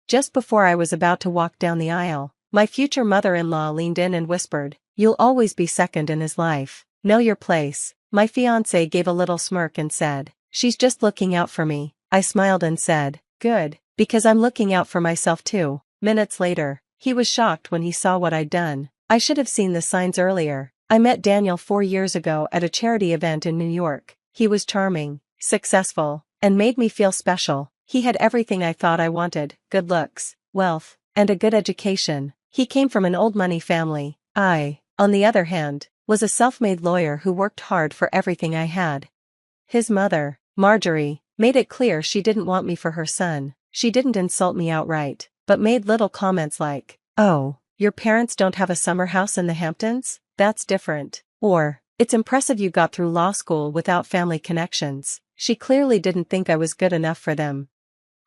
Just before I was about to walk down the aisle, my future mother-in-law leaned in and whispered, "You'll always be second in his life. Know your place." My fiancé gave a little smirk and said, "She's just looking out for me." I smiled and said, "Good, because I'm looking out for myself too." Minutes later, he was shocked when he saw what I'd done. I should have seen the signs earlier. I met Daniel 4 years ago at a charity event in New York. He was charming, successful, and made me feel special. He had everything I thought I wanted: good looks, wealth, and a good education. He came from an old money family. I, on the other hand, was a self-made lawyer who worked hard for everything I had. His mother, Marjorie, made it clear she didn't want me for her son. She didn't insult me outright, but made little comments like, "Oh, your parents don't have a summer house in the Hamptons? That's different." Or, "It's impressive you got through law school without family connections." She clearly didn't think I was good enough for them.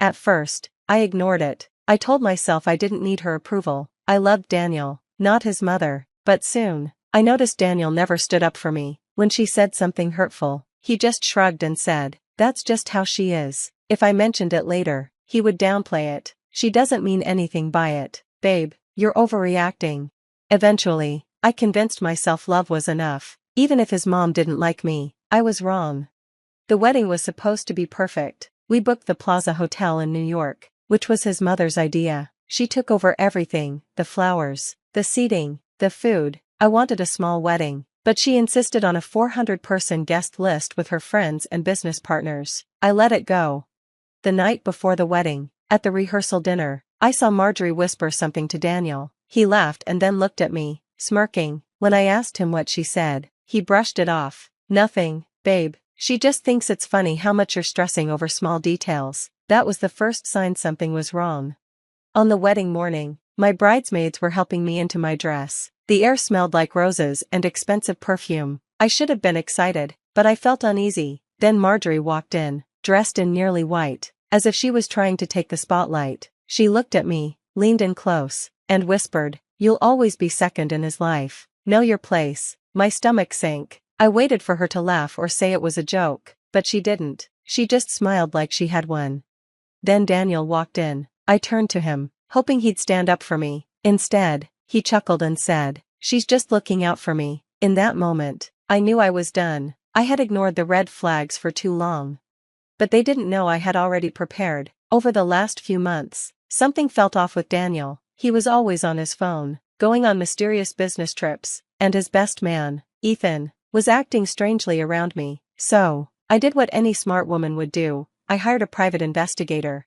At first, I ignored it. I told myself I didn't need her approval. I loved Daniel, not his mother. But soon, I noticed Daniel never stood up for me. When she said something hurtful, he just shrugged and said, "That's just how she is." If I mentioned it later, he would downplay it. "She doesn't mean anything by it. Babe, you're overreacting." Eventually, I convinced myself love was enough. Even if his mom didn't like me, I was wrong. The wedding was supposed to be perfect. We booked the Plaza Hotel in New York, which was his mother's idea. She took over everything: the flowers, the seating, the food. I wanted a small wedding, but she insisted on a 400-person guest list with her friends and business partners. I let it go. The night before the wedding, at the rehearsal dinner, I saw Marjorie whisper something to Daniel. He laughed and then looked at me, smirking. When I asked him what she said, he brushed it off. "Nothing, babe. She just thinks it's funny how much you're stressing over small details." That was the first sign something was wrong. On the wedding morning, my bridesmaids were helping me into my dress. The air smelled like roses and expensive perfume. I should have been excited, but I felt uneasy. Then Marjorie walked in, dressed in nearly white, as if she was trying to take the spotlight. She looked at me, leaned in close, and whispered, "You'll always be second in his life. Know your place." My stomach sank. I waited for her to laugh or say it was a joke, but she didn't. She just smiled like she had won. Then Daniel walked in. I turned to him, hoping he'd stand up for me. Instead, he chuckled and said, "She's just looking out for me." In that moment, I knew I was done. I had ignored the red flags for too long. But they didn't know I had already prepared. Over the last few months, something felt off with Daniel. He was always on his phone, going on mysterious business trips, and his best man, Ethan, was acting strangely around me. So, I did what any smart woman would do. I hired a private investigator.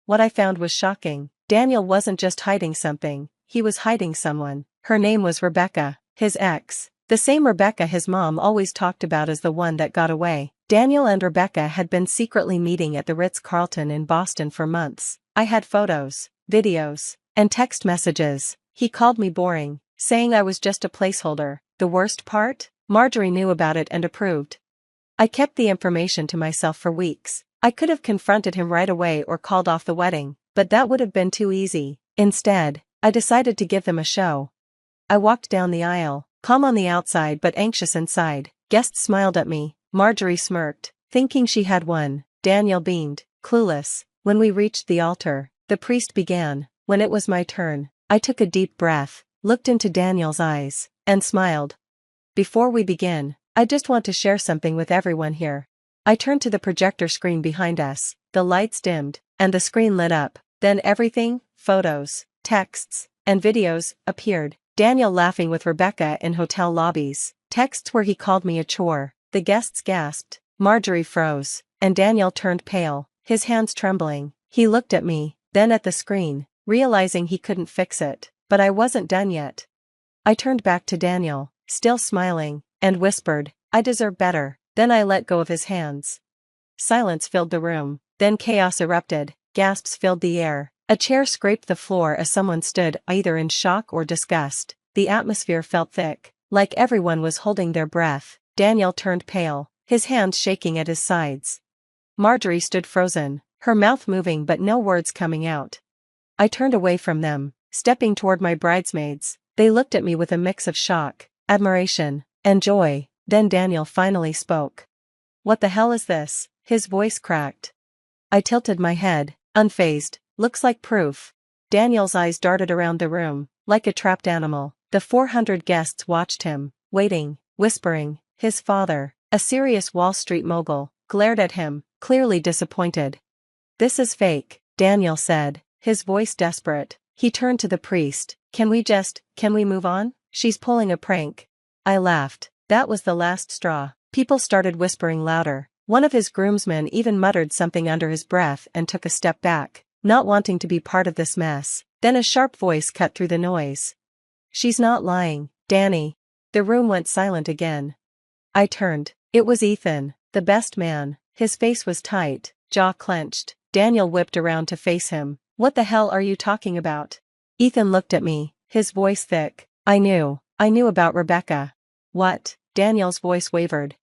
What I found was shocking. Daniel wasn't just hiding something, he was hiding someone. Her name was Rebecca, his ex. The same Rebecca his mom always talked about as the one that got away. Daniel and Rebecca had been secretly meeting at the Ritz-Carlton in Boston for months. I had photos, videos, and text messages. He called me boring, saying I was just a placeholder. The worst part? Marjorie knew about it and approved. I kept the information to myself for weeks. I could have confronted him right away or called off the wedding, but that would have been too easy. Instead, I decided to give them a show. I walked down the aisle, calm on the outside but anxious inside. Guests smiled at me. Marjorie smirked, thinking she had won. Daniel beamed, clueless. When we reached the altar, the priest began. When it was my turn, I took a deep breath, looked into Daniel's eyes, and smiled. "Before we begin, I just want to share something with everyone here." I turned to the projector screen behind us. The lights dimmed, and the screen lit up. Then everything, photos, texts, and videos, appeared. Daniel laughing with Rebecca in hotel lobbies. Texts where he called me a chore. The guests gasped. Marjorie froze, and Daniel turned pale, his hands trembling. He looked at me, then at the screen, realizing he couldn't fix it. But I wasn't done yet. I turned back to Daniel, still smiling, and whispered, "I deserve better." Then I let go of his hands. Silence filled the room. Then chaos erupted. Gasps filled the air. A chair scraped the floor as someone stood, either in shock or disgust. The atmosphere felt thick, like everyone was holding their breath. Daniel turned pale, his hands shaking at his sides. Marjorie stood frozen, her mouth moving but no words coming out. I turned away from them, stepping toward my bridesmaids. They looked at me with a mix of shock, admiration, and joy. Then Daniel finally spoke. "What the hell is this?" His voice cracked. I tilted my head, unfazed. Looks like proof. Daniel's eyes darted around the room, like a trapped animal. The 400 guests watched him, waiting, whispering. His father, a serious Wall Street mogul, glared at him, clearly disappointed. "This is fake," Daniel said, his voice desperate. He turned to the priest. Can we move on? She's pulling a prank." I laughed. That was the last straw. People started whispering louder. One of his groomsmen even muttered something under his breath and took a step back, not wanting to be part of this mess. Then a sharp voice cut through the noise. "She's not lying, Danny." The room went silent again. I turned. It was Ethan, the best man. His face was tight, jaw clenched. Daniel whipped around to face him. "What the hell are you talking about?" Ethan looked at me, his voice thick. I knew about Rebecca." "What?" Daniel's voice wavered.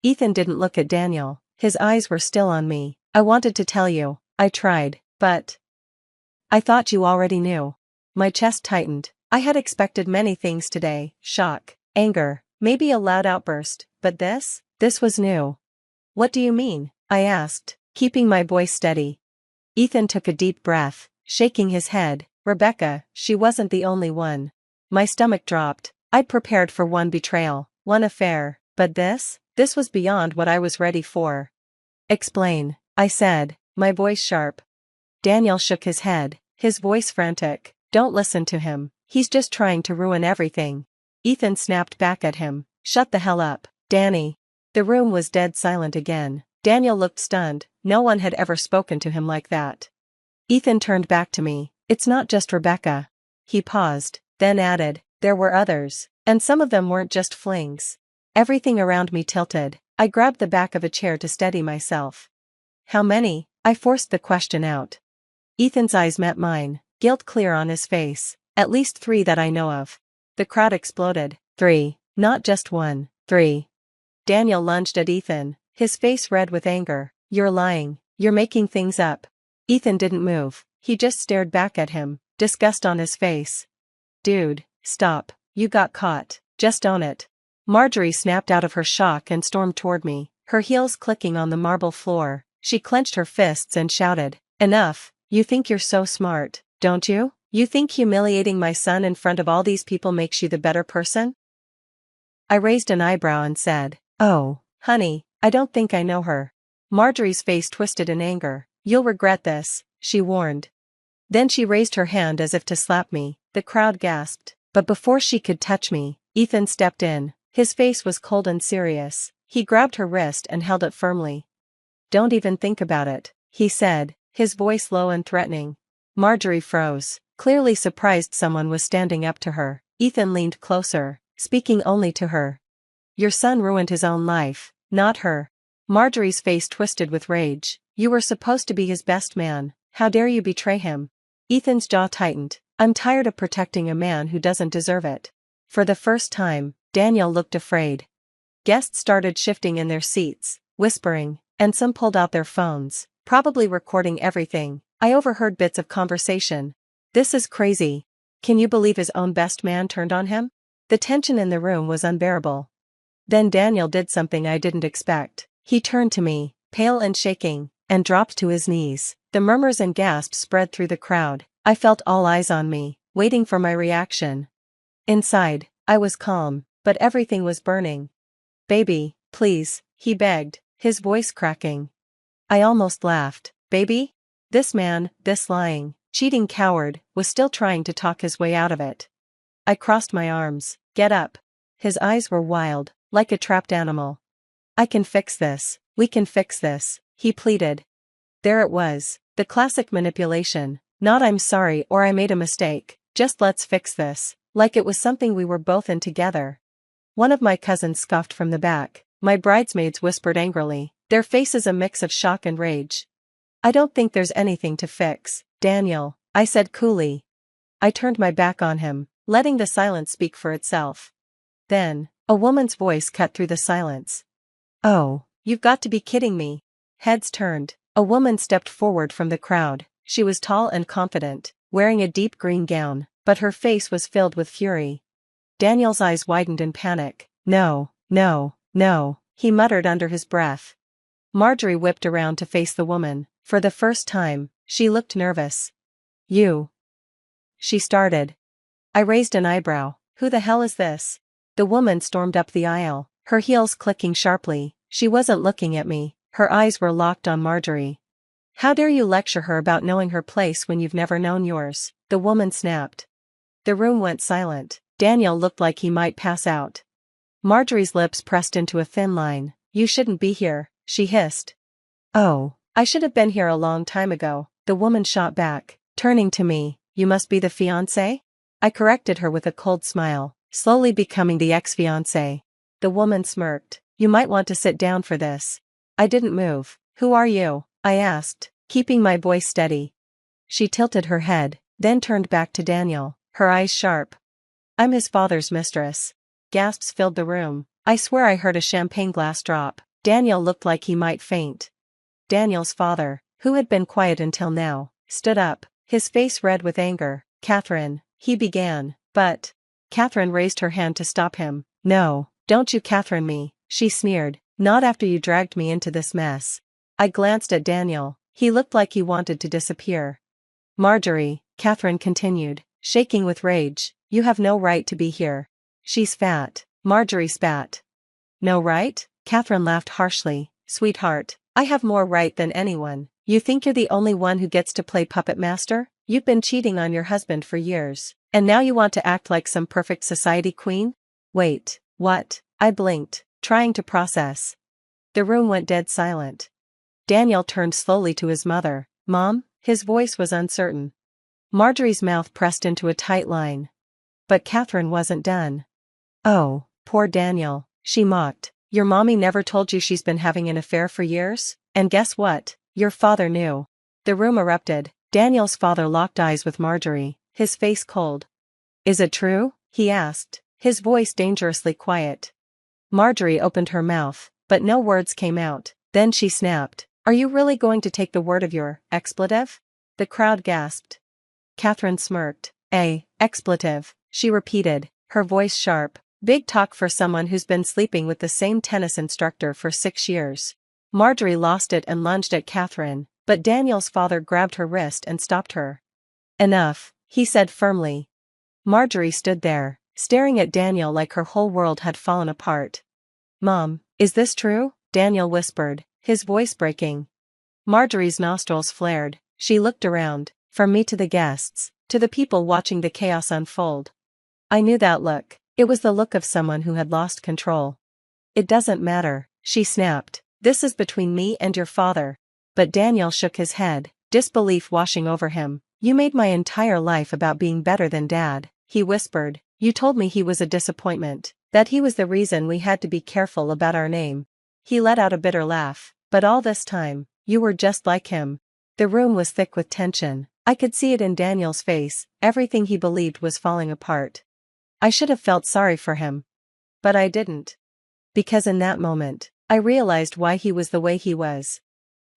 Ethan didn't look at Daniel, his eyes were still on me. "I wanted to tell you, I tried, but I thought you already knew." My chest tightened. I had expected many things today: shock, anger, maybe a loud outburst, but this was new. "What do you mean?" I asked, keeping my voice steady. Ethan took a deep breath, shaking his head. "Rebecca, she wasn't the only one." My stomach dropped. I'd prepared for one betrayal, one affair, but this was beyond what I was ready for. "Explain," I said, my voice sharp. Daniel shook his head, his voice frantic. "Don't listen to him, he's just trying to ruin everything." Ethan snapped back at him. "Shut the hell up, Danny." The room was dead silent again. Daniel looked stunned. No one had ever spoken to him like that. Ethan turned back to me. "It's not just Rebecca." He paused, then added, "There were others, and some of them weren't just flings." Everything around me tilted. I grabbed the back of a chair to steady myself. "How many?" I forced the question out. Ethan's eyes met mine, guilt clear on his face. "At least 3 that I know of." The crowd exploded. 3, not just 1, 3. Daniel lunged at Ethan, his face red with anger. "You're lying, you're making things up." Ethan didn't move, he just stared back at him, disgust on his face. "Dude, stop, you got caught, just own it." Marjorie snapped out of her shock and stormed toward me, her heels clicking on the marble floor. She clenched her fists and shouted, "Enough, you think you're so smart, don't you? You think humiliating my son in front of all these people makes you the better person?" I raised an eyebrow and said, "Oh, honey, I don't think I know her." Marjorie's face twisted in anger. "You'll regret this," she warned. Then she raised her hand as if to slap me. The crowd gasped. But before she could touch me, Ethan stepped in. His face was cold and serious. He grabbed her wrist and held it firmly. "Don't even think about it," he said, his voice low and threatening. Marjorie froze, clearly surprised someone was standing up to her. Ethan leaned closer, speaking only to her. "Your son ruined his own life, not her." Marjorie's face twisted with rage. "You were supposed to be his best man. How dare you betray him?" Ethan's jaw tightened. "I'm tired of protecting a man who doesn't deserve it." For the first time, Daniel looked afraid. Guests started shifting in their seats, whispering, and some pulled out their phones, probably recording everything. I overheard bits of conversation. "This is crazy. Can you believe his own best man turned on him?" The tension in the room was unbearable. Then Daniel did something I didn't expect. He turned to me, pale and shaking, and dropped to his knees. The murmurs and gasps spread through the crowd. I felt all eyes on me, waiting for my reaction. Inside, I was calm, but everything was burning. "Baby, please," he begged, his voice cracking. I almost laughed. Baby? This man, this lying, cheating coward, was still trying to talk his way out of it. I crossed my arms. "Get up." His eyes were wild, like a trapped animal. "I can fix this, we can fix this," he pleaded. There it was, the classic manipulation. Not "I'm sorry" or "I made a mistake," just "let's fix this," like it was something we were both in together. One of my cousins scoffed from the back. My bridesmaids whispered angrily, their faces a mix of shock and rage. "I don't think there's anything to fix, Daniel," I said coolly. I turned my back on him, letting the silence speak for itself. Then, a woman's voice cut through the silence. "Oh, you've got to be kidding me." Heads turned. A woman stepped forward from the crowd. She was tall and confident, wearing a deep green gown, but her face was filled with fury. Daniel's eyes widened in panic. "No, no, no," he muttered under his breath. Marjorie whipped around to face the woman. For the first time, She looked nervous. You. She started. I raised an eyebrow. Who the hell is this? The woman stormed up the aisle, her heels clicking sharply. She wasn't looking at me, her eyes were locked on Marjorie. How dare you lecture her about knowing her place when you've never known yours? The woman snapped. The room went silent. Daniel looked like he might pass out. Marjorie's lips pressed into a thin line. You shouldn't be here, she hissed. Oh, I should have been here a long time ago, the woman shot back, turning to me. You must be the fiancé? I corrected her with a cold smile, slowly becoming the ex-fiancé. The woman smirked. You might want to sit down for this. I didn't move. Who are you? I asked, keeping my voice steady. She tilted her head, then turned back to Daniel, her eyes sharp. I'm his father's mistress. Gasps filled the room. I swear I heard a champagne glass drop. Daniel looked like he might faint. Daniel's father, who had been quiet until now, stood up, his face red with anger. Catherine, he began, but... Catherine raised her hand to stop him. No, don't you Catherine me, she sneered, not after you dragged me into this mess. I glanced at Daniel, he looked like he wanted to disappear. Marjorie, Catherine continued, shaking with rage, you have no right to be here. She's fat. Marjorie spat. No right? Catherine laughed harshly. Sweetheart, I have more right than anyone. You think you're the only one who gets to play puppet master? You've been cheating on your husband for years, and now you want to act like some perfect society queen? Wait, what? I blinked, trying to process. The room went dead silent. Daniel turned slowly to his mother. Mom? His voice was uncertain. Marjorie's mouth pressed into a tight line. But Catherine wasn't done. Oh, poor Daniel, she mocked. Your mommy never told you she's been having an affair for years? And guess what? Your father knew. The room erupted. Daniel's father locked eyes with Marjorie, his face cold. Is it true? He asked, his voice dangerously quiet. Marjorie opened her mouth, but no words came out. Then she snapped. Are you really going to take the word of your expletive? The crowd gasped. Catherine smirked. Expletive, she repeated, her voice sharp. Big talk for someone who's been sleeping with the same tennis instructor for 6 years. Marjorie lost it and lunged at Catherine, but Daniel's father grabbed her wrist and stopped her. Enough, he said firmly. Marjorie stood there, staring at Daniel like her whole world had fallen apart. Mom, is this true? Daniel whispered, his voice breaking. Marjorie's nostrils flared. She looked around, from me to the guests, to the people watching the chaos unfold. I knew that look. It was the look of someone who had lost control. It doesn't matter, she snapped. This is between me and your father. But Daniel shook his head, disbelief washing over him. You made my entire life about being better than Dad, he whispered. You told me he was a disappointment, that he was the reason we had to be careful about our name. He let out a bitter laugh. But all this time, you were just like him. The room was thick with tension. I could see it in Daniel's face. Everything he believed was falling apart. I should have felt sorry for him. But I didn't. Because in that moment, I realized why he was the way he was.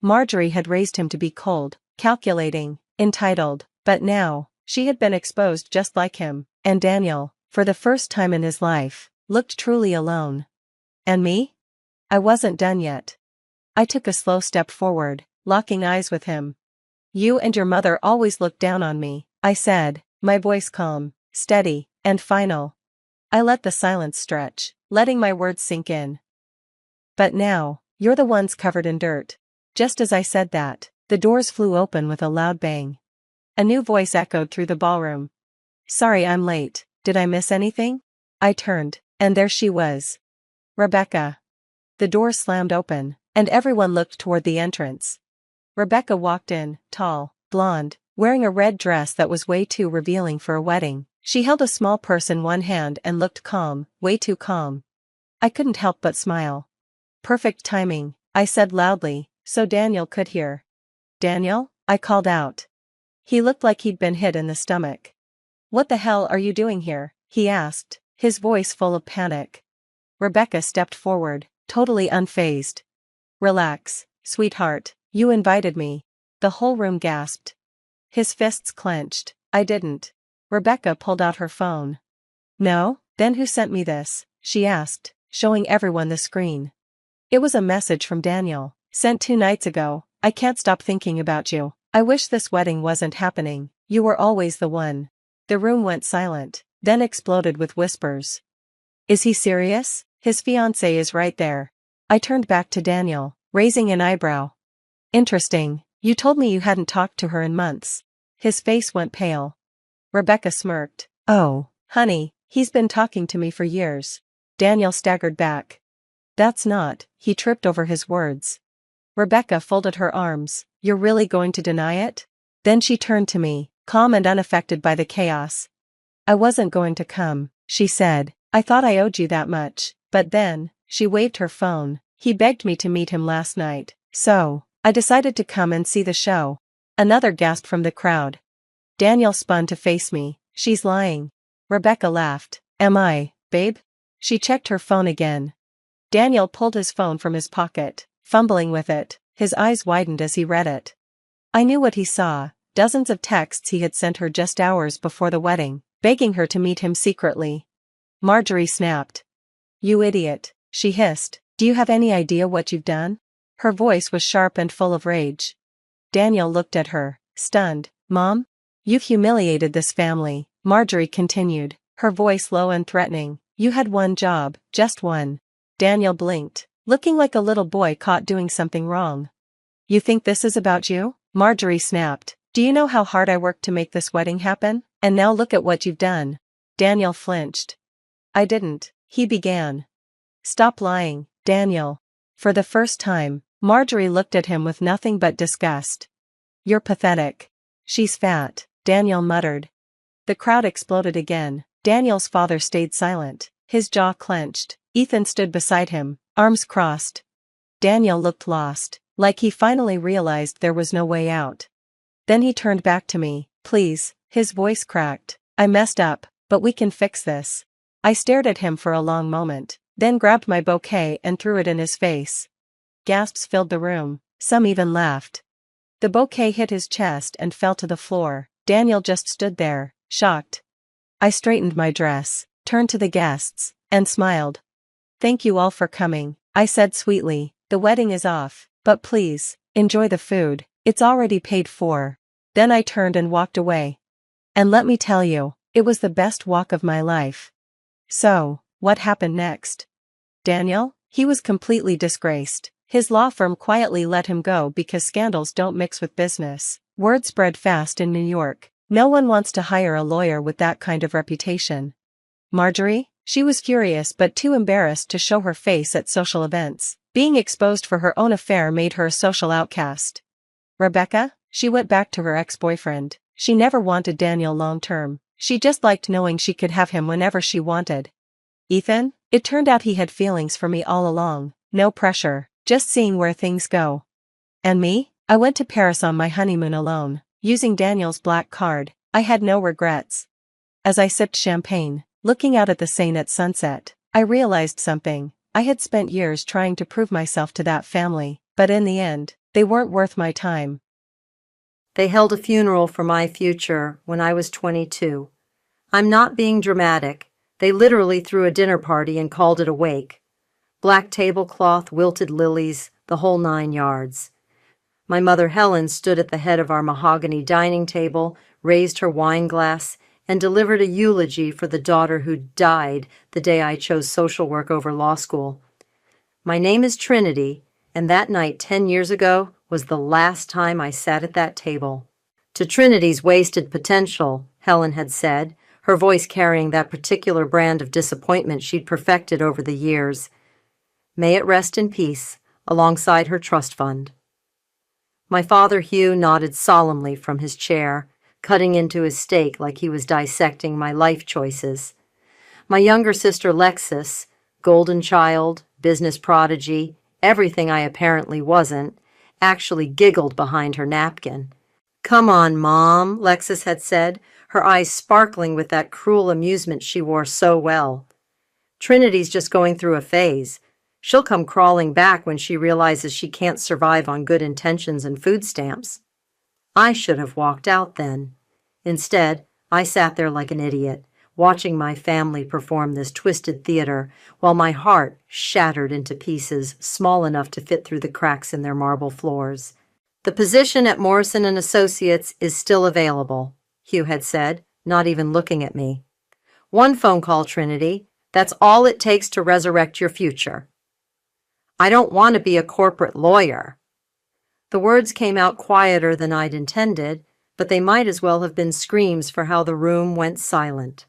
Marjorie had raised him to be cold, calculating, entitled, but now, she had been exposed just like him, and Daniel, for the first time in his life, looked truly alone. And me? I wasn't done yet. I took a slow step forward, locking eyes with him. You and your mother always looked down on me, I said, my voice calm, steady, and final. I let the silence stretch, letting my words sink in. But now, you're the ones covered in dirt. Just as I said that, the doors flew open with a loud bang. A new voice echoed through the ballroom. Sorry I'm late, did I miss anything? I turned, and there she was. Rebecca. The door slammed open, and everyone looked toward the entrance. Rebecca walked in, tall, blonde, wearing a red dress that was way too revealing for a wedding. She held a small purse in one hand and looked calm, way too calm. I couldn't help but smile. Perfect timing, I said loudly, so Daniel could hear. Daniel? I called out. He looked like he'd been hit in the stomach. What the hell are you doing here? He asked, his voice full of panic. Rebecca stepped forward, totally unfazed. Relax, sweetheart, you invited me. The whole room gasped. His fists clenched. I didn't. Rebecca pulled out her phone. No? Then who sent me this? She asked, showing everyone the screen. It was a message from Daniel, sent 2 nights ago. I can't stop thinking about you. I wish this wedding wasn't happening, you were always the one. The room went silent, then exploded with whispers. Is he serious? His fiancée is right there. I turned back to Daniel, raising an eyebrow. Interesting, you told me you hadn't talked to her in months. His face went pale. Rebecca smirked. Oh, honey, he's been talking to me for years. Daniel staggered back. That's not, he tripped over his words. Rebecca folded her arms. You're really going to deny it? Then she turned to me, calm and unaffected by the chaos. I wasn't going to come, she said. I thought I owed you that much, but then, she waved her phone. He begged me to meet him last night, so I decided to come and see the show. Another gasp from the crowd. Daniel spun to face me. She's lying. Rebecca laughed. Am I, babe? She checked her phone again. Daniel pulled his phone from his pocket, fumbling with it. His eyes widened as he read it. I knew what he saw, dozens of texts he had sent her just hours before the wedding, begging her to meet him secretly. Marjorie snapped. You idiot, she hissed. Do you have any idea what you've done? Her voice was sharp and full of rage. Daniel looked at her, stunned. Mom? You've humiliated this family, Marjorie continued, her voice low and threatening. You had one job, just one. Daniel blinked, looking like a little boy caught doing something wrong. You think this is about you? Marjorie snapped. Do you know how hard I worked to make this wedding happen? And now look at what you've done. Daniel flinched. I didn't, he began. Stop lying, Daniel. For the first time, Marjorie looked at him with nothing but disgust. You're pathetic. She's fat, Daniel muttered. The crowd exploded again. Daniel's father stayed silent, his jaw clenched. Ethan stood beside him, arms crossed. Daniel looked lost, like he finally realized there was no way out. Then he turned back to me. Please, his voice cracked. I messed up, but we can fix this. I stared at him for a long moment, then grabbed my bouquet and threw it in his face. Gasps filled the room, some even laughed. The bouquet hit his chest and fell to the floor. Daniel just stood there, shocked. I straightened my dress, turned to the guests, and smiled. Thank you all for coming, I said sweetly. The wedding is off, but please, enjoy the food, it's already paid for. Then I turned and walked away. And let me tell you, it was the best walk of my life. So, what happened next? Daniel? He was completely disgraced. His law firm quietly let him go because scandals don't mix with business. Word spread fast in New York. No one wants to hire a lawyer with that kind of reputation. Marjorie? She was furious but too embarrassed to show her face at social events. Being exposed for her own affair made her a social outcast. Rebecca? She went back to her ex-boyfriend. She never wanted Daniel long-term. She just liked knowing she could have him whenever she wanted. Ethan? It turned out he had feelings for me all along. No pressure, just seeing where things go. And me? I went to Paris on my honeymoon alone, using Daniel's black card. I had no regrets. As I sipped champagne, looking out at the Seine at sunset, I realized something. I had spent years trying to prove myself to that family, but in the end, they weren't worth my time. They held a funeral for my future when I was 22. I'm not being dramatic. They literally threw a dinner party and called it a wake. Black tablecloth, wilted lilies, the whole 9 yards. My mother Helen stood at the head of our mahogany dining table, raised her wine glass, and delivered a eulogy for the daughter who died the day I chose social work over law school. My name is Trinity, and that night 10 years ago was the last time I sat at that table. To Trinity's wasted potential, Helen had said, her voice carrying that particular brand of disappointment she'd perfected over the years. May it rest in peace, alongside her trust fund. My father Hugh nodded solemnly from his chair, cutting into his steak like he was dissecting my life choices. My younger sister Lexis, golden child, business prodigy, everything I apparently wasn't, actually giggled behind her napkin. Come on, Mom, Lexis had said, her eyes sparkling with that cruel amusement she wore so well. Trinity's just going through a phase. She'll come crawling back when she realizes she can't survive on good intentions and food stamps. I should have walked out then. Instead, I sat there like an idiot, watching my family perform this twisted theater while my heart shattered into pieces small enough to fit through the cracks in their marble floors. "The position at Morrison and Associates is still available," Hugh had said, not even looking at me. "One phone call, Trinity. That's all it takes to resurrect your future." "I don't want to be a corporate lawyer." The words came out quieter than I'd intended, but they might as well have been screams for how the room went silent.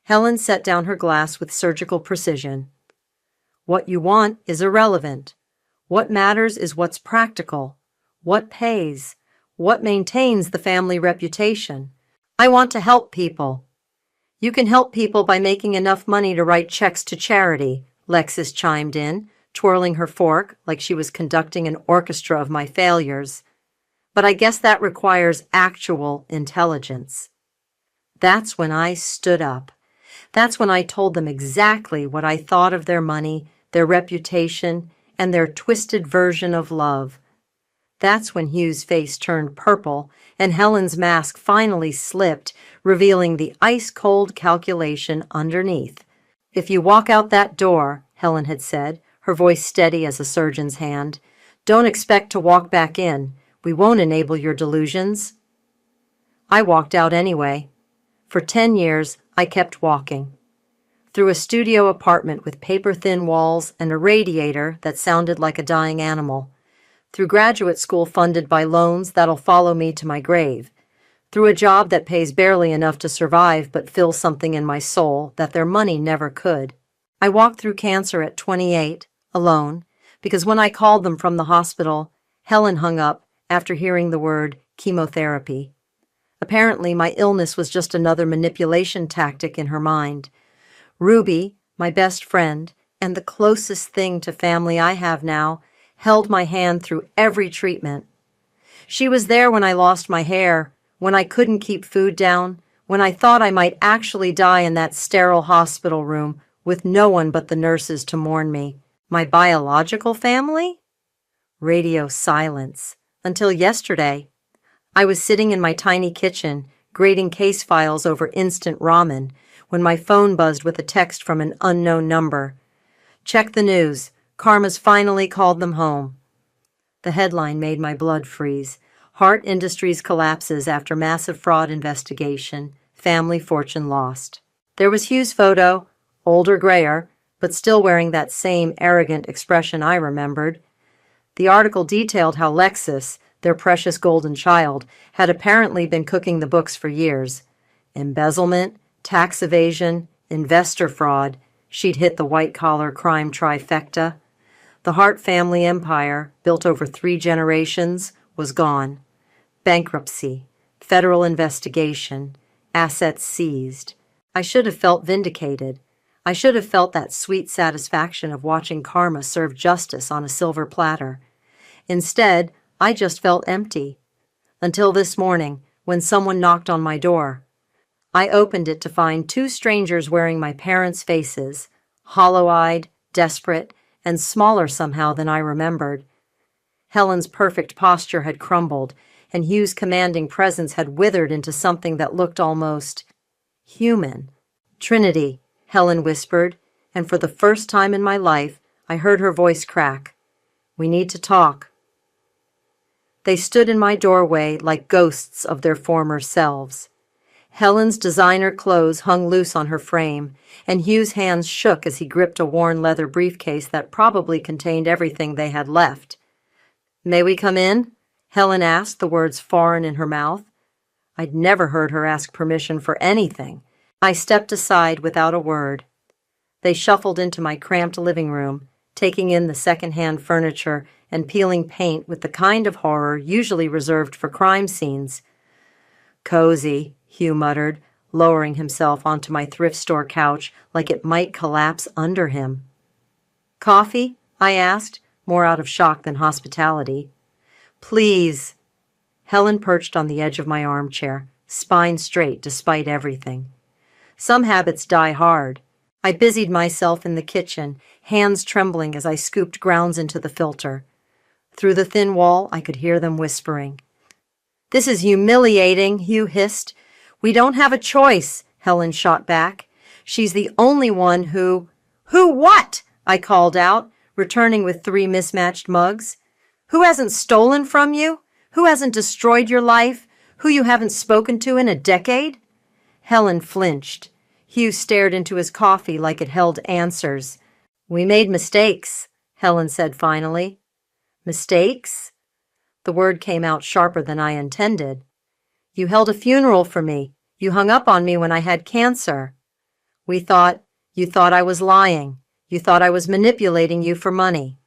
Helen set down her glass with surgical precision. "What you want is irrelevant. What matters is what's practical, what pays, what maintains the family reputation. I want to help people." "You can help people by making enough money to write checks to charity," Lexis chimed in, twirling her fork like she was conducting an orchestra of my failures. "But I guess that requires actual intelligence." That's when I stood up. That's when I told them exactly what I thought of their money, their reputation, and their twisted version of love. That's when Hugh's face turned purple and Helen's mask finally slipped, revealing the ice-cold calculation underneath. "If you walk out that door," Helen had said, her voice steady as a surgeon's hand, "don't expect to walk back in. We won't enable your delusions." I walked out anyway. For 10 years, I kept walking. Through a studio apartment with paper-thin walls and a radiator that sounded like a dying animal. Through graduate school funded by loans that'll follow me to my grave. Through a job that pays barely enough to survive but fills something in my soul that their money never could. I walked through cancer at 28, alone, because when I called them from the hospital, Helen hung up after hearing the word chemotherapy. Apparently, my illness was just another manipulation tactic in her mind. Ruby, my best friend, and the closest thing to family I have now, held my hand through every treatment. She was there when I lost my hair, when I couldn't keep food down, when I thought I might actually die in that sterile hospital room with no one but the nurses to mourn me. My biological family? Radio silence. Until yesterday. I was sitting in my tiny kitchen, grading case files over instant ramen, when my phone buzzed with a text from an unknown number. "Check the news. Karma's finally called them home." The headline made my blood freeze. "Hart Industries collapses after massive fraud investigation. Family fortune lost." There was Hugh's photo, older, grayer, but still wearing that same arrogant expression I remembered. The article detailed how Lexis, their precious golden child, had apparently been cooking the books for years. Embezzlement, tax evasion, investor fraud. She'd hit the white-collar crime trifecta. The Hart family empire, built over 3 generations, was gone. Bankruptcy, federal investigation, assets seized. I should have felt vindicated. I should have felt that sweet satisfaction of watching karma serve justice on a silver platter. Instead, I just felt empty. Until this morning, when someone knocked on my door. I opened it to find 2 strangers wearing my parents' faces, hollow-eyed, desperate, and smaller somehow than I remembered. Helen's perfect posture had crumbled, and Hugh's commanding presence had withered into something that looked almost human. "Trinity," Helen whispered, and for the first time in my life, I heard her voice crack. "We need to talk." They stood in my doorway like ghosts of their former selves. Helen's designer clothes hung loose on her frame, and Hugh's hands shook as he gripped a worn leather briefcase that probably contained everything they had left. "May we come in?" Helen asked, the words foreign in her mouth. I'd never heard her ask permission for anything. I stepped aside without a word. They shuffled into my cramped living room, taking in the second-hand furniture and peeling paint with the kind of horror usually reserved for crime scenes. "Cozy," Hugh muttered, lowering himself onto my thrift store couch like it might collapse under him. "Coffee?" I asked, more out of shock than hospitality. "Please." Helen perched on the edge of my armchair, spine straight despite everything. Some habits die hard. I busied myself in the kitchen, hands trembling as I scooped grounds into the filter. Through the thin wall, I could hear them whispering. "This is humiliating," Hugh hissed. "We don't have a choice," Helen shot back. "She's the only one who—" "Who what?" I called out, returning with 3 mismatched mugs. Who hasn't stolen from you? Who hasn't destroyed your life? Who you haven't spoken to in a decade? Helen flinched. Hugh stared into his coffee like it held answers. We made mistakes, Helen said finally. Mistakes? The word came out sharper than I intended. You held a funeral for me. You hung up on me when I had cancer. You thought I was lying. You thought I was manipulating you for money.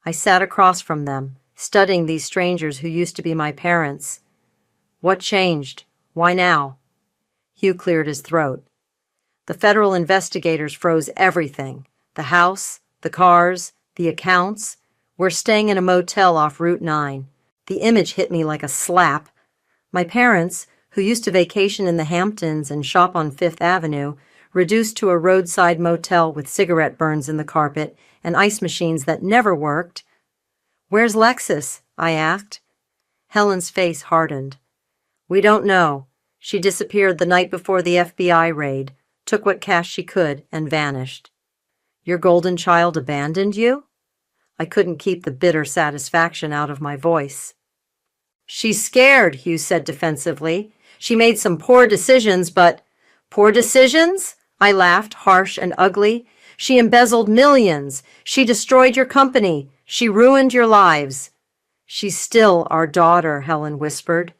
I sat across from them, studying these strangers who used to be my parents. What changed? Why now? Hugh cleared his throat. The federal investigators froze everything. The house, the cars, the accounts. We're staying in a motel off Route 9. The image hit me like a slap. My parents, who used to vacation in the Hamptons and shop on Fifth Avenue, reduced to a roadside motel with cigarette burns in the carpet and ice machines that never worked. Where's Lexus? I asked. Helen's face hardened. We don't know. She disappeared the night before the FBI raid, took what cash she could, and vanished. Your golden child abandoned you? I couldn't keep the bitter satisfaction out of my voice. She's scared, Hugh said defensively. She made some poor decisions, but... Poor decisions? I laughed, harsh and ugly. She embezzled millions. She destroyed your company. She ruined your lives. She's still our daughter, Helen whispered.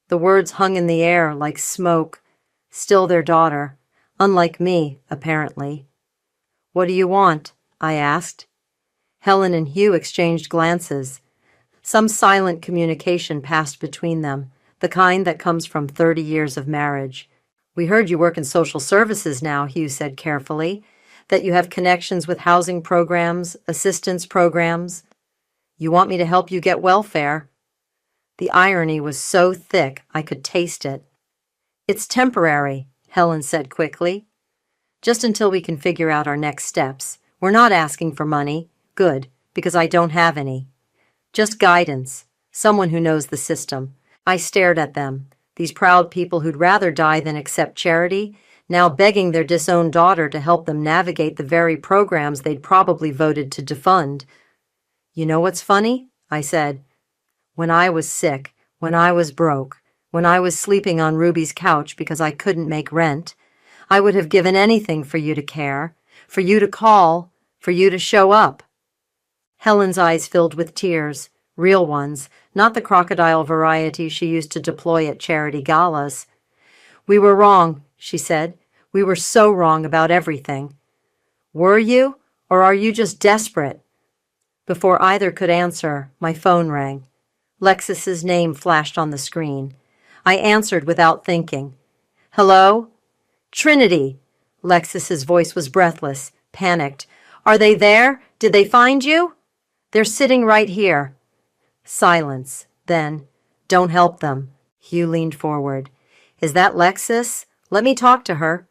The words hung in the air like smoke. Still their daughter. Unlike me, apparently. What do you want? I asked. Helen and Hugh exchanged glances. Some silent communication passed between them, the kind that comes from 30 years of marriage. We heard you work in social services now, Hugh said carefully, that you have connections with housing programs, assistance programs. You want me to help you get welfare. The irony was so thick I could taste it. It's temporary, Helen said quickly. Just until we can figure out our next steps. We're not asking for money. Good, because I don't have any. Just guidance. Someone who knows the system. I stared at them, these proud people who'd rather die than accept charity, now begging their disowned daughter to help them navigate the very programs they'd probably voted to defund. You know what's funny? I said. When I was sick, when I was broke, when I was sleeping on Ruby's couch because I couldn't make rent, I would have given anything for you to care, for you to call, for you to show up. Helen's eyes filled with tears, real ones, not the crocodile variety she used to deploy at charity galas. We were wrong, she said. We were so wrong about everything. Were you, or are you just desperate? Before either could answer, my phone rang. Lexus's name flashed on the screen. I answered without thinking. Hello? Trinity. Lexus's voice was breathless, panicked. Are they there? Did they find you? They're sitting right here. Silence. Then, don't help them. Hugh leaned forward. Is that Lexus? Let me talk to her.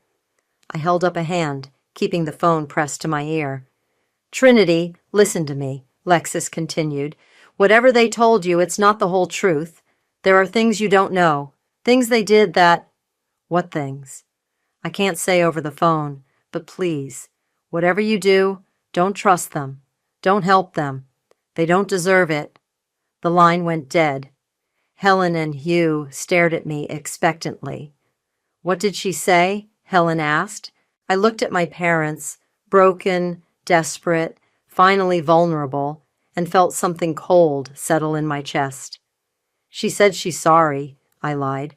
I held up a hand, keeping the phone pressed to my ear. Trinity, listen to me, Lexus continued. Whatever they told you, it's not the whole truth. There are things you don't know. Things they did that... What things? I can't say over the phone, but please, whatever you do, don't trust them. Don't help them. They don't deserve it. The line went dead. Helen and Hugh stared at me expectantly. What did she say? Helen asked. I looked at my parents, broken, desperate, finally vulnerable, and felt something cold settle in my chest. She said she's sorry, I lied.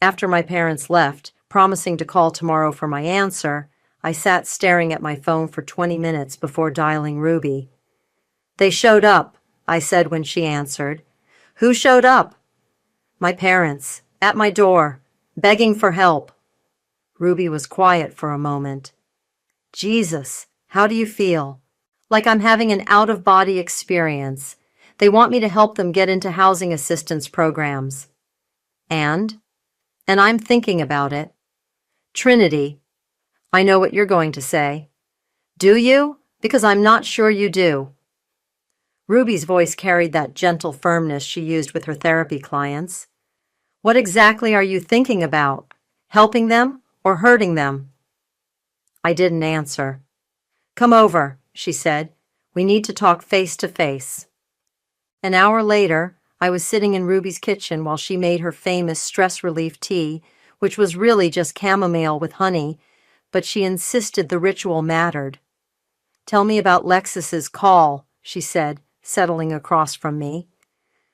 After my parents left, promising to call tomorrow for my answer, I sat staring at my phone for 20 minutes before dialing Ruby. They showed up, I said when she answered. Who showed up? My parents, at my door, begging for help. Ruby was quiet for a moment. Jesus, how do you feel? Like I'm having an out-of-body experience. They want me to help them get into housing assistance programs. And I'm thinking about it. Trinity, I know what you're going to say. Do you? Because I'm not sure you do. Ruby's voice carried that gentle firmness she used with her therapy clients. What exactly are you thinking about? Helping them or hurting them? I didn't answer. Come over, she said. We need to talk face to face. An hour later, I was sitting in Ruby's kitchen while she made her famous stress relief tea, which was really just chamomile with honey, but she insisted the ritual mattered. "Tell me about Lexus's call," she said, settling across from me.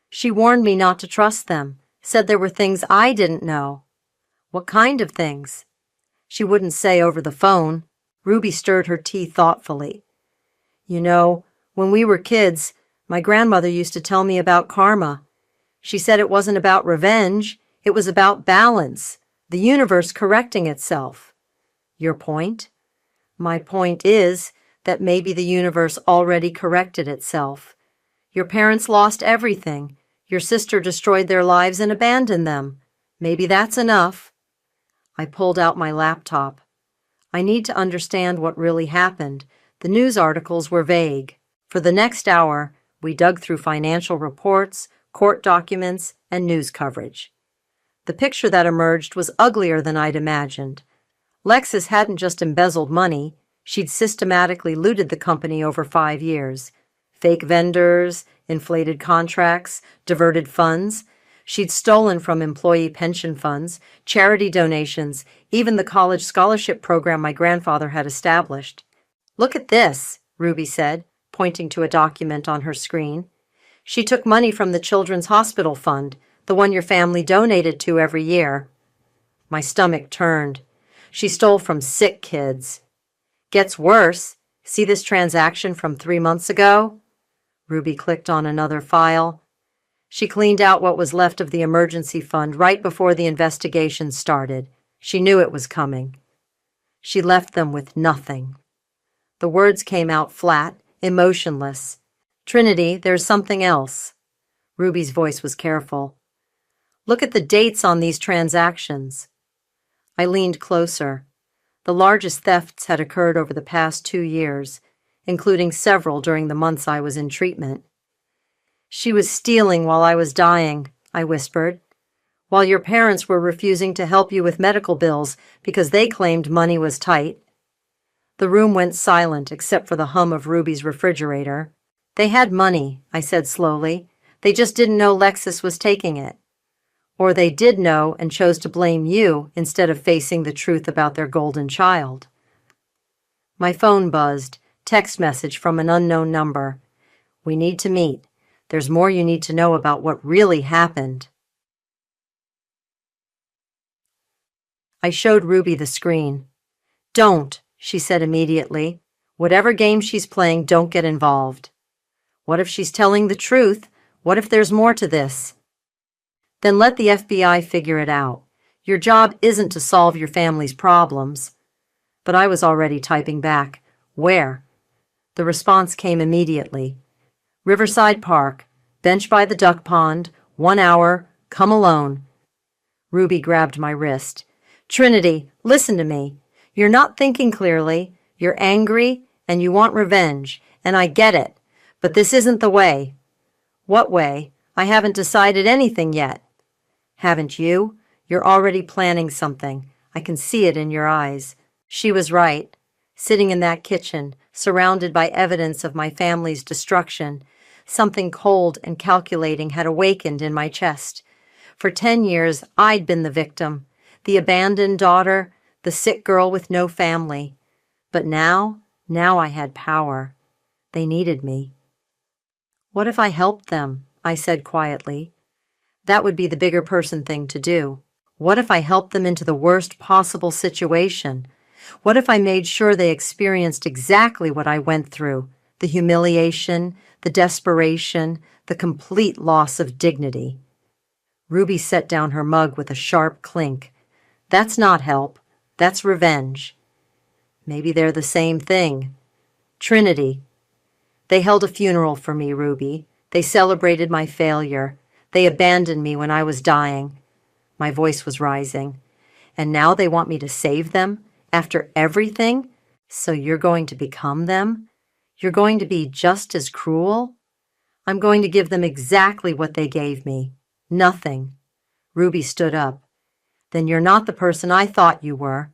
"She warned me not to trust them, said there were things I didn't know." "What kind of things?" She wouldn't say over the phone. Ruby stirred her tea thoughtfully. "You know, when we were kids, my grandmother used to tell me about karma. She said it wasn't about revenge, it was about balance, the universe correcting itself." "Your point?" "My point is that maybe the universe already corrected itself. Your parents lost everything. Your sister destroyed their lives and abandoned them. Maybe that's enough." I pulled out my laptop. I need to understand what really happened. The news articles were vague. For the next hour, we dug through financial reports, court documents, and news coverage. The picture that emerged was uglier than I'd imagined. Lexus hadn't just embezzled money, she'd systematically looted the company over 5 years. Fake vendors, inflated contracts, diverted funds. She'd stolen from employee pension funds, charity donations, even the college scholarship program my grandfather had established. "Look at this," Ruby said, pointing to a document on her screen. "She took money from the Children's Hospital Fund, the one your family donated to every year." My stomach turned. She stole from sick kids. "Gets worse. See this transaction from 3 months ago?" Ruby clicked on another file. She cleaned out what was left of the emergency fund right before the investigation started. She knew it was coming. She left them with nothing. The words came out flat, emotionless. "Trinity, there's something else." Ruby's voice was careful. "Look at the dates on these transactions." I leaned closer. The largest thefts had occurred over the past 2 years, including several during the months I was in treatment. "She was stealing while I was dying," I whispered, "while your parents were refusing to help you with medical bills because they claimed money was tight." The room went silent except for the hum of Ruby's refrigerator. "They had money," I said slowly. "They just didn't know Lexus was taking it. Or they did know and chose to blame you instead of facing the truth about their golden child." My phone buzzed, text message from an unknown number. "We need to meet. There's more you need to know about what really happened." I showed Ruby the screen. "Don't," she said immediately. "Whatever game she's playing, don't get involved." "What if she's telling the truth? What if there's more to this?" "Then let the FBI figure it out. Your job isn't to solve your family's problems." But I was already typing back. "Where?" The response came immediately. "Riverside Park, bench by the duck pond, 1 hour, come alone." Ruby grabbed my wrist. "Trinity, listen to me. You're not thinking clearly, you're angry, and you want revenge, and I get it, but this isn't the way." "What way? I haven't decided anything yet." "Haven't you? You're already planning something. I can see it in your eyes." She was right. Sitting in that kitchen, surrounded by evidence of my family's destruction, something cold and calculating had awakened in my chest. For 10 years, I'd been the victim, the abandoned daughter, the sick girl with no family. But now I had power. They needed me. "What if I helped them?" I said quietly. That would be the bigger person thing to do. What if I helped them into the worst possible situation? What if I made sure they experienced exactly what I went through? The humiliation, the desperation, the complete loss of dignity. Ruby set down her mug with a sharp clink. "That's not help. That's revenge." "Maybe they're the same thing." "Trinity." "They held a funeral for me, Ruby. They celebrated my failure. They abandoned me when I was dying." My voice was rising. "And now they want me to save them? After everything? So you're going to become them? You're going to be just as cruel?" "I'm going to give them exactly what they gave me. Nothing." Ruby stood up. "Then you're not the person I thought you were."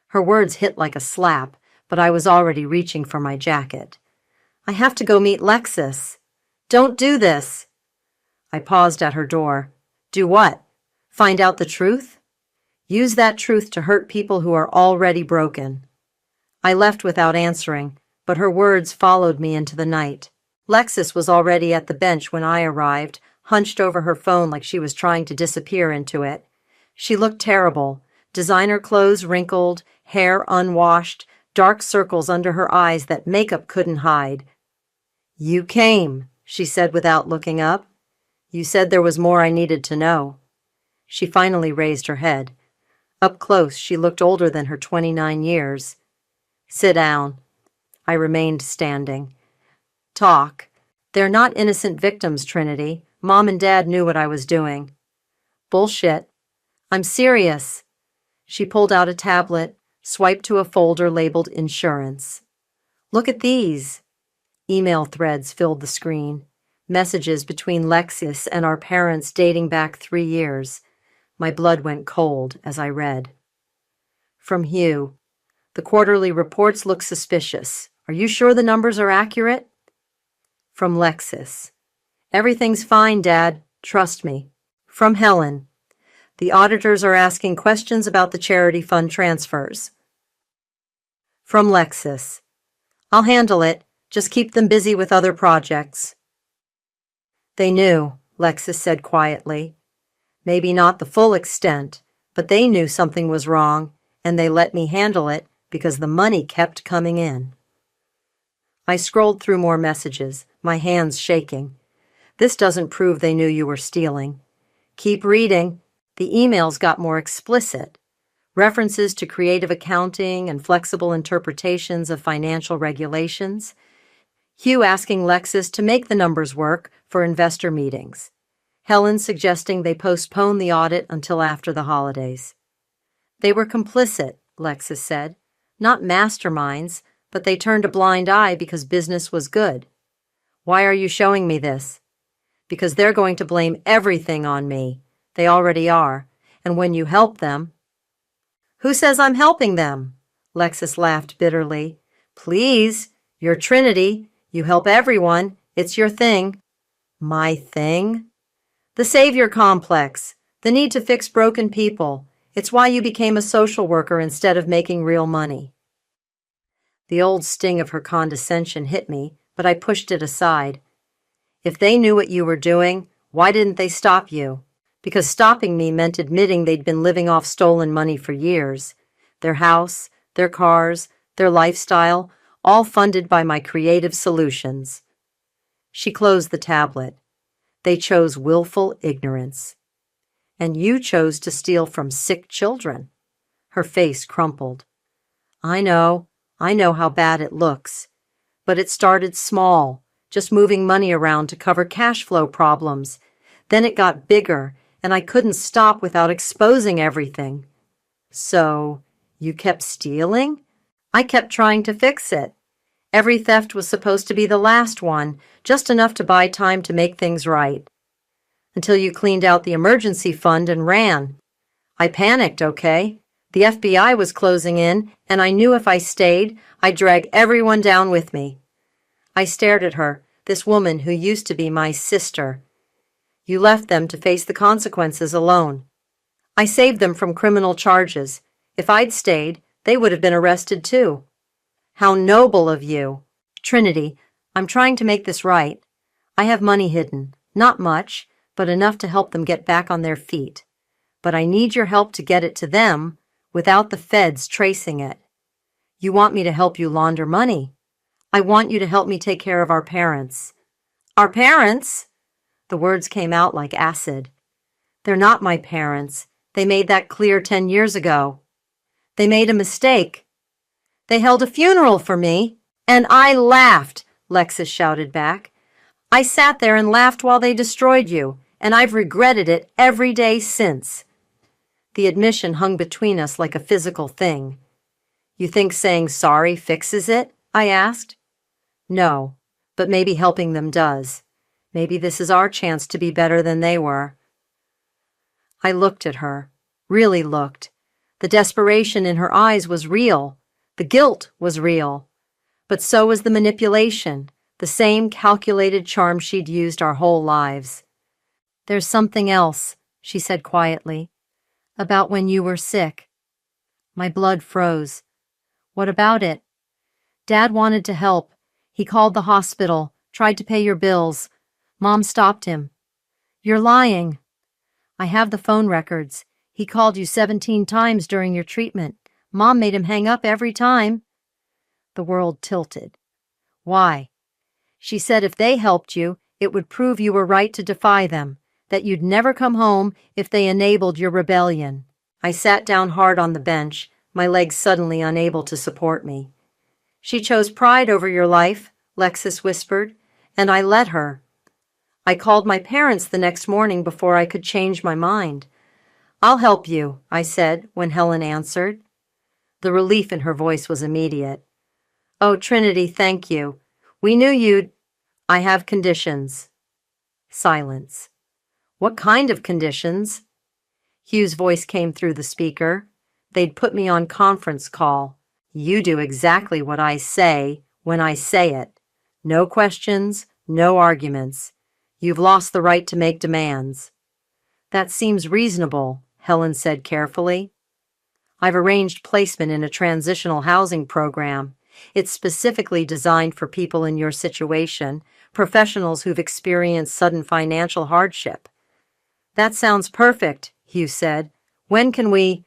Her words hit like a slap, but I was already reaching for my jacket. "I have to go meet Lexus." "Don't do this." I paused at her door. Do what? Find out the truth? Use that truth to hurt people who are already broken. I left without answering, but her words followed me into the night. Lexus was already at the bench when I arrived, hunched over her phone like she was trying to disappear into it. She looked terrible. Designer clothes wrinkled, hair unwashed, dark circles under her eyes that makeup couldn't hide. You came, she said without looking up. You said there was more I needed to know. She finally raised her head. Up close, she looked older than her 29 years. Sit down. I remained standing. Talk. They're not innocent victims, Trinity. Mom and Dad knew what I was doing. Bullshit. I'm serious. She pulled out a tablet, swiped to a folder labeled Insurance. Look at these. Email threads filled the screen. Messages between Lexus and our parents dating back 3 years. My blood went cold as I read. From Hugh. The quarterly reports look suspicious. Are you sure the numbers are accurate? From Lexus. Everything's fine, Dad. Trust me. From Helen. The auditors are asking questions about the charity fund transfers. From Lexus. I'll handle it. Just keep them busy with other projects. They knew, Lexus said quietly. Maybe not the full extent, but they knew something was wrong, and they let me handle it because the money kept coming in. I scrolled through more messages, my hands shaking. This doesn't prove they knew you were stealing. Keep reading. The emails got more explicit. References to creative accounting and flexible interpretations of financial regulations. Hugh asking Lexus to make the numbers work for investor meetings. Helen suggesting they postpone the audit until after the holidays. They were complicit, Lexus said. Not masterminds, but they turned a blind eye because business was good. Why are you showing me this? Because they're going to blame everything on me. They already are. And when you help them... Who says I'm helping them? Lexus laughed bitterly. Please, you're Trinity. You help everyone. It's your thing. My thing? The savior complex. The need to fix broken people. It's why you became a social worker instead of making real money. The old sting of her condescension hit me, but I pushed it aside. If they knew what you were doing, why didn't they stop you? Because stopping me meant admitting they'd been living off stolen money for years. Their house, their cars, their lifestyle, all funded by my creative solutions. She closed the tablet. They chose willful ignorance. And you chose to steal from sick children. Her face crumpled. I know how bad it looks. But it started small, just moving money around to cover cash flow problems. Then it got bigger, and I couldn't stop without exposing everything. So, you kept stealing? I kept trying to fix it. Every theft was supposed to be the last one, just enough to buy time to make things right. Until you cleaned out the emergency fund and ran. I panicked, okay? The FBI was closing in, and I knew if I stayed, I'd drag everyone down with me. I stared at her, this woman who used to be my sister. You left them to face the consequences alone. I saved them from criminal charges. If I'd stayed, they would have been arrested too. How noble of you. Trinity, I'm trying to make this right. I have money hidden. Not much, but enough to help them get back on their feet. But I need your help to get it to them without the feds tracing it. You want me to help you launder money. I want you to help me take care of our parents. Our parents? The words came out like acid. They're not my parents. They made that clear 10 years ago. They made a mistake. They held a funeral for me, and I laughed, Lexus shouted back. I sat there and laughed while they destroyed you, and I've regretted it every day since. The admission hung between us like a physical thing. You think saying sorry fixes it? I asked. No, but maybe helping them does. Maybe this is our chance to be better than they were. I looked at her, really looked. The desperation in her eyes was real. The guilt was real. But so was the manipulation, the same calculated charm she'd used our whole lives. There's something else, she said quietly. About when you were sick. My blood froze. What about it? Dad wanted to help. He called the hospital, tried to pay your bills. Mom stopped him. You're lying. I have the phone records. He called you 17 times during your treatment. Mom made him hang up every time. The world tilted. Why? She said if they helped you, it would prove you were right to defy them, that you'd never come home if they enabled your rebellion. I sat down hard on the bench, my legs suddenly unable to support me. She chose pride over your life, Lexus whispered, and I let her. I called my parents the next morning before I could change my mind. I'll help you, I said when Helen answered. The relief in her voice was immediate. Oh, Trinity, thank you. We knew you'd... I have conditions. Silence. What kind of conditions? Hugh's voice came through the speaker. They'd put me on conference call. You do exactly what I say when I say it. No questions, no arguments. You've lost the right to make demands. That seems reasonable, Helen said carefully. I've arranged placement in a transitional housing program. It's specifically designed for people in your situation, professionals who've experienced sudden financial hardship. That sounds perfect, Hugh said. When can we?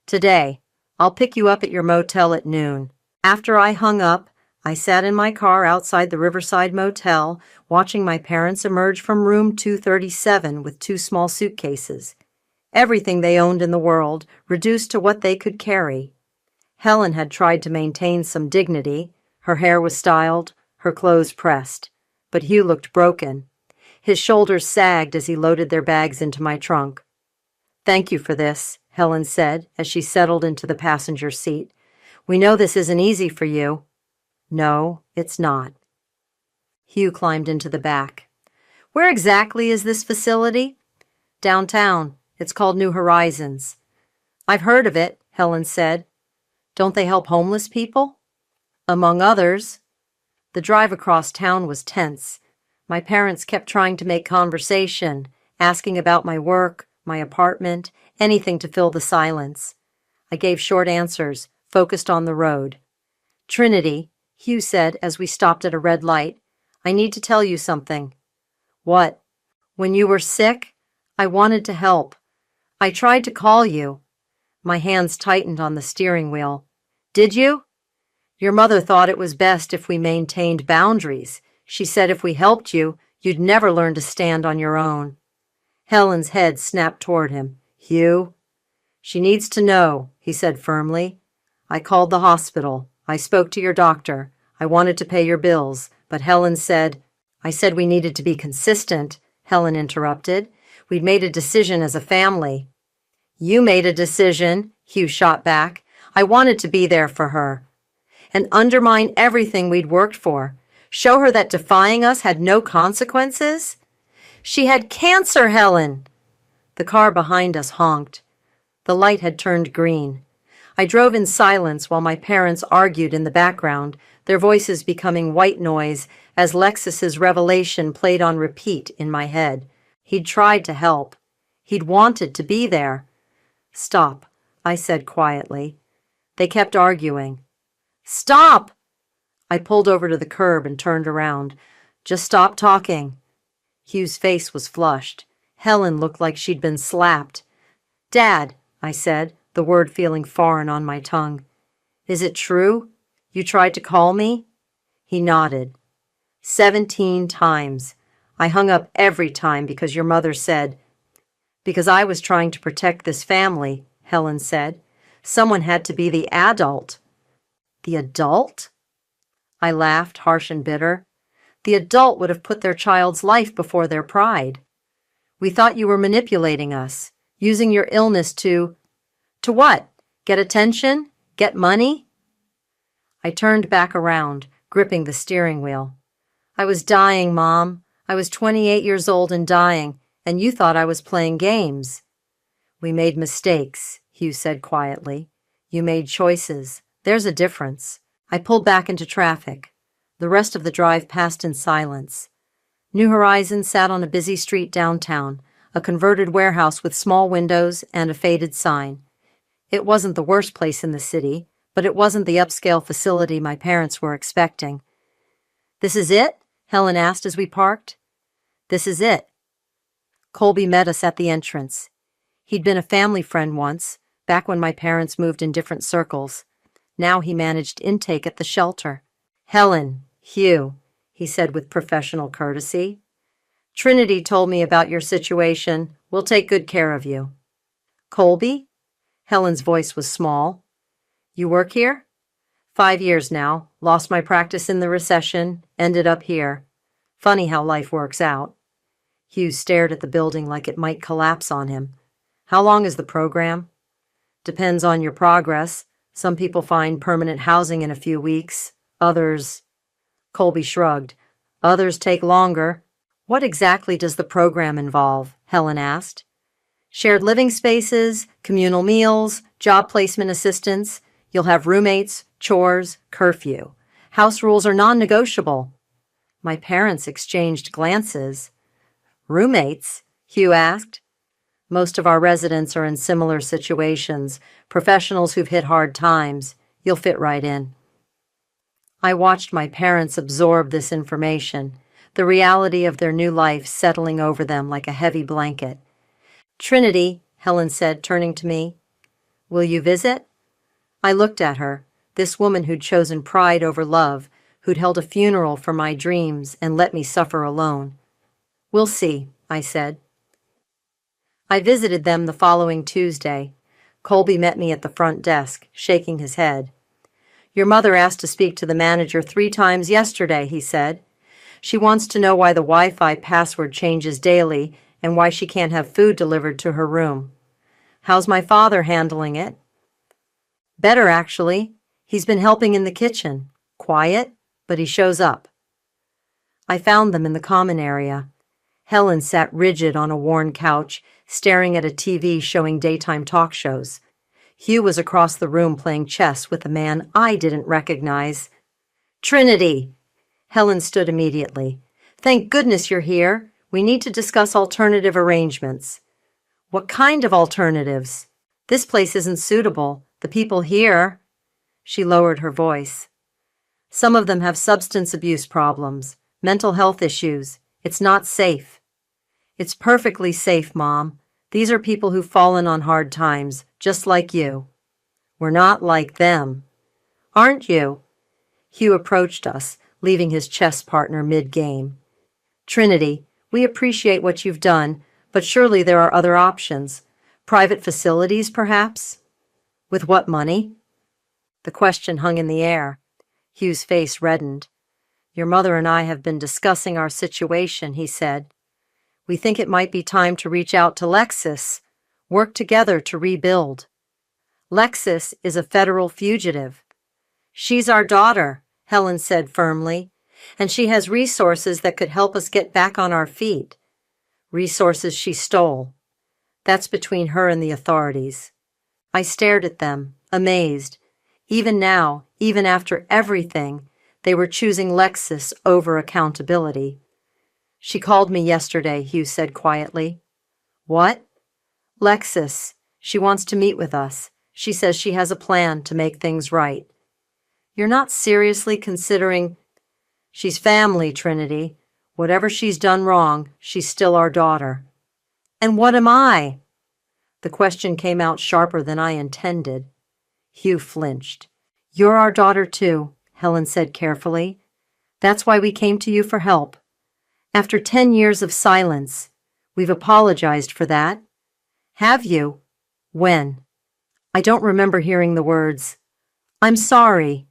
Today. I'll pick you up at your motel at noon. After I hung up, I sat in my car outside the Riverside Motel, watching my parents emerge from room 237 with 2 small suitcases. Everything they owned in the world, reduced to what they could carry. Helen had tried to maintain some dignity. Her hair was styled, her clothes pressed. But Hugh looked broken. His shoulders sagged as he loaded their bags into my trunk. Thank you for this, Helen said as she settled into the passenger seat. We know this isn't easy for you. No, it's not. Hugh climbed into the back. Where exactly is this facility? Downtown. It's called New Horizons. I've heard of it, Helen said. Don't they help homeless people? Among others. The drive across town was tense. My parents kept trying to make conversation, asking about my work, my apartment, anything to fill the silence. I gave short answers, focused on the road. Trinity, Hugh said as we stopped at a red light, I need to tell you something. What? When you were sick, I wanted to help. I tried to call you. My hands tightened on the steering wheel. Did you? Your mother thought it was best if we maintained boundaries. She said if we helped you, you'd never learn to stand on your own. Helen's head snapped toward him. Hugh? She needs to know, he said firmly. I called the hospital. I spoke to your doctor. I wanted to pay your bills, but Helen said... I said we needed to be consistent, Helen interrupted. We'd made a decision as a family. You made a decision, Hugh shot back. I wanted to be there for her. And undermine everything we'd worked for. Show her that defying us had no consequences? She had cancer, Helen! The car behind us honked. The light had turned green. I drove in silence while my parents argued in the background, their voices becoming white noise as Lexus's revelation played on repeat in my head. He'd tried to help. He'd wanted to be there. Stop, I said quietly. They kept arguing. Stop! I pulled over to the curb and turned around. Just stop talking. Hugh's face was flushed. Helen looked like she'd been slapped. Dad, I said, the word feeling foreign on my tongue. Is it true? You tried to call me? He nodded. 17 times. I hung up every time because your mother said... Because I was trying to protect this family, Helen said. Someone had to be the adult. The adult? I laughed, harsh and bitter. The adult would have put their child's life before their pride. We thought you were manipulating us, using your illness to... To what? Get attention? Get money? I turned back around, gripping the steering wheel. I was dying, Mom. I was 28 years old and dying, and you thought I was playing games. We made mistakes, Hugh said quietly. You made choices. There's a difference. I pulled back into traffic. The rest of the drive passed in silence. New Horizons sat on a busy street downtown, a converted warehouse with small windows and a faded sign. It wasn't the worst place in the city, but it wasn't the upscale facility my parents were expecting. "This is it?" Helen asked as we parked. "This is it." Colby met us at the entrance. He'd been a family friend once, back when my parents moved in different circles. Now he managed intake at the shelter. "Helen, Hugh," he said with professional courtesy. "Trinity told me about your situation. We'll take good care of you." "Colby?" Helen's voice was small. "You work here?" 5 years now. Lost my practice in the recession. Ended up here. Funny how life works out." Hugh stared at the building like it might collapse on him. "How long is the program?" "Depends on your progress. Some people find permanent housing in a few weeks. Others—" Colby shrugged. "Others take longer." "What exactly does the program involve?" Helen asked. "Shared living spaces, communal meals, job placement assistance. You'll have roommates, chores, curfew. House rules are non-negotiable." My parents exchanged glances. "Roommates?" Hugh asked. "Most of our residents are in similar situations, professionals who've hit hard times. You'll fit right in." I watched my parents absorb this information, the reality of their new life settling over them like a heavy blanket. "Trinity," Helen said, turning to me, "will you visit?" I looked at her, this woman who'd chosen pride over love, who'd held a funeral for my dreams and let me suffer alone. "We'll see," I said. I visited them the following Tuesday. Colby met me at the front desk, shaking his head. "Your mother asked to speak to the manager 3 times yesterday," he said. "She wants to know why the Wi-Fi password changes daily and why she can't have food delivered to her room." "How's my father handling it?" "Better, actually. He's been helping in the kitchen. Quiet, but he shows up." I found them in the common area. Helen sat rigid on a worn couch, staring at a TV showing daytime talk shows. Hugh was across the room playing chess with a man I didn't recognize. "Trinity!" Helen stood immediately. "Thank goodness you're here. We need to discuss alternative arrangements." "What kind of alternatives?" "This place isn't suitable. The people here—" She lowered her voice. "Some of them have substance abuse problems, mental health issues. It's not safe." "It's perfectly safe, Mom. These are people who've fallen on hard times, just like you." "We're not like them." "Aren't you?" Hugh approached us, leaving his chess partner mid-game. "Trinity, we appreciate what you've done, but surely there are other options. Private facilities, perhaps?" "With what money?" The question hung in the air. Hugh's face reddened. "Your mother and I have been discussing our situation," he said. "We think it might be time to reach out to Lexis, work together to rebuild." "Lexis is a federal fugitive." "She's our daughter," Helen said firmly, "and she has resources that could help us get back on our feet." "Resources she stole." "That's between her and the authorities." I stared at them, amazed. Even now, even after everything, they were choosing Lexis over accountability. "She called me yesterday," Hugh said quietly. "What?" "Lexis. She wants to meet with us. She says she has a plan to make things right." "You're not seriously considering—" "She's family, Trinity. Whatever she's done wrong, she's still our daughter." "And what am I?" The question came out sharper than I intended. Hugh flinched. "You're our daughter too," Helen said carefully. "That's why we came to you for help. After 10 years of silence, we've apologized for that." "Have you? When?" I don't remember hearing the words. "I'm sorry."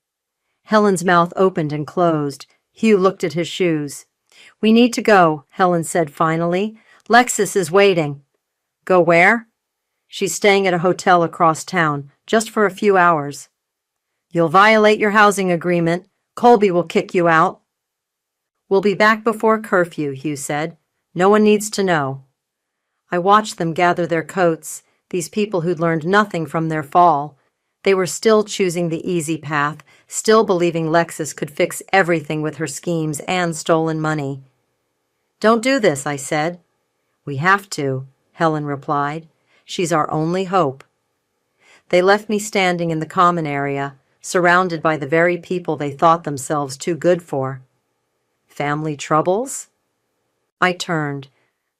Helen's mouth opened and closed. Hugh looked at his shoes. "We need to go," Helen said finally. "Lexis is waiting." "Go where?" "She's staying at a hotel across town, just for a few hours." "You'll violate your housing agreement. Colby will kick you out." "We'll be back before curfew," Hugh said. "No one needs to know." I watched them gather their coats, these people who'd learned nothing from their fall. They were still choosing the easy path, still believing Lexis could fix everything with her schemes and stolen money. "Don't do this," I said. We have to, Helen replied. She's our only hope. They left me standing in the common area, surrounded by the very people they thought themselves too good for. Family troubles? I turned.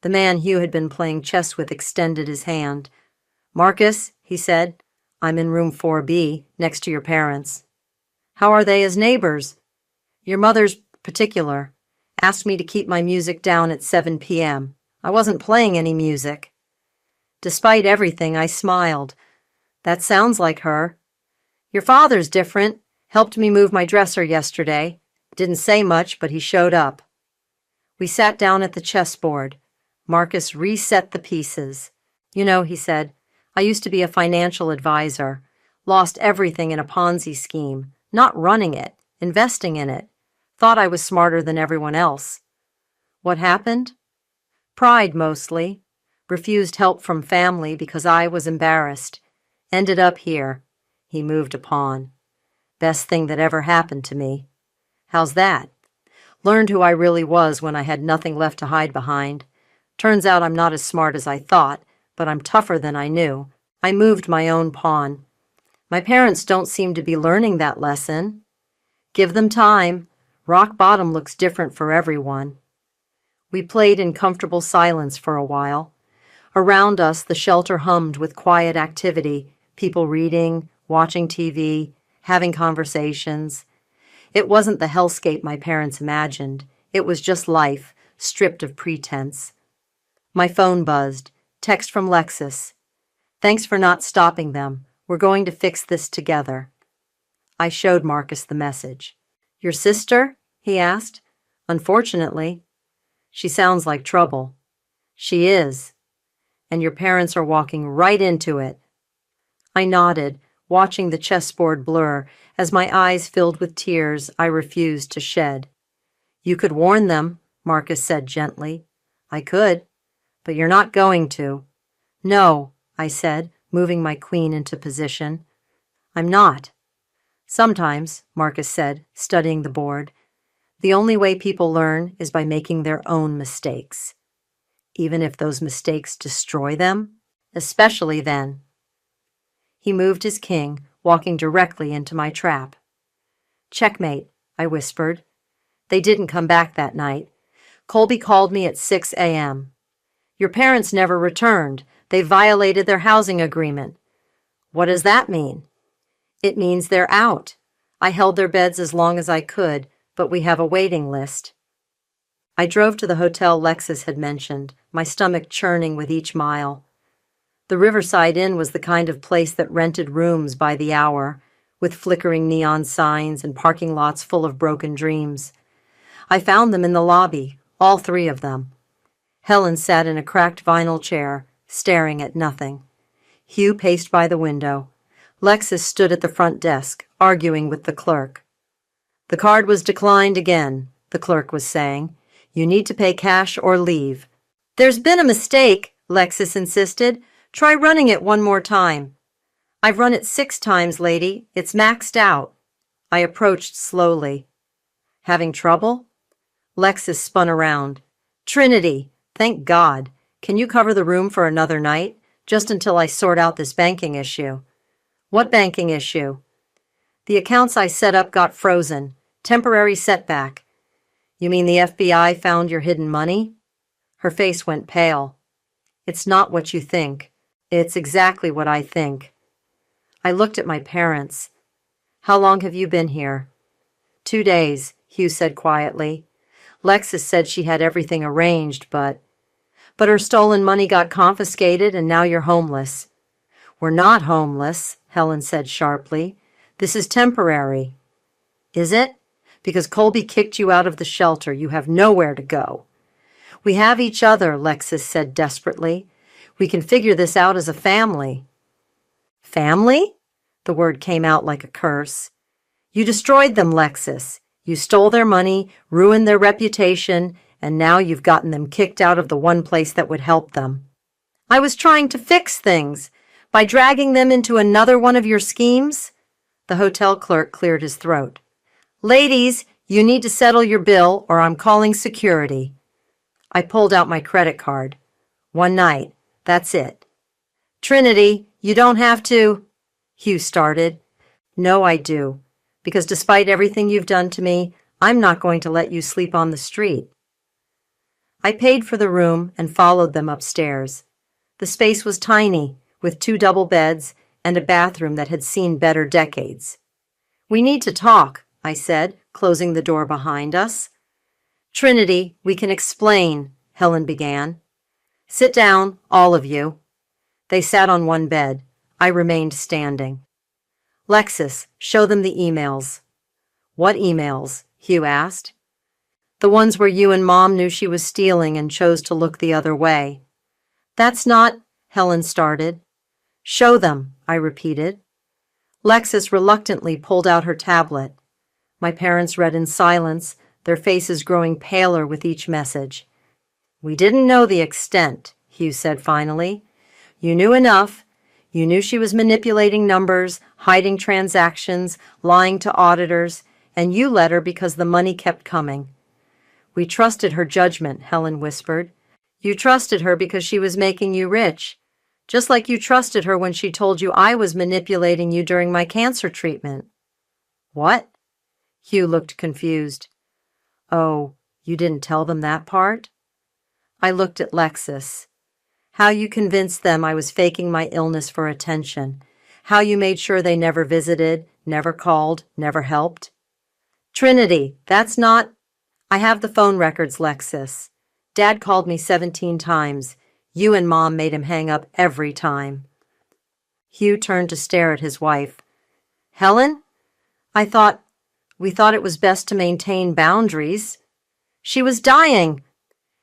The man Hugh had been playing chess with extended his hand. Marcus, he said, I'm in room 4B, next to your parents. How are they as neighbors? Your mother's particular. Asked me to keep my music down at 7 p.m. I wasn't playing any music. Despite everything, I smiled. That sounds like her. Your father's different. Helped me move my dresser yesterday. Didn't say much, but he showed up. We sat down at the chessboard. Marcus reset the pieces. You know, he said, I used to be a financial advisor. Lost everything in a Ponzi scheme. Not running it, investing in it. Thought I was smarter than everyone else. What happened? Pride, mostly. Refused help from family because I was embarrassed. Ended up here. He moved a pawn. Best thing that ever happened to me. How's that? Learned who I really was when I had nothing left to hide behind. Turns out I'm not as smart as I thought, but I'm tougher than I knew. I moved my own pawn. My parents don't seem to be learning that lesson. Give them time. Rock bottom looks different for everyone. We played in comfortable silence for a while. Around us, the shelter hummed with quiet activity, people reading, watching TV, having conversations. It wasn't the hellscape my parents imagined. It was just life, stripped of pretense. My phone buzzed. Text from Lexus. Thanks for not stopping them. We're going to fix this together. I showed Marcus the message. Your sister? He asked. Unfortunately. She sounds like trouble. She is. And your parents are walking right into it. I nodded, watching the chessboard blur. As my eyes filled with tears I refused to shed. You could warn them, Marcus said gently. I could, but you're not going to. No, I said, moving my queen into position. I'm not. Sometimes, Marcus said, studying the board, the only way people learn is by making their own mistakes. Even if those mistakes destroy them, especially then. He moved his king, walking directly into my trap. Checkmate, I whispered. They didn't come back that night. Colby called me at 6 a.m. Your parents never returned. They violated their housing agreement. What does that mean? It means they're out. I held their beds as long as I could, but we have a waiting list. I drove to the hotel Lexus had mentioned, my stomach churning with each mile. The Riverside Inn was the kind of place that rented rooms by the hour, with flickering neon signs and parking lots full of broken dreams. I found them in the lobby, all three of them. Helen sat in a cracked vinyl chair, staring at nothing. Hugh paced by the window. Lexus stood at the front desk, arguing with the clerk. The card was declined again, the clerk was saying. You need to pay cash or leave. There's been a mistake, Lexus insisted. Try running it one more time. I've run it 6 times, lady. It's maxed out. I approached slowly. Having trouble? Lexus spun around. Trinity, thank God. Can you cover the room for another night? Just until I sort out this banking issue. What banking issue? The accounts I set up got frozen. Temporary setback. You mean the FBI found your hidden money? Her face went pale. It's not what you think. It's exactly what I think. I looked at my parents. How long have you been here? 2 days, Hugh said quietly. Lexus said she had everything arranged, but her stolen money got confiscated and now you're homeless. We're not homeless, Helen said sharply. This is temporary. Is it? Because Colby kicked you out of the shelter. You have nowhere to go. We have each other, Lexus said desperately. We can figure this out as a family. Family? The word came out like a curse. You destroyed them, Lexus. You stole their money, ruined their reputation, and now you've gotten them kicked out of the one place that would help them. I was trying to fix things. By dragging them into another one of your schemes? The hotel clerk cleared his throat. Ladies, you need to settle your bill or I'm calling security. I pulled out my credit card. One night. That's it. Trinity, you don't have to, Hugh started. No, I do. Because despite everything you've done to me, I'm not going to let you sleep on the street. I paid for the room and followed them upstairs. The space was tiny, with 2 double beds and a bathroom that had seen better decades. We need to talk, I said, closing the door behind us. Trinity, we can explain, Helen began. Sit down, all of you. They sat on one bed. I remained standing. Lexus, show them the emails. What emails? Hugh asked. The ones where you and Mom knew she was stealing and chose to look the other way. That's not, Helen started. Show them, I repeated. Lexus reluctantly pulled out her tablet. My parents read in silence, their faces growing paler with each message. We didn't know the extent, Hugh said finally. You knew enough. You knew she was manipulating numbers, hiding transactions, lying to auditors, and you let her because the money kept coming. We trusted her judgment, Helen whispered. You trusted her because she was making you rich, just like you trusted her when she told you I was manipulating you during my cancer treatment. What? Hugh looked confused. Oh, you didn't tell them that part? I looked at Lexus. How you convinced them I was faking my illness for attention. How you made sure they never visited, never called, never helped. Trinity, that's not... I have the phone records, Lexus. Dad called me 17 times. You and Mom made him hang up every time. Hugh turned to stare at his wife. Helen? We thought it was best to maintain boundaries. She was dying.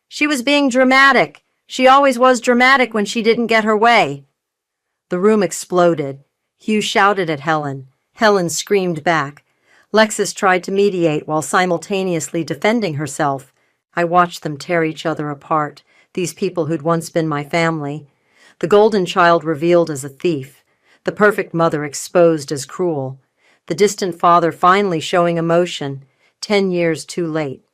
She was being dramatic. She always was dramatic when she didn't get her way. The room exploded. Hugh shouted at Helen. Helen screamed back. Lexus tried to mediate while simultaneously defending herself. I watched them tear each other apart, these people who'd once been my family. The golden child revealed as a thief, the perfect mother exposed as cruel, the distant father finally showing emotion, 10 years too late.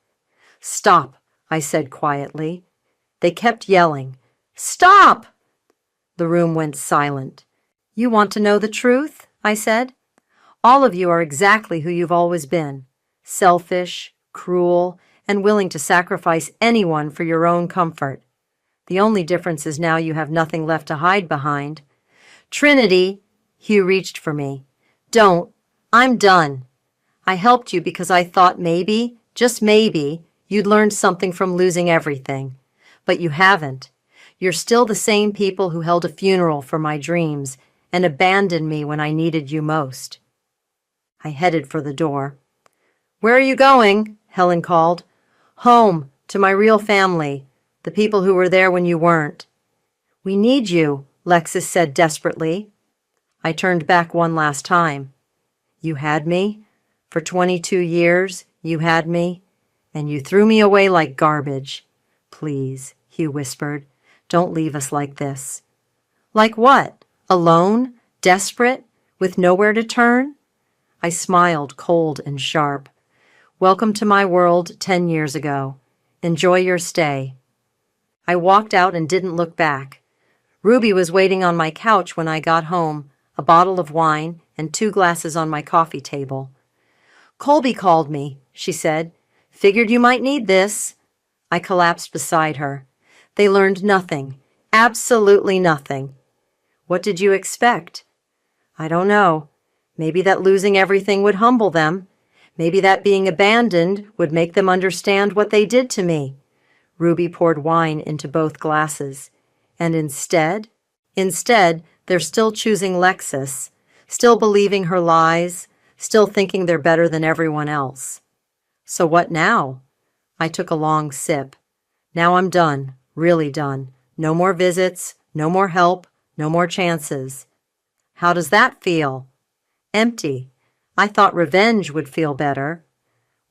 Stop, I said quietly. They kept yelling. Stop! The room went silent. You want to know the truth? I said. All of you are exactly who you've always been. Selfish, cruel, and willing to sacrifice anyone for your own comfort. The only difference is now you have nothing left to hide behind. Trinity, Hugh reached for me. Don't. I'm done. I helped you because I thought maybe, just maybe, you'd learned something from losing everything. But you haven't. You're still the same people who held a funeral for my dreams and abandoned me when I needed you most. I headed for the door. Where are you going? Helen called. Home, to my real family, the people who were there when you weren't. We need you, Lexus said desperately. I turned back one last time. You had me? For 22 years, you had me, and you threw me away like garbage. Please, Hugh whispered, don't leave us like this. Like what? Alone? Desperate? With nowhere to turn? I smiled, cold and sharp. Welcome to my world 10 years ago. Enjoy your stay. I walked out and didn't look back. Ruby was waiting on my couch when I got home, a bottle of wine and 2 glasses on my coffee table. Colby called me, she said. Figured you might need this. I collapsed beside her. They learned nothing, absolutely nothing. What did you expect? I don't know. Maybe that losing everything would humble them. Maybe that being abandoned would make them understand what they did to me. Ruby poured wine into both glasses. And instead, they're still choosing Lexus, still believing her lies, still thinking they're better than everyone else. So what now? I took a long sip. Now I'm done, really done. No more visits, no more help, no more chances. How does that feel? Empty. I thought revenge would feel better.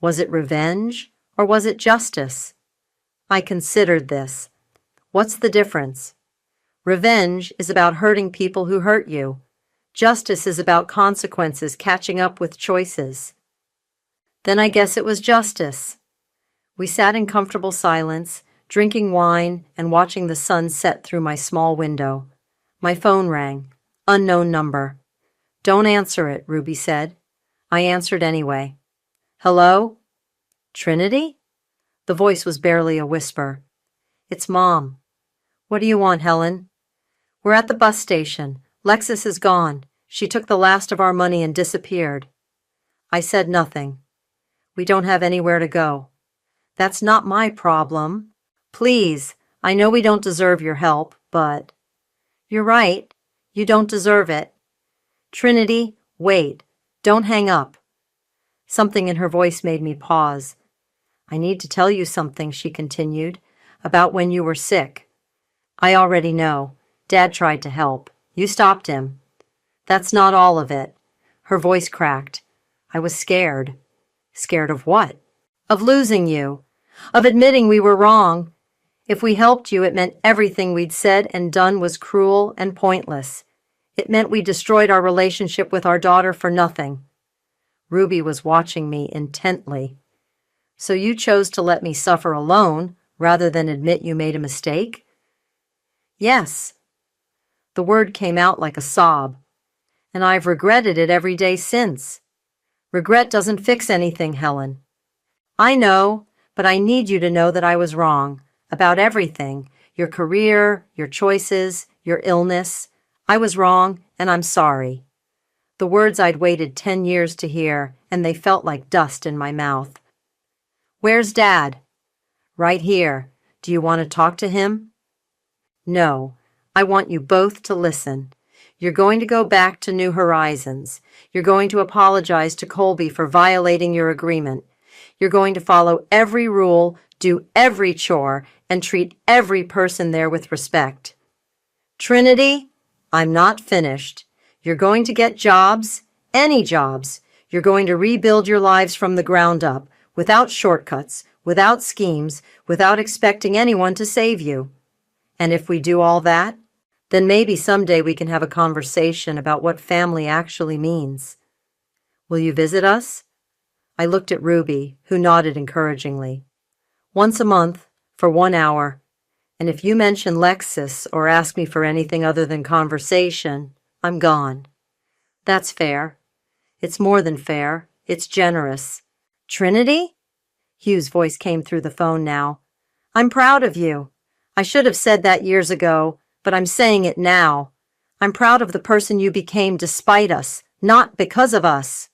Was it revenge, or was it justice? I considered this. What's the difference? Revenge is about hurting people who hurt you. Justice is about consequences catching up with choices. Then I guess it was justice. We sat in comfortable silence, drinking wine and watching the sun set through my small window. My phone rang. Unknown number. "Don't answer it," Ruby said. I answered anyway. "Hello? Trinity?" The voice was barely a whisper. "It's Mom." "What do you want, Helen?" "We're at the bus station. Lexus is gone. She took the last of our money and disappeared." I said nothing. "We don't have anywhere to go." "That's not my problem. Please, I know we don't deserve your help, but—" "You're right. You don't deserve it." "Trinity, wait. Don't hang up." Something in her voice made me pause. "I need to tell you something," she continued, "about when you were sick." "I already know. Dad tried to help. You stopped him." "That's not all of it." Her voice cracked. "I was scared." "Scared of what?" "Of losing you. Of admitting we were wrong. If we helped you, it meant everything we'd said and done was cruel and pointless. It meant we destroyed our relationship with our daughter for nothing." Ruby was watching me intently. "So you chose to let me suffer alone rather than admit you made a mistake?" "Yes." The word came out like a sob. "And I've regretted it every day since." "Regret doesn't fix anything, Helen." "I know, but I need you to know that I was wrong. About everything. Your career, your choices, your illness. I was wrong, and I'm sorry." The words I'd waited 10 years to hear, and they felt like dust in my mouth. "Where's Dad?" "Right here. Do you want to talk to him?" "No. I want you both to listen. You're going to go back to New Horizons. You're going to apologize to Colby for violating your agreement. You're going to follow every rule, do every chore, and treat every person there with respect." "Trinity, I'm not finished. You're going to get jobs, any jobs. You're going to rebuild your lives from the ground up, without shortcuts, without schemes, without expecting anyone to save you. And if we do all that, then maybe someday we can have a conversation about what family actually means. Will you visit us?" I looked at Ruby, who nodded encouragingly. "Once a month, for 1 hour. And if you mention Lexus or ask me for anything other than conversation, I'm gone." "That's fair." "It's more than fair. It's generous." "Trinity?" Hugh's voice came through the phone now. "I'm proud of you. I should have said that years ago, but I'm saying it now. I'm proud of the person you became despite us, not because of us."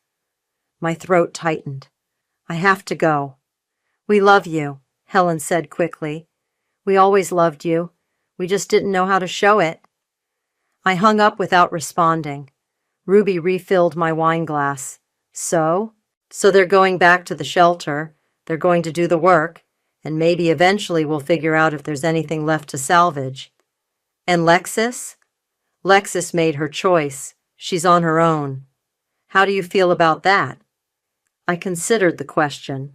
My throat tightened. "I have to go." "We love you," Helen said quickly. "We always loved you. We just didn't know how to show it." I hung up without responding. Ruby refilled my wine glass. So they're going back to the shelter. They're going to do the work, and maybe eventually we'll figure out if there's anything left to salvage. And Lexus? Lexus made her choice. She's on her own. How do you feel about that? I considered the question.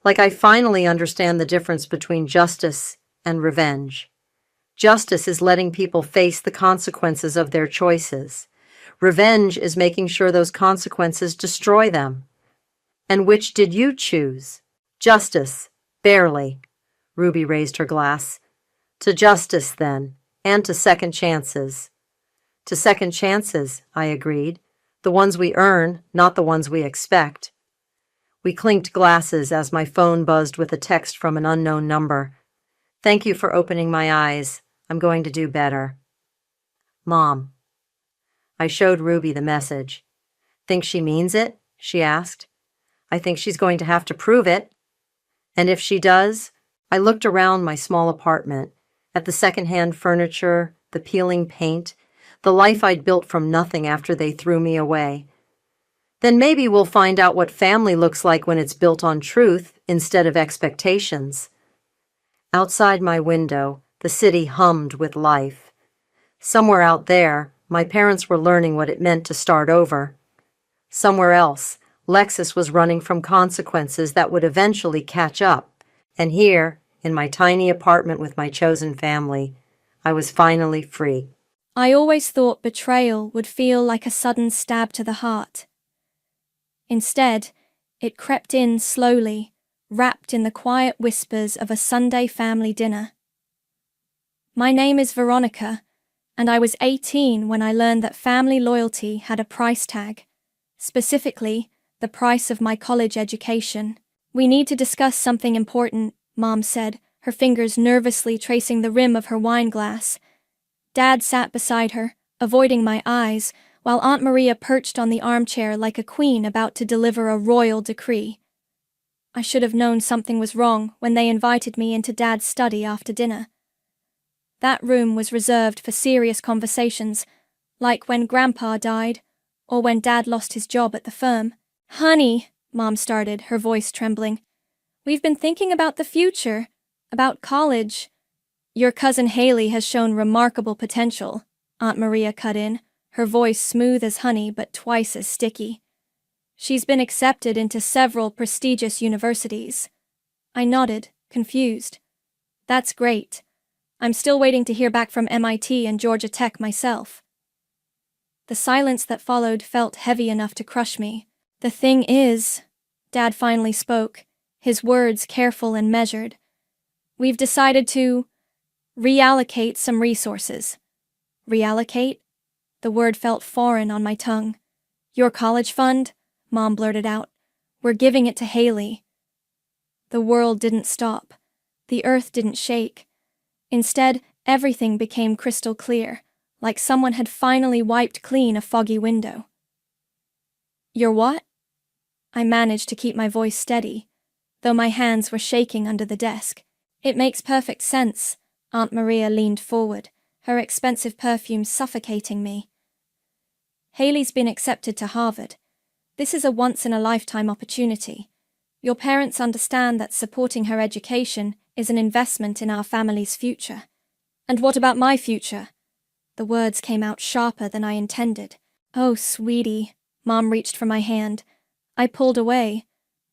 Like I finally understand the difference between justice and revenge. Justice is letting people face the consequences of their choices. Revenge is making sure those consequences destroy them. And which did you choose? Justice. Barely. Ruby raised her glass. To justice, then, and to second chances. To second chances, I agreed. The ones we earn, not the ones we expect. We clinked glasses as my phone buzzed with a text from an unknown number. Thank you for opening my eyes. I'm going to do better. Mom. I showed Ruby the message. Think she means it? She asked. I think she's going to have to prove it. And if she does, I looked around my small apartment, at the secondhand furniture, the peeling paint, the life I'd built from nothing after they threw me away. Then maybe we'll find out what family looks like when it's built on truth instead of expectations. Outside my window, the city hummed with life. Somewhere out there, my parents were learning what it meant to start over. Somewhere else, Lexus was running from consequences that would eventually catch up. And here, in my tiny apartment with my chosen family, I was finally free. I always thought betrayal would feel like a sudden stab to the heart. Instead, it crept in slowly, wrapped in the quiet whispers of a Sunday family dinner. My name is Veronica, and I was 18 when I learned that family loyalty had a price tag, specifically, the price of my college education. We need to discuss something important, Mom said, her fingers nervously tracing the rim of her wine glass. Dad sat beside her, avoiding my eyes, while Aunt Maria perched on the armchair like a queen about to deliver a royal decree. I should have known something was wrong when they invited me into Dad's study after dinner. That room was reserved for serious conversations, like when Grandpa died, or when Dad lost his job at the firm. "Honey," Mom started, her voice trembling, "we've been thinking about the future, about college." "Your cousin Haley has shown remarkable potential," Aunt Maria cut in, her voice smooth as honey but twice as sticky. "She's been accepted into several prestigious universities." I nodded, confused. "That's great. I'm still waiting to hear back from MIT and Georgia Tech myself." The silence that followed felt heavy enough to crush me. "The thing is," Dad finally spoke, his words careful and measured, "we've decided to reallocate some resources." Reallocate? The word felt foreign on my tongue. "Your college fund?" Mom blurted out. "We're giving it to Haley." The world didn't stop. The earth didn't shake. Instead, everything became crystal clear, like someone had finally wiped clean a foggy window. "Your what?" I managed to keep my voice steady, though my hands were shaking under the desk. "It makes perfect sense." Aunt Maria leaned forward, her expensive perfume suffocating me. "Haley's been accepted to Harvard. This is a once-in-a-lifetime opportunity. Your parents understand that supporting her education is an investment in our family's future." "And what about my future?" The words came out sharper than I intended. "Oh, sweetie." Mom reached for my hand. I pulled away.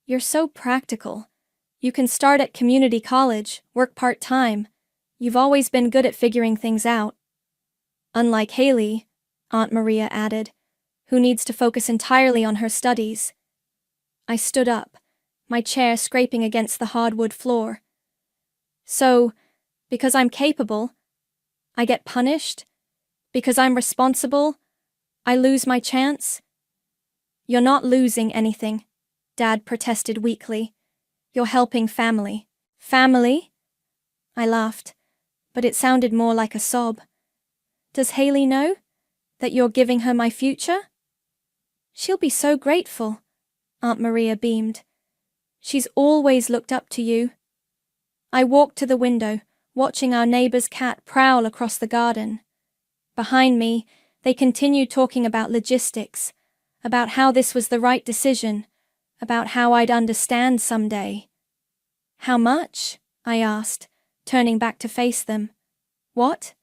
"You're so practical. You can start at community college, work part-time. You've always been good at figuring things out." "Unlike Haley," Aunt Maria added, "who needs to focus entirely on her studies." I stood up, my chair scraping against the hardwood floor. "So, because I'm capable, I get punished? Because I'm responsible, I lose my chance?" "You're not losing anything," Dad protested weakly. "You're helping family." "Family?" I laughed, but it sounded more like a sob. "Does Haley know that you're giving her my future?" "She'll be so grateful," Aunt Maria beamed. "She's always looked up to you." I walked to the window, watching our neighbor's cat prowl across the garden. Behind me, they continued talking about logistics, about how this was the right decision, about how I'd understand someday. "How much?" I asked, turning back to face them. "What?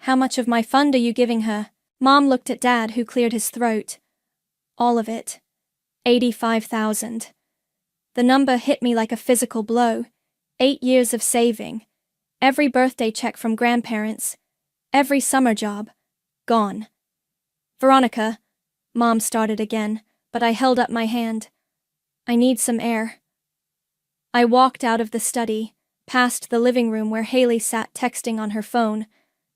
How much of my fund are you giving her?" Mom looked at Dad, who cleared his throat. "All of it. 85,000. The number hit me like a physical blow. 8 years of saving. Every birthday check from grandparents. Every summer job. Gone." "Veronica," Mom started again, but I held up my hand. "I need some air." I walked out of the study, past the living room where Haley sat texting on her phone,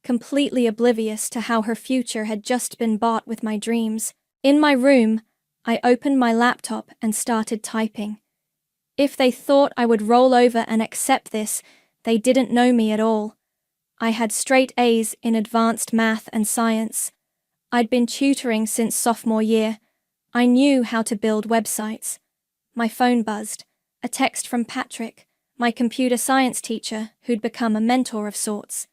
completely oblivious to how her future had just been bought with my dreams. In my room, I opened my laptop and started typing. If they thought I would roll over and accept this, they didn't know me at all. I had straight A's in advanced math and science. I'd been tutoring since sophomore year. I knew how to build websites. My phone buzzed. A text from Patrick, my computer science teacher, who'd become a mentor of sorts.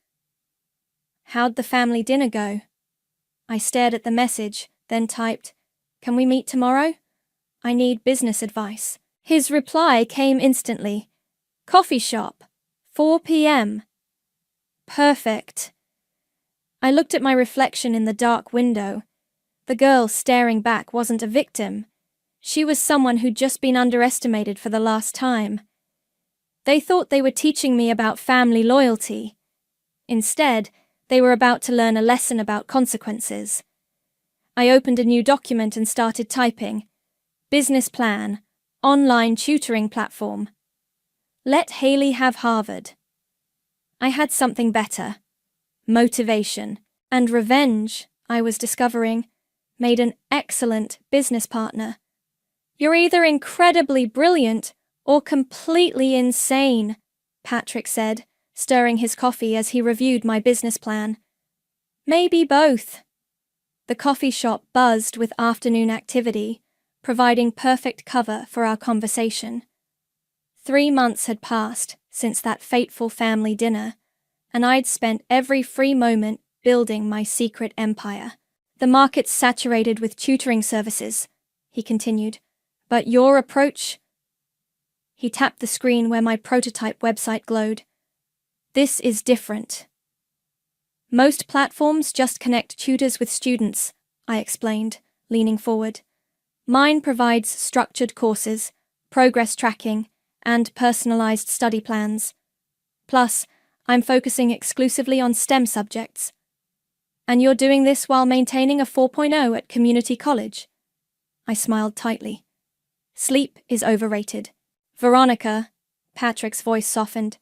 "How'd the family dinner go?" I stared at the message, then typed, "Can we meet tomorrow? I need business advice." His reply came instantly. "Coffee shop, 4 p.m. Perfect. I looked at my reflection in the dark window. The girl staring back wasn't a victim. She was someone who'd just been underestimated for the last time. They thought they were teaching me about family loyalty. Instead, they were about to learn a lesson about consequences. I opened a new document and started typing. Business plan. Online tutoring platform. Let Haley have Harvard. I had something better. Motivation and revenge, I was discovering, made an excellent business partner. You're either incredibly brilliant or completely insane, Patrick said, stirring his coffee as he reviewed my business plan. Maybe both. The coffee shop buzzed with afternoon activity, providing perfect cover for our conversation. 3 months had passed since that fateful family dinner, and I'd spent every free moment building my secret empire. The market's saturated with tutoring services, he continued, but your approach... He tapped the screen where my prototype website glowed. This is different. Most platforms just connect tutors with students, I explained, leaning forward. Mine provides structured courses, progress tracking, and personalized study plans. Plus, I'm focusing exclusively on STEM subjects. And you're doing this while maintaining a 4.0 at community college? I smiled tightly. Sleep is overrated. Veronica, Patrick's voice softened.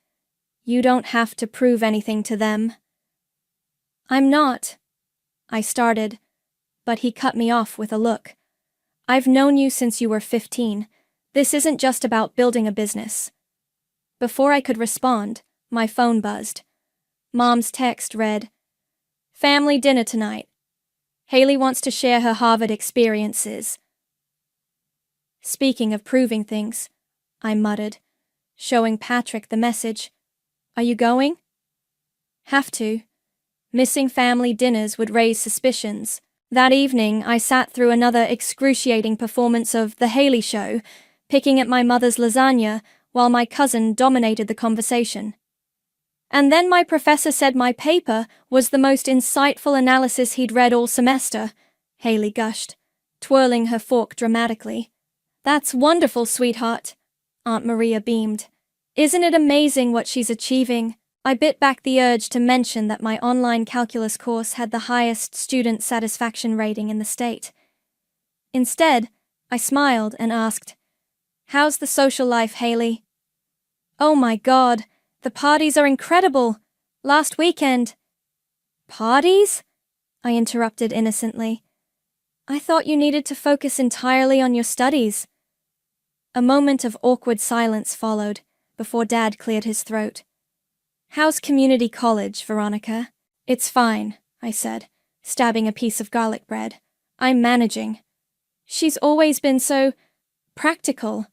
You don't have to prove anything to them. I'm not. I started, but he cut me off with a look. I've known you since you were 15. This isn't just about building a business. Before I could respond, my phone buzzed. Mom's text read, Family dinner tonight. Haley wants to share her Harvard experiences. Speaking of proving things, I muttered, showing Patrick the message. Are you going? Have to. Missing family dinners would raise suspicions. That evening, I sat through another excruciating performance of The Haley Show, picking at my mother's lasagna while my cousin dominated the conversation. And then my professor said my paper was the most insightful analysis he'd read all semester, Haley gushed, twirling her fork dramatically. That's wonderful, sweetheart, Aunt Maria beamed. Isn't it amazing what she's achieving? I bit back the urge to mention that my online calculus course had the highest student satisfaction rating in the state. Instead, I smiled and asked, How's the social life, Haley? Oh my God, the parties are incredible. Last weekend. Parties? I interrupted innocently. I thought you needed to focus entirely on your studies. A moment of awkward silence followed, before Dad cleared his throat. How's community college, Veronica? It's fine, I said, stabbing a piece of garlic bread. I'm managing. She's always been so practical,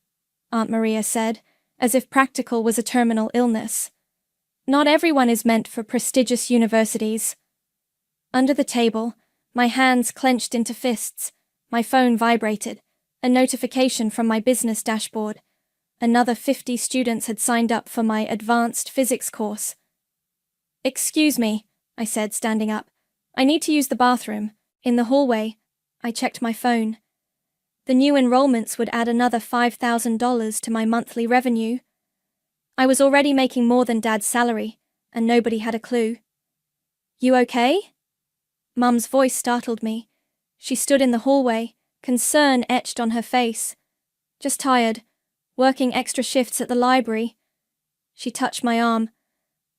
Aunt Maria said, as if practical was a terminal illness. Not everyone is meant for prestigious universities. Under the table, my hands clenched into fists, my phone vibrated, a notification from my business dashboard. Another 50 students had signed up for my advanced physics course. Excuse me, I said, standing up. I need to use the bathroom. In the hallway, I checked my phone. The new enrollments would add another $5,000 to my monthly revenue. I was already making more than Dad's salary, and nobody had a clue. You okay? Mum's voice startled me. She stood in the hallway, concern etched on her face. Just tired. Working extra shifts at the library. She touched my arm.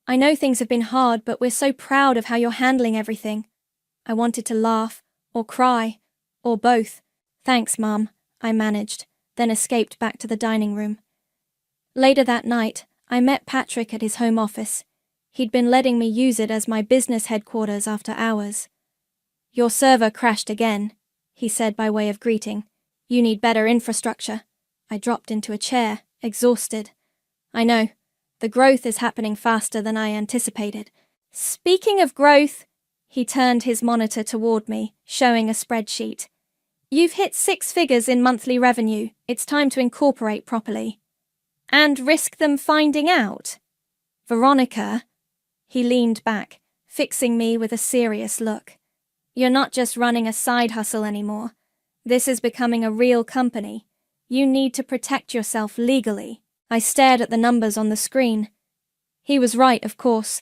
I know things have been hard, but we're so proud of how you're handling everything. I wanted to laugh, or cry, or both. Thanks, Mum, I managed, then escaped back to the dining room. Later that night, I met Patrick at his home office. He'd been letting me use it as my business headquarters after hours. Your server crashed again, he said by way of greeting. You need better infrastructure. I dropped into a chair, exhausted. I know. The growth is happening faster than I anticipated. Speaking of growth, he turned his monitor toward me, showing a spreadsheet. You've hit 6 figures in monthly revenue. It's time to incorporate properly. And risk them finding out? Veronica, he leaned back, fixing me with a serious look. You're not just running a side hustle anymore. This is becoming a real company. You need to protect yourself legally. I stared at the numbers on the screen. He was right, of course.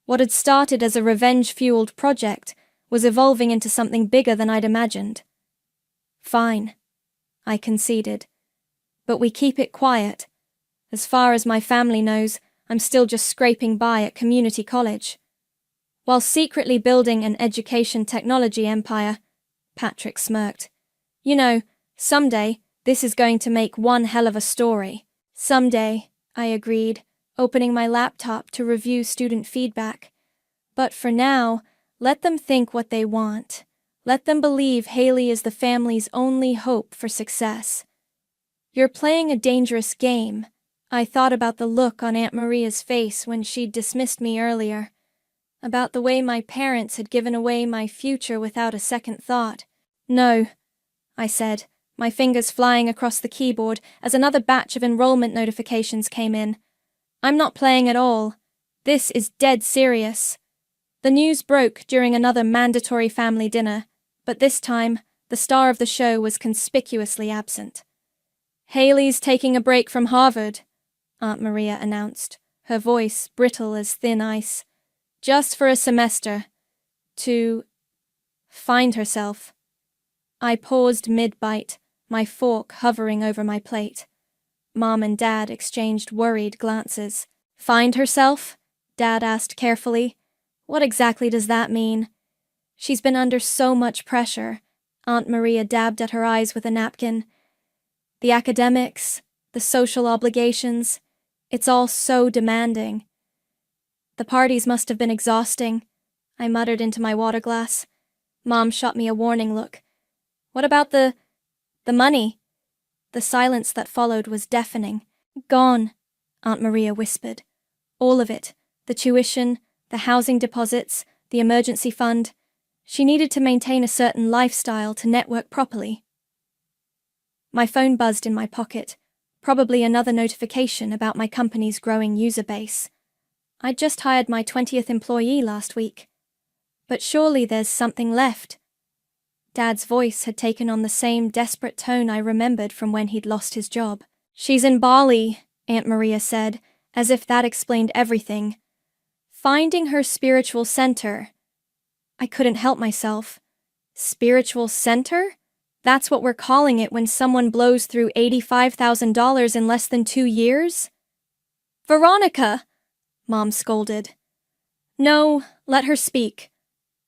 What had started as a revenge-fueled project was evolving into something bigger than I'd imagined. Fine, I conceded. But we keep it quiet. As far as my family knows, I'm still just scraping by at community college. While secretly building an education technology empire, Patrick smirked. You know, someday, this is going to make one hell of a story. Someday, I agreed, opening my laptop to review student feedback. But for now, let them think what they want. Let them believe Haley is the family's only hope for success. You're playing a dangerous game. I thought about the look on Aunt Maria's face when she'd dismissed me earlier. About the way my parents had given away my future without a second thought. No, I said, my fingers flying across the keyboard as another batch of enrollment notifications came in. I'm not playing at all. This is dead serious. The news broke during another mandatory family dinner, but this time, the star of the show was conspicuously absent. Haley's taking a break from Harvard, Aunt Maria announced, her voice brittle as thin ice. Just for a semester. To find herself. I paused mid-bite, my fork hovering over my plate. Mom and Dad exchanged worried glances. Find herself? Dad asked carefully. What exactly does that mean? She's been under so much pressure. Aunt Maria dabbed at her eyes with a napkin. The academics, the social obligations, it's all so demanding. The parties must have been exhausting, I muttered into my water glass. Mom shot me a warning look. What about the money? The silence that followed was deafening. Gone, Aunt Maria whispered. All of it. The tuition, the housing deposits, the emergency fund. She needed to maintain a certain lifestyle to network properly. My phone buzzed in my pocket, probably another notification about my company's growing user base. I'd just hired my 20th employee last week. But surely there's something left. Dad's voice had taken on the same desperate tone I remembered from when he'd lost his job. She's in Bali, Aunt Maria said, as if that explained everything. Finding her spiritual center. I couldn't help myself. Spiritual center? That's what we're calling it when someone blows through $85,000 in less than 2 years? Veronica! Mom scolded. No, let her speak.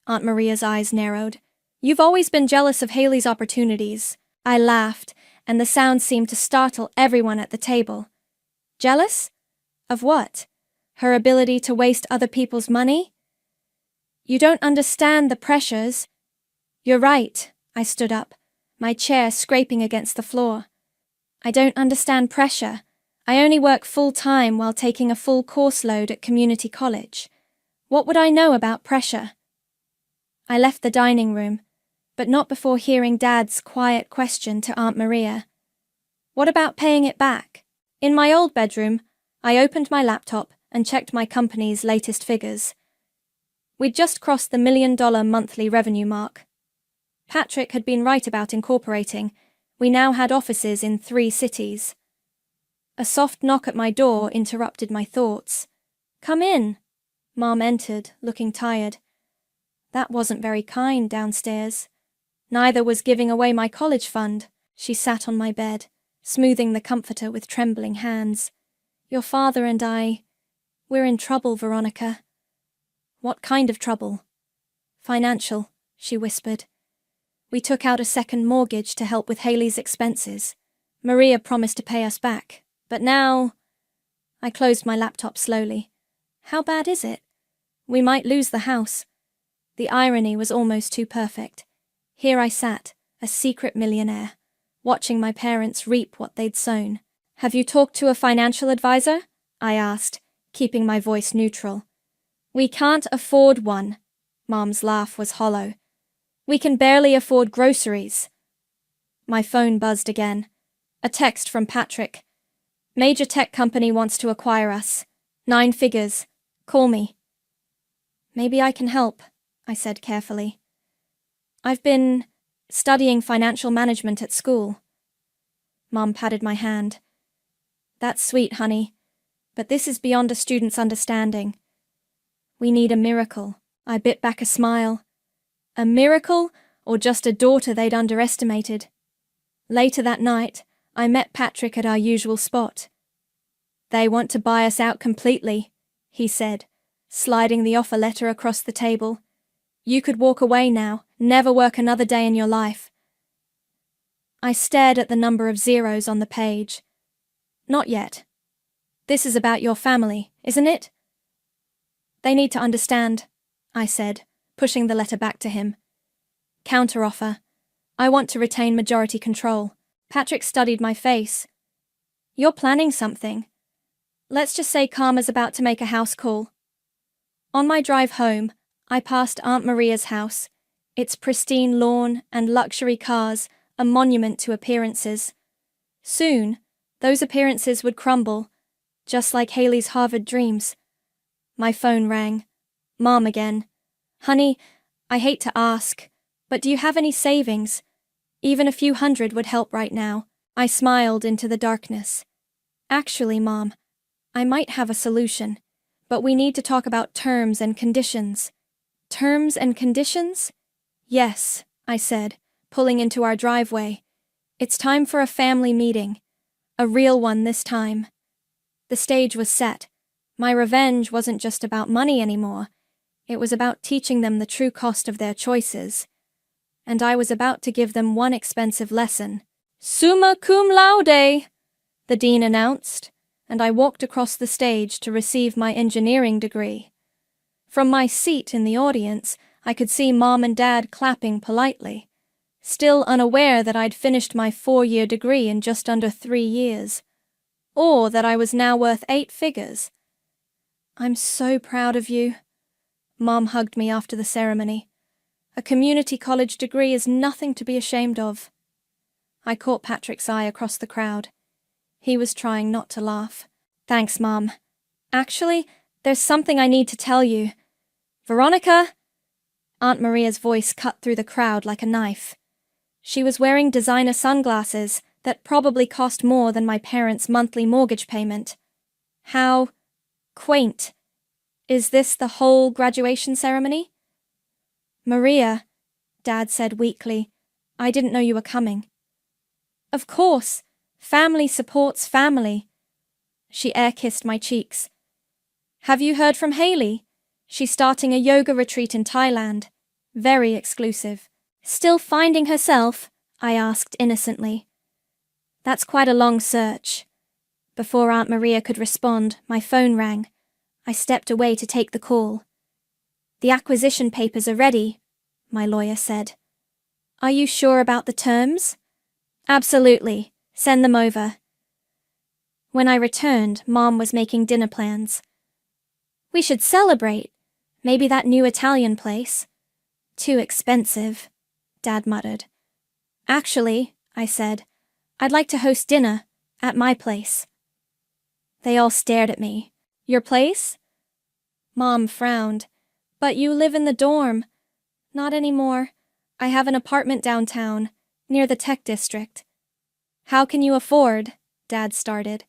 Aunt Maria's eyes narrowed. You've always been jealous of Haley's opportunities. I laughed, and the sound seemed to startle everyone at the table. Jealous? Of what? Her ability to waste other people's money? You don't understand the pressures. You're right, I stood up, my chair scraping against the floor. I don't understand pressure. I only work full-time while taking a full course load at community college. What would I know about pressure? I left the dining room, but not before hearing Dad's quiet question to Aunt Maria. What about paying it back? In my old bedroom, I opened my laptop and checked my company's latest figures. We'd just crossed the $1 million monthly revenue mark. Patrick had been right about incorporating. We now had offices in 3 cities. A soft knock at my door interrupted my thoughts. Come in. Mom entered, looking tired. That wasn't very kind downstairs. Neither was giving away my college fund. She sat on my bed, smoothing the comforter with trembling hands. Your father and we're in trouble, Veronica. What kind of trouble? Financial, she whispered. We took out a second mortgage to help with Haley's expenses. Maria promised to pay us back. But now... I closed my laptop slowly. How bad is it? We might lose the house. The irony was almost too perfect. Here I sat, a secret millionaire, watching my parents reap what they'd sown. Have you talked to a financial advisor? I asked, keeping my voice neutral. We can't afford one. Mom's laugh was hollow. We can barely afford groceries. My phone buzzed again. A text from Patrick. Major tech company wants to acquire us. 9 figures. Call me. Maybe I can help, I said carefully. I've been studying financial management at school. Mom patted my hand. That's sweet, honey, but this is beyond a student's understanding. We need a miracle. I bit back a smile. A miracle, or just a daughter they'd underestimated? Later that night, I met Patrick at our usual spot. They want to buy us out completely, he said, sliding the offer letter across the table. You could walk away now, never work another day in your life. I stared at the number of zeros on the page. Not yet. This is about your family, isn't it? They need to understand, I said, pushing the letter back to him. Counteroffer. I want to retain majority control. Patrick studied my face. You're planning something. Let's just say Karma's about to make a house call. On my drive home, I passed Aunt Maria's house, its pristine lawn and luxury cars a monument to appearances. Soon, those appearances would crumble, just like Haley's Harvard dreams. My phone rang. Mom again. Honey, I hate to ask, but do you have any savings? Even a few hundred would help right now. I smiled into the darkness. Actually, Mom, I might have a solution, but we need to talk about terms and conditions. Terms and conditions? Yes, I said, pulling into our driveway. It's time for a family meeting. A real one this time. The stage was set. My revenge wasn't just about money anymore. It was about teaching them the true cost of their choices. And I was about to give them one expensive lesson. Summa cum laude, the dean announced, and I walked across the stage to receive my engineering degree. From my seat in the audience, I could see Mom and Dad clapping politely, still unaware that I'd finished my 4-year degree in just under 3 years, or that I was now worth 8 figures. I'm so proud of you. Mom hugged me after the ceremony. A community college degree is nothing to be ashamed of. I caught Patrick's eye across the crowd. He was trying not to laugh. Thanks, Mom. Actually, there's something I need to tell you. Veronica? Aunt Maria's voice cut through the crowd like a knife. She was wearing designer sunglasses that probably cost more than my parents' monthly mortgage payment. How quaint. Is this the whole graduation ceremony? Maria, Dad said weakly, I didn't know you were coming. Of course, family supports family. She air-kissed my cheeks. Have you heard from Haley? She's starting a yoga retreat in Thailand. Very exclusive. Still finding herself? I asked innocently. That's quite a long search. Before Aunt Maria could respond, my phone rang. I stepped away to take the call. The acquisition papers are ready, my lawyer said. Are you sure about the terms? Absolutely. Send them over. When I returned, Mom was making dinner plans. We should celebrate. Maybe that new Italian place. Too expensive, Dad muttered. Actually, I said, I'd like to host dinner at my place. They all stared at me. Your place? Mom frowned. But you live in the dorm. Not anymore. I have an apartment downtown, near the tech district. How can you afford? Dad started.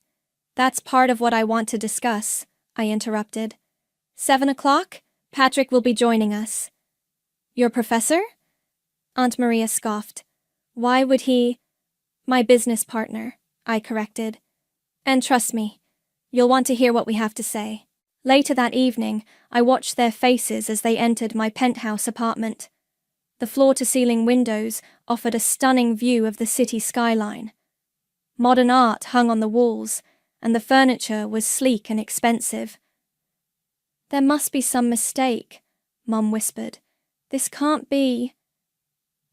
That's part of what I want to discuss, I interrupted. 7 o'clock? Patrick will be joining us. Your professor? Aunt Maria scoffed. Why would he? My business partner, I corrected. And trust me, you'll want to hear what we have to say. Later that evening, I watched their faces as they entered my penthouse apartment. The floor-to-ceiling windows offered a stunning view of the city skyline. Modern art hung on the walls, and the furniture was sleek and expensive. There must be some mistake, Mum whispered. This can't be.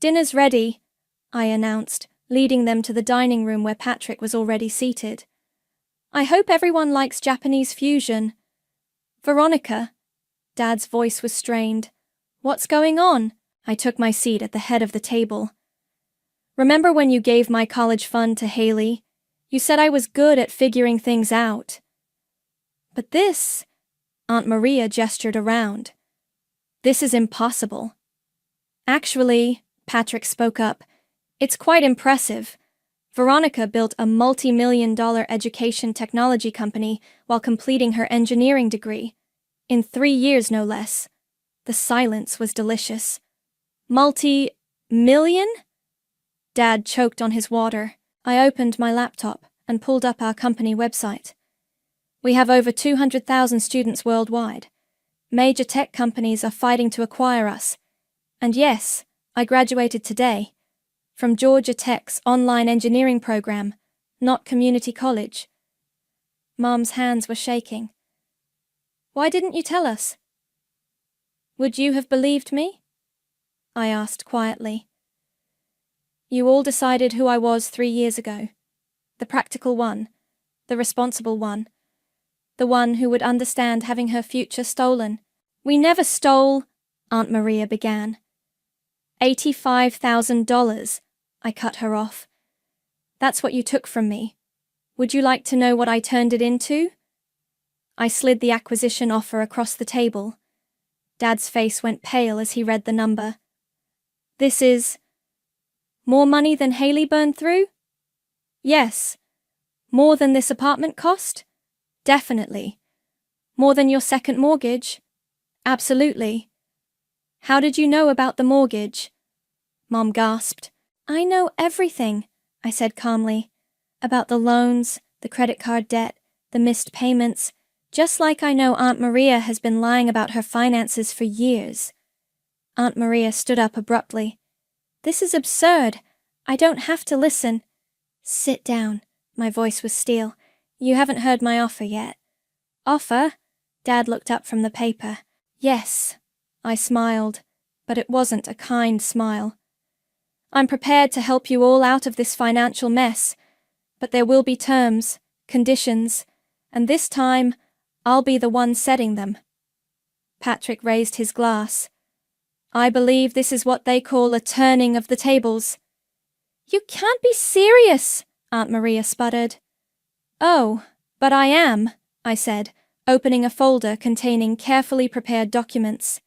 Dinner's ready, I announced, leading them to the dining room where Patrick was already seated. I hope everyone likes Japanese fusion. Veronica, Dad's voice was strained. What's going on? I took my seat at the head of the table. Remember when you gave my college fund to Haley? You said I was good at figuring things out. But this, Aunt Maria gestured around. This is impossible. Actually, Patrick spoke up, it's quite impressive. Veronica built a multi-million-dollar education technology company while completing her engineering degree. In 3 years, no less. The silence was delicious. Multi-million? Dad choked on his water. I opened my laptop and pulled up our company website. We have over 200,000 students worldwide. Major tech companies are fighting to acquire us. And yes, I graduated today from Georgia Tech's online engineering program, not community college. Mom's hands were shaking. Why didn't you tell us? Would you have believed me? I asked quietly. You all decided who I was 3 years ago. The practical one, the responsible one, the one who would understand having her future stolen. We never stole, Aunt Maria began. $85,000, I cut her off. That's what you took from me. Would you like to know what I turned it into? I slid the acquisition offer across the table. Dad's face went pale as he read the number. This is more money than Haley burned through? Yes. More than this apartment cost? Definitely. More than your second mortgage? Absolutely. How did you know about the mortgage? Mom gasped. I know everything, I said calmly. About the loans, the credit card debt, the missed payments, just like I know Aunt Maria has been lying about her finances for years. Aunt Maria stood up abruptly. This is absurd. I don't have to listen. Sit down. My voice was steel. You haven't heard my offer yet. Offer? Dad looked up from the paper. Yes. I smiled, but it wasn't a kind smile. I'm prepared to help you all out of this financial mess, but there will be terms, conditions, and this time, I'll be the one setting them. Patrick raised his glass. I believe this is what they call a turning of the tables. You can't be serious, Aunt Maria sputtered. Oh, but I am, I said, opening a folder containing carefully prepared documents.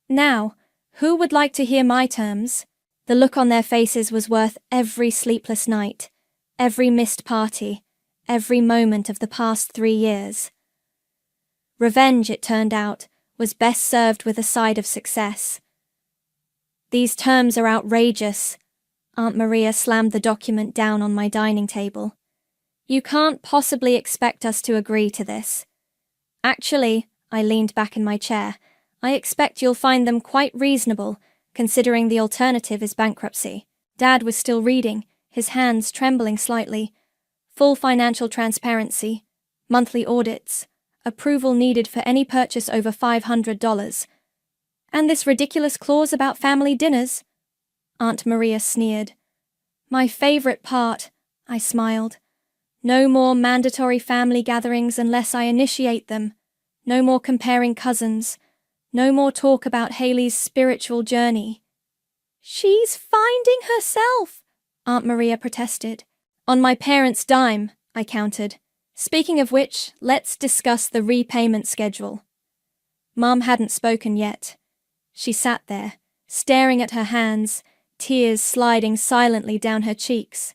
Now, who would like to hear my terms? The look on their faces was worth every sleepless night, every missed party, every moment of the past 3 years. Revenge, it turned out, was best served with a side of success. These terms are outrageous. Aunt Maria slammed the document down on my dining table. You can't possibly expect us to agree to this. Actually, I leaned back in my chair, I expect you'll find them quite reasonable, considering the alternative is bankruptcy. Dad was still reading, his hands trembling slightly. Full financial transparency, monthly audits, approval needed for any purchase over $500. And this ridiculous clause about family dinners? Aunt Maria sneered. My favorite part, I smiled. No more mandatory family gatherings unless I initiate them. No more comparing cousins. No more talk about Haley's spiritual journey. She's finding herself, Aunt Maria protested. On my parents' dime, I countered. Speaking of which, let's discuss the repayment schedule. Mom hadn't spoken yet. She sat there, staring at her hands, tears sliding silently down her cheeks.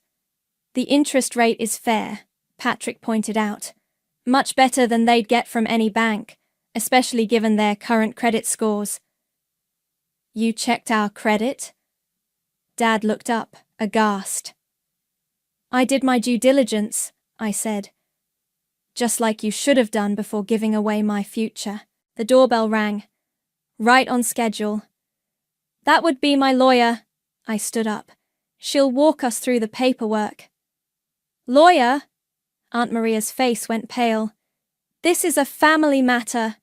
The interest rate is fair, Patrick pointed out. Much better than they'd get from any bank, especially given their current credit scores. You checked our credit? Dad looked up, aghast. I did my due diligence, I said. Just like you should have done before giving away my future. The doorbell rang. Right on schedule. That would be my lawyer. I stood up. She'll walk us through the paperwork. Lawyer? Aunt Maria's face went pale. This is a family matter.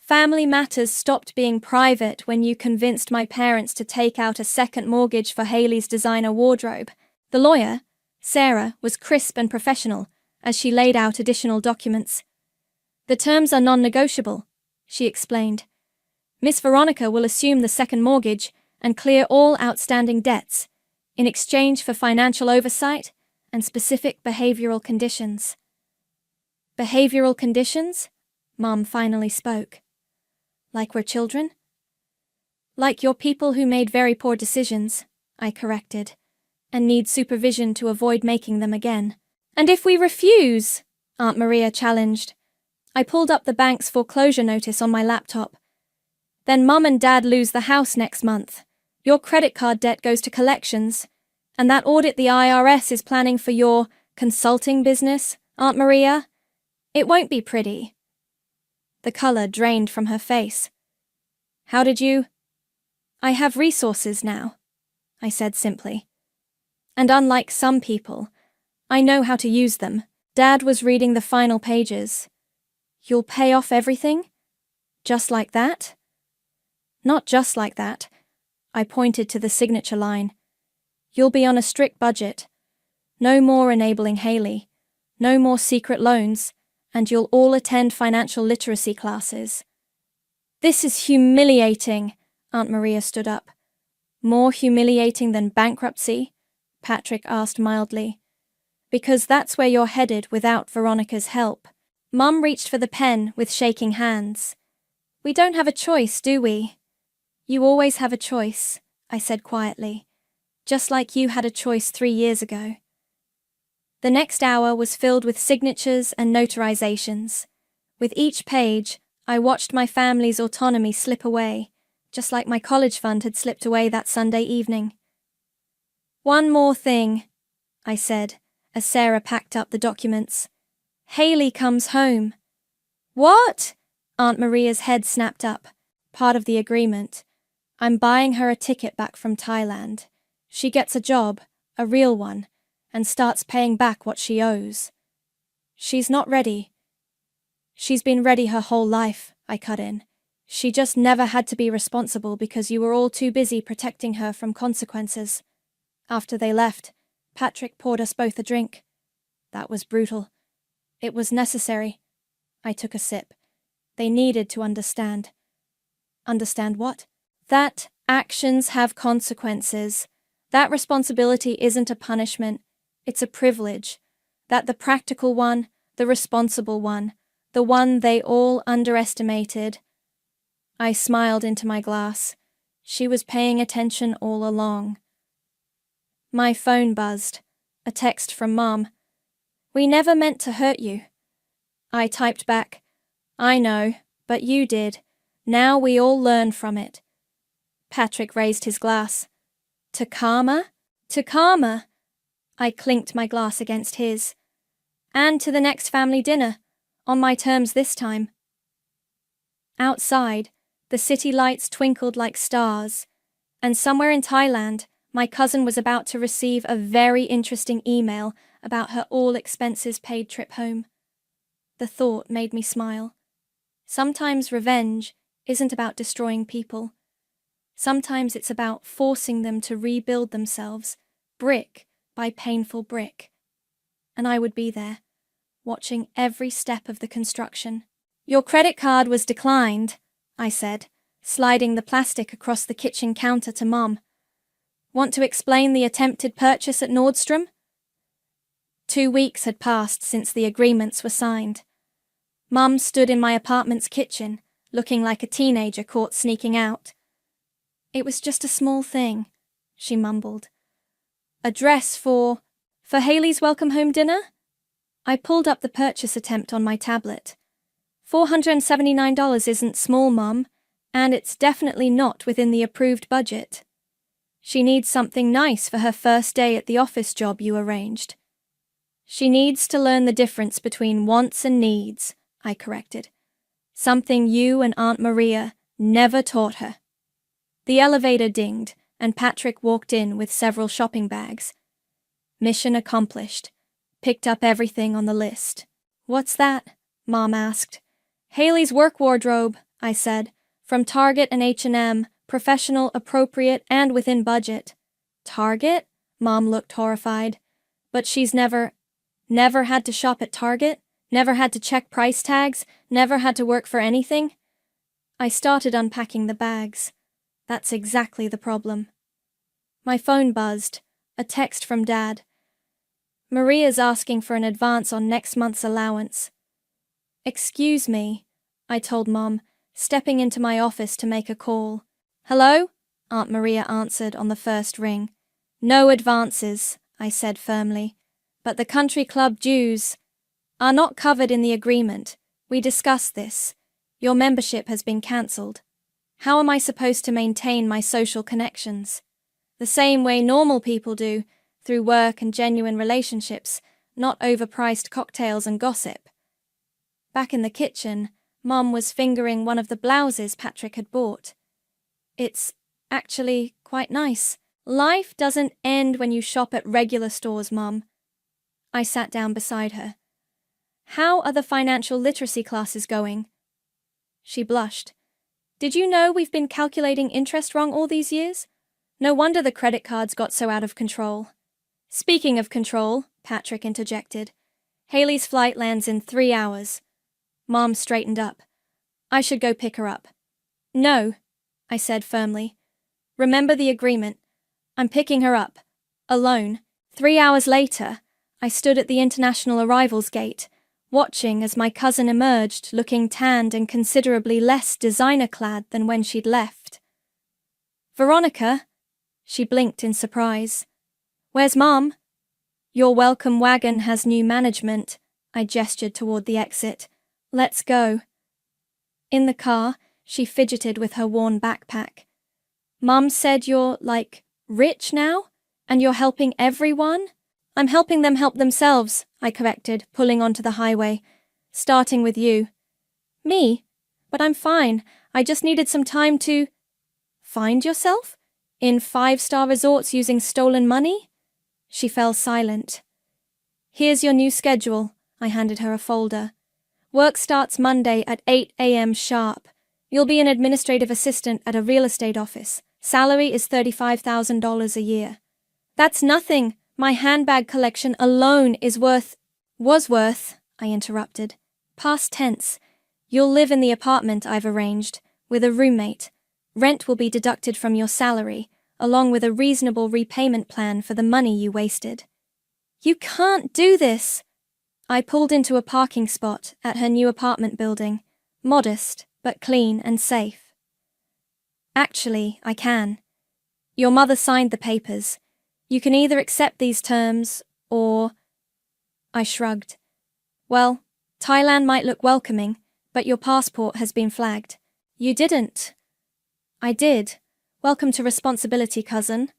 Family matters stopped being private when you convinced my parents to take out a second mortgage for Haley's designer wardrobe. The lawyer, Sarah, was crisp and professional as she laid out additional documents. The terms are non-negotiable, she explained. Miss Veronica will assume the second mortgage and clear all outstanding debts in exchange for financial oversight and specific behavioral conditions. Behavioral conditions? Mom finally spoke. Like we're children? Like you're people who made very poor decisions, I corrected, and need supervision to avoid making them again. And if we refuse? Aunt Maria challenged. I pulled up the bank's foreclosure notice on my laptop. Then Mum and Dad lose the house next month. Your credit card debt goes to collections. And that audit the IRS is planning for your consulting business, Aunt Maria? It won't be pretty. The color drained from her face. How did you? I have resources now, I said simply. And unlike some people, I know how to use them. Dad was reading the final pages. You'll pay off everything? Just like that? Not just like that. I pointed to the signature line. You'll be on a strict budget. No more enabling Haley. No more secret loans. And you'll all attend financial literacy classes. This is humiliating, Aunt Maria stood up. More humiliating than bankruptcy? Patrick asked mildly. Because that's where you're headed without Veronica's help. Mum reached for the pen with shaking hands. We don't have a choice, do we? You always have a choice, I said quietly. Just like you had a choice 3 years ago. The next hour was filled with signatures and notarizations. With each page, I watched my family's autonomy slip away, just like my college fund had slipped away that Sunday evening. One more thing, I said, as Sarah packed up the documents. Haley comes home. What? Aunt Maria's head snapped up. Part of the agreement. I'm buying her a ticket back from Thailand. She gets a job, a real one, and starts paying back what she owes. She's not ready. She's been ready her whole life, I cut in. She just never had to be responsible because you were all too busy protecting her from consequences. After they left, Patrick poured us both a drink. That was brutal. It was necessary. I took a sip. They needed to understand. Understand what? That actions have consequences. That responsibility isn't a punishment. It's a privilege. That the practical one, the responsible one, the one they all underestimated. I smiled into my glass. She was paying attention all along. My phone buzzed. A text from Mom. We never meant to hurt you. I typed back. I know, but you did. Now we all learn from it. Patrick raised his glass. To karma? To karma. I clinked my glass against his. And to the next family dinner. On my terms this time. Outside, the city lights twinkled like stars. And somewhere in Thailand, my cousin was about to receive a very interesting email about her all-expenses-paid trip home. The thought made me smile. Sometimes revenge isn't about destroying people. Sometimes it's about forcing them to rebuild themselves, brick by painful brick. And I would be there, watching every step of the construction. Your credit card was declined, I said, sliding the plastic across the kitchen counter to Mom. Want to explain the attempted purchase at Nordstrom? 2 weeks had passed since the agreements were signed. Mum stood in my apartment's kitchen, looking like a teenager caught sneaking out. It was just a small thing, she mumbled. A dress for Haley's welcome home dinner? I pulled up the purchase attempt on my tablet. $479 isn't small, Mum, and it's definitely not within the approved budget. She needs something nice for her first day at the office job you arranged. She needs to learn the difference between wants and needs, I corrected. Something you and Aunt Maria never taught her. The elevator dinged, and Patrick walked in with several shopping bags. Mission accomplished. Picked up everything on the list. What's that? Mom asked. Haley's work wardrobe, I said. From Target and H&M, professional, appropriate, and within budget. Target? Mom looked horrified. But she's never had to shop at Target? Never had to check price tags? Never had to work for anything? I started unpacking the bags. That's exactly the problem. My phone buzzed. A text from Dad. Maria's asking for an advance on next month's allowance. Excuse me, I told Mom, stepping into my office to make a call. Hello? Aunt Maria answered on the first ring. No advances, I said firmly. But the country club dues are not covered in the agreement. We discussed this. Your membership has been cancelled. How am I supposed to maintain my social connections? The same way normal people do, through work and genuine relationships, not overpriced cocktails and gossip. Back in the kitchen, Mom was fingering one of the blouses Patrick had bought. It's actually quite nice. Life doesn't end when you shop at regular stores, Mom. I sat down beside her. How are the financial literacy classes going? She blushed. Did you know we've been calculating interest wrong all these years? No wonder the credit cards got so out of control. Speaking of control, Patrick interjected, Haley's flight lands in 3 hours. Mom straightened up. I should go pick her up. No, I said firmly. Remember the agreement. I'm picking her up. Alone. 3 hours later, I stood at the international arrivals gate, watching as my cousin emerged, looking tanned and considerably less designer-clad than when she'd left. Veronica? She blinked in surprise. Where's Mom? Your welcome wagon has new management. I gestured toward the exit. Let's go. In the car, she fidgeted with her worn backpack. Mom said you're, rich now? And you're helping everyone? I'm helping them help themselves, I corrected, pulling onto the highway. Starting with you. Me? But I'm fine. I just needed some time to… Find yourself? In 5-star resorts using stolen money? She fell silent. Here's your new schedule. I handed her a folder. Work starts Monday at 8 a.m. sharp. You'll be an administrative assistant at a real estate office. Salary is $35,000 a year. That's nothing. My handbag collection alone was worth, I interrupted. Past tense. You'll live in the apartment I've arranged, with a roommate. Rent will be deducted from your salary, along with a reasonable repayment plan for the money you wasted. You can't do this! I pulled into a parking spot at her new apartment building, modest, but clean and safe. Actually, I can. Your mother signed the papers. You can either accept these terms, or… I shrugged. Well, Thailand might look welcoming, but your passport has been flagged. You didn't. I did. Welcome to responsibility, cousin.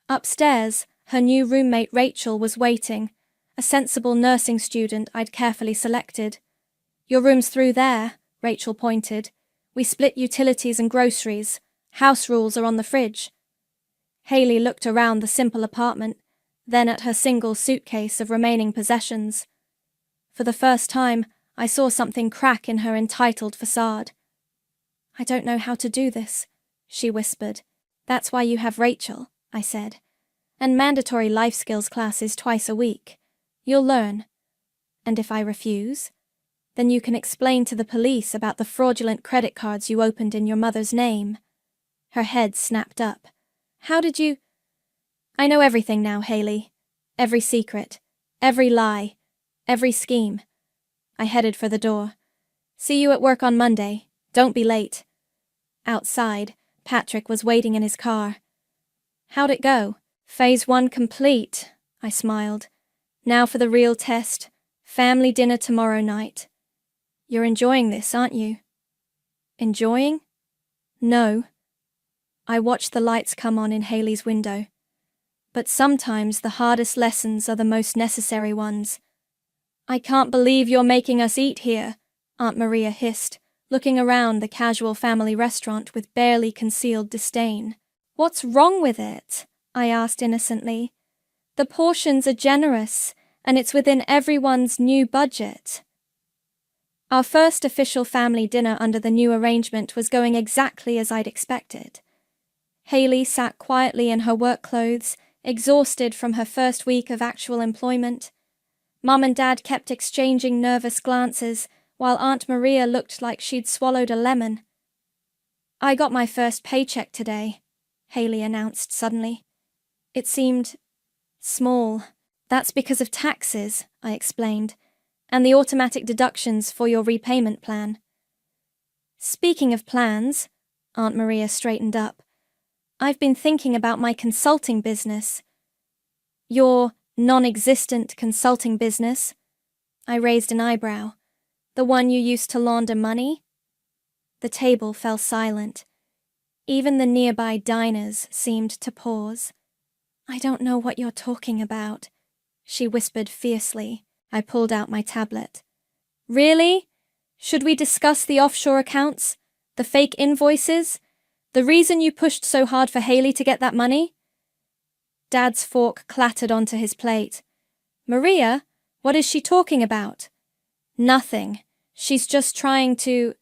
Upstairs, her new roommate Rachel was waiting, a sensible nursing student I'd carefully selected. Your room's through there, Rachel pointed. We split utilities and groceries. House rules are on the fridge. Haley looked around the simple apartment, then at her single suitcase of remaining possessions. For the first time, I saw something crack in her entitled facade. I don't know how to do this, she whispered. That's why you have Rachel, I said. And mandatory life skills classes twice a week. You'll learn. And if I refuse, then you can explain to the police about the fraudulent credit cards you opened in your mother's name. Her head snapped up. How did you… I know everything now, Haley. Every secret, every lie, every scheme. I headed for the door. See you at work on Monday. Don't be late. Outside, Patrick was waiting in his car. How'd it go? Phase 1 complete, I smiled. Now for the real test. Family dinner tomorrow night. You're enjoying this, aren't you? Enjoying? No. I watched the lights come on in Haley's window. But sometimes the hardest lessons are the most necessary ones. I can't believe you're making us eat here, Aunt Maria hissed, looking around the casual family restaurant with barely concealed disdain. What's wrong with it? I asked innocently. The portions are generous, and it's within everyone's new budget. Our first official family dinner under the new arrangement was going exactly as I'd expected. Haley sat quietly in her work clothes, exhausted from her first week of actual employment. Mum and Dad kept exchanging nervous glances, while Aunt Maria looked like she'd swallowed a lemon. I got my first paycheck today, Haley announced suddenly. It seemed small. That's because of taxes, I explained, and the automatic deductions for your repayment plan. Speaking of plans, Aunt Maria straightened up. I've been thinking about my consulting business. Your non-existent consulting business? I raised an eyebrow. The one you used to launder money? The table fell silent. Even the nearby diners seemed to pause. I don't know what you're talking about, she whispered fiercely. I pulled out my tablet. Really? Should we discuss the offshore accounts? The fake invoices? The reason you pushed so hard for Haley to get that money? Dad's fork clattered onto his plate. Maria, what is she talking about? Nothing. She's just trying to…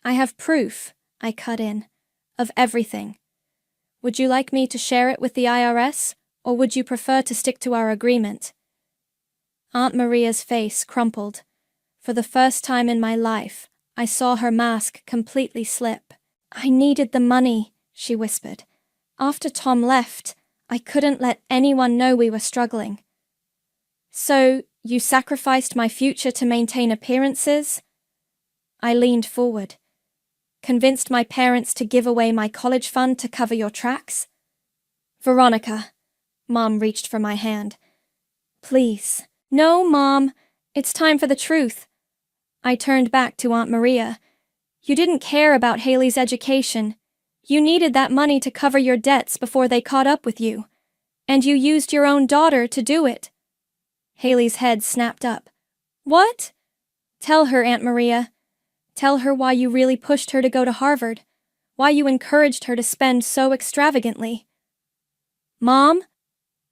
I have proof, I cut in, of everything. Would you like me to share it with the IRS, or would you prefer to stick to our agreement? Aunt Maria's face crumpled. For the first time in my life, I saw her mask completely slip. I needed the money, she whispered. After Tom left, I couldn't let anyone know we were struggling. So, you sacrificed my future to maintain appearances? I leaned forward. Convinced my parents to give away my college fund to cover your tracks? Veronica. Mom reached for my hand. Please. No, Mom. It's time for the truth. I turned back to Aunt Maria. You didn't care about Haley's education. You needed that money to cover your debts before they caught up with you. And you used your own daughter to do it. Haley's head snapped up. What? Tell her, Aunt Maria. Tell her why you really pushed her to go to Harvard. Why you encouraged her to spend so extravagantly. Mom?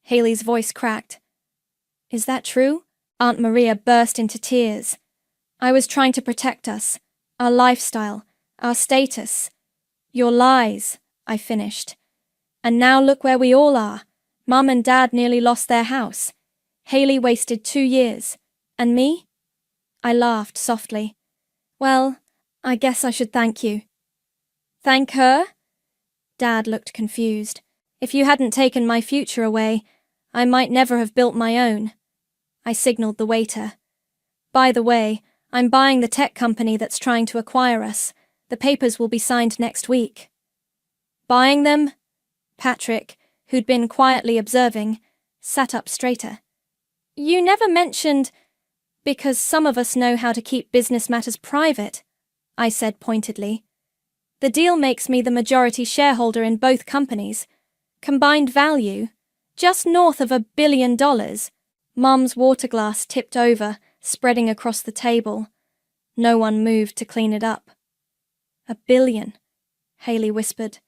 Haley's voice cracked. Is that true? Aunt Maria burst into tears. I was trying to protect us, our lifestyle, our status. Your lies, I finished. And now look where we all are. Mum and Dad nearly lost their house. Haley wasted 2 years. And me? I laughed softly. Well, I guess I should thank you. Thank her? Dad looked confused. If you hadn't taken my future away, I might never have built my own. I signaled the waiter. By the way, I'm buying the tech company that's trying to acquire us. The papers will be signed next week. Buying them? Patrick, who'd been quietly observing, sat up straighter. You never mentioned… Because some of us know how to keep business matters private, I said pointedly. The deal makes me the majority shareholder in both companies. Combined value, just north of $1 billion. Mum's water glass tipped over, spreading across the table. No one moved to clean it up. $1 billion, Haley whispered.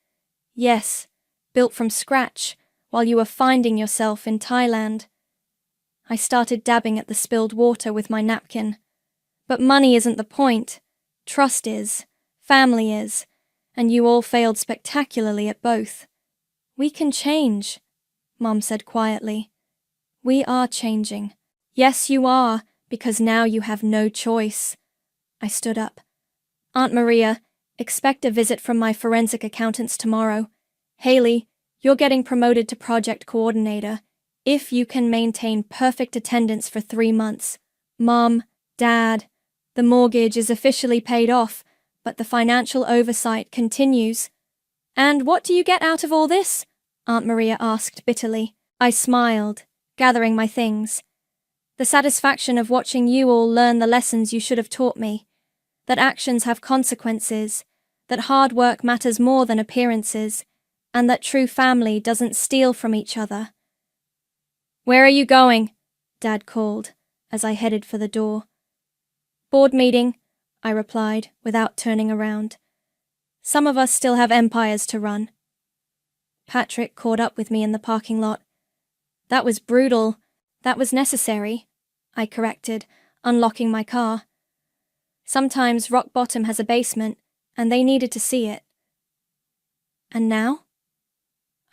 Yes, built from scratch, while you were finding yourself in Thailand. I started dabbing at the spilled water with my napkin. But money isn't the point. Trust is. Family is. And you all failed spectacularly at both. We can change, Mum said quietly. We are changing. Yes, you are, because now you have no choice. I stood up. Aunt Maria, expect a visit from my forensic accountants tomorrow. Haley, you're getting promoted to project coordinator. If you can maintain perfect attendance for 3 months. Mom, Dad, the mortgage is officially paid off, but the financial oversight continues. And what do you get out of all this? Aunt Maria asked bitterly. I smiled, gathering my things. The satisfaction of watching you all learn the lessons you should have taught me. That actions have consequences, that hard work matters more than appearances, and that true family doesn't steal from each other. Where are you going? Dad called, as I headed for the door. Board meeting, I replied, without turning around. Some of us still have empires to run. Patrick caught up with me in the parking lot. That was brutal. That was necessary, I corrected, unlocking my car. Sometimes rock bottom has a basement, and they needed to see it. And now?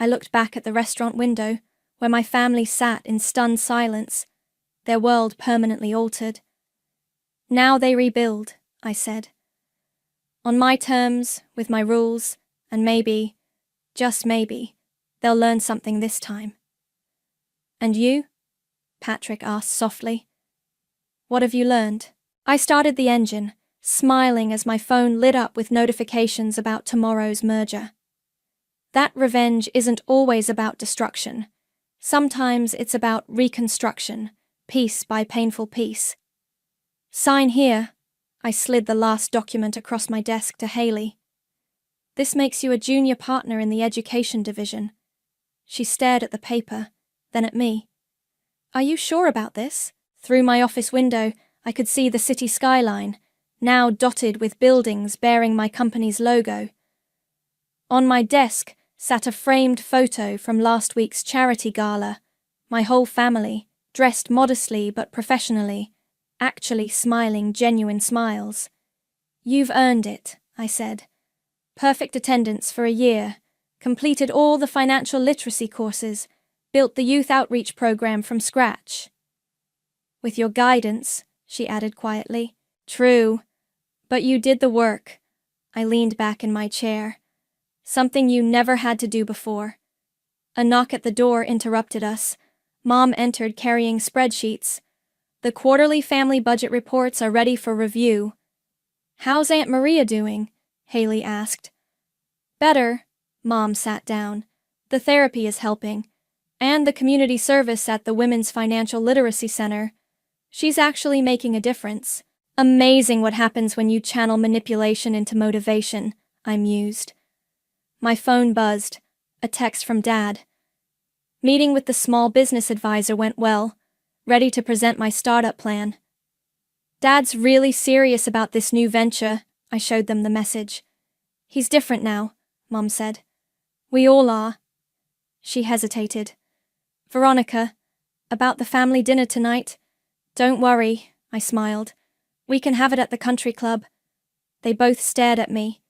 I looked back at the restaurant window, where my family sat in stunned silence, their world permanently altered. Now they rebuild, I said. On my terms, with my rules, and maybe, just maybe, they'll learn something this time. And you? Patrick asked softly. What have you learned? I started the engine, smiling as my phone lit up with notifications about tomorrow's merger. That revenge isn't always about destruction. Sometimes it's about reconstruction, piece by painful piece. Sign here. I slid the last document across my desk to Haley. This makes you a junior partner in the education division. She stared at the paper, then at me. Are you sure about this? Through my office window, I could see the city skyline, now dotted with buildings bearing my company's logo. On my desk sat a framed photo from last week's charity gala, my whole family, dressed modestly but professionally, actually smiling genuine smiles. "You've earned it," I said. "Perfect attendance for a year, completed all the financial literacy courses, built the youth outreach program from scratch." "With your guidance," she added quietly. "True, but you did the work." I leaned back in my chair. "Something you never had to do before." A knock at the door interrupted us. Mom entered carrying spreadsheets. "The quarterly family budget reports are ready for review." "How's Aunt Maria doing?" Haley asked. "Better." Mom sat down. "The therapy is helping. And the community service at the Women's Financial Literacy Center. She's actually making a difference." "Amazing what happens when you channel manipulation into motivation," I mused. My phone buzzed. A text from Dad. "Meeting with the small business advisor went well. Ready to present my startup plan." "Dad's really serious about this new venture," I showed them the message. "He's different now," Mom said. "We all are." She hesitated. "Veronica, about the family dinner tonight?" "Don't worry," I smiled. "We can have it at the country club." They both stared at me.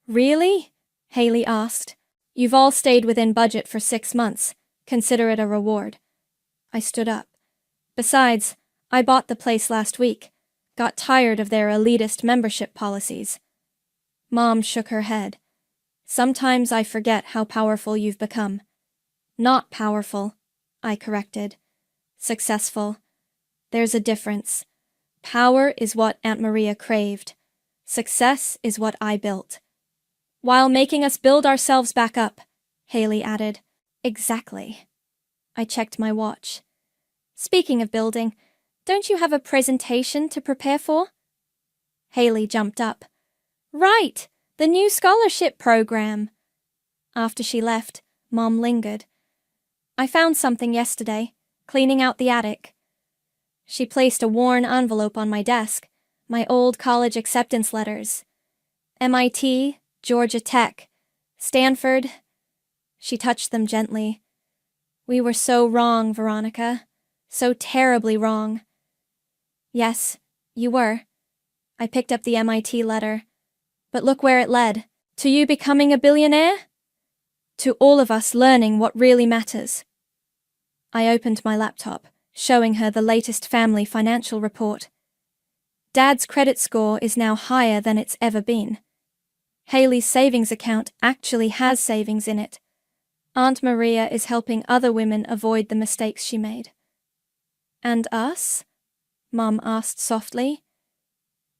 "Really?" Haley asked. "You've all stayed within budget for 6 months. Consider it a reward." I stood up. "Besides, I bought the place last week. Got tired of their elitist membership policies." Mom shook her head. "Sometimes I forget how powerful you've become." "Not powerful," I corrected. "Successful. There's a difference. Power is what Aunt Maria craved. Success is what I built." "While making us build ourselves back up," Haley added. "Exactly." I checked my watch. "Speaking of building, don't you have a presentation to prepare for?" Haley jumped up. "Right, the new scholarship program." After she left, Mom lingered. "I found something yesterday, cleaning out the attic." She placed a worn envelope on my desk, my old college acceptance letters. MIT, Georgia Tech, Stanford. She touched them gently. "We were so wrong, Veronica. So terribly wrong." "Yes, you were." I picked up the MIT letter. "But look where it led. To you becoming a billionaire? To all of us learning what really matters." I opened my laptop, showing her the latest family financial report. Dad's credit score is now higher than it's ever been. Haley's savings account actually has savings in it. Aunt Maria is helping other women avoid the mistakes she made. "And us?" Mom asked softly.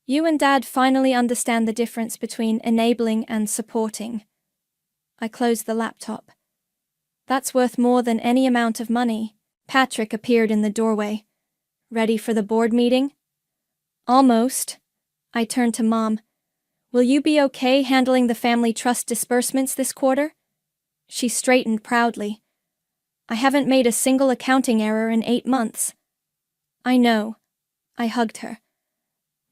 "You and Dad finally understand the difference between enabling and supporting." I closed the laptop. "That's worth more than any amount of money." Patrick appeared in the doorway. "Ready for the board meeting?" "Almost." I turned to Mom. "Will you be okay handling the family trust disbursements this quarter?" She straightened proudly. "I haven't made a single accounting error in 8 months." "I know." I hugged her.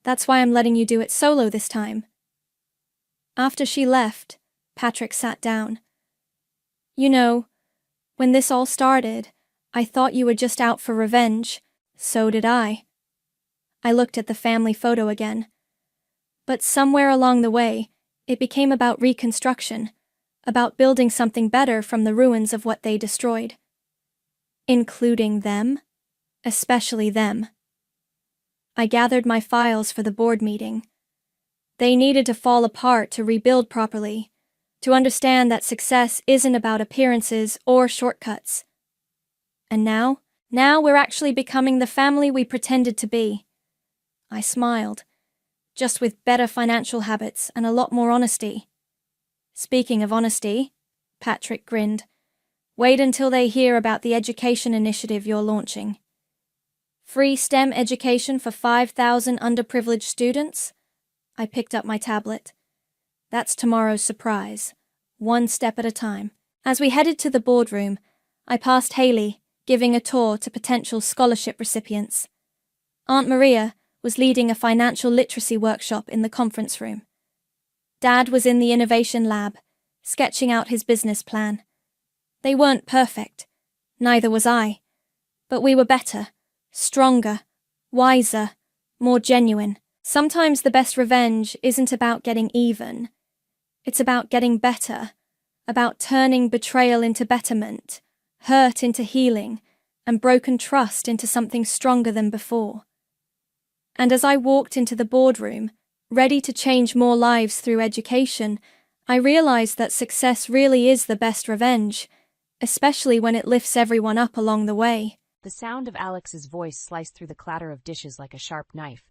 "That's why I'm letting you do it solo this time." After she left, Patrick sat down. "You know, when this all started, I thought you were just out for revenge." "So did I." I looked at the family photo again. "But somewhere along the way, it became about reconstruction, about building something better from the ruins of what they destroyed." "Including them?" "Especially them." I gathered my files for the board meeting. They needed to fall apart to rebuild properly, to understand that success isn't about appearances or shortcuts. And now we're actually becoming the family we pretended to be. I smiled, just with better financial habits and a lot more honesty. "Speaking of honesty," Patrick grinned, "wait until they hear about the education initiative you're launching." "Free STEM education for 5,000 underprivileged students?" I picked up my tablet. "That's tomorrow's surprise, one step at a time." As we headed to the boardroom, I passed Haley, giving a tour to potential scholarship recipients. Aunt Maria was leading a financial literacy workshop in the conference room. Dad was in the innovation lab, sketching out his business plan. They weren't perfect, neither was I, but we were better, stronger, wiser, more genuine. Sometimes the best revenge isn't about getting even. It's about getting better, about turning betrayal into betterment, hurt into healing, and broken trust into something stronger than before. And as I walked into the boardroom, ready to change more lives through education, I realized that success really is the best revenge, especially when it lifts everyone up along the way. The sound of Alex's voice sliced through the clatter of dishes like a sharp knife.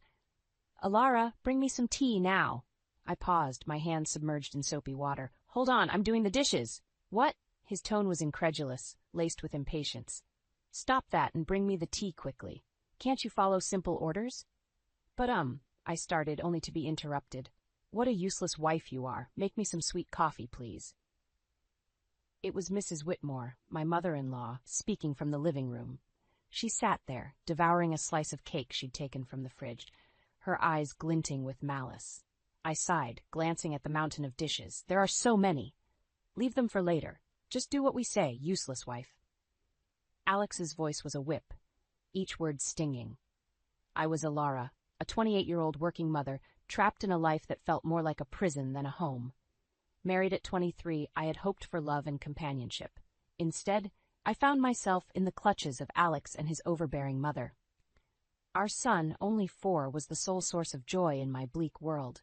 "Alara, bring me some tea now." I paused, my hands submerged in soapy water. "Hold on, I'm doing the dishes." "What?" His tone was incredulous, laced with impatience. "Stop that and bring me the tea quickly. Can't you follow simple orders?" "But I started, only to be interrupted. "What a useless wife you are. Make me some sweet coffee, please." It was Mrs. Whitmore, my mother-in-law, speaking from the living room. She sat there, devouring a slice of cake she'd taken from the fridge, her eyes glinting with malice. I sighed, glancing at the mountain of dishes. "There are so many. Leave them for later. Just do what we say, useless wife." Alex's voice was a whip, each word stinging. I was Alara, a 28-year-old working mother, trapped in a life that felt more like a prison than a home. Married at 23, I had hoped for love and companionship. Instead, I found myself in the clutches of Alex and his overbearing mother. Our son, only 4, was the sole source of joy in my bleak world.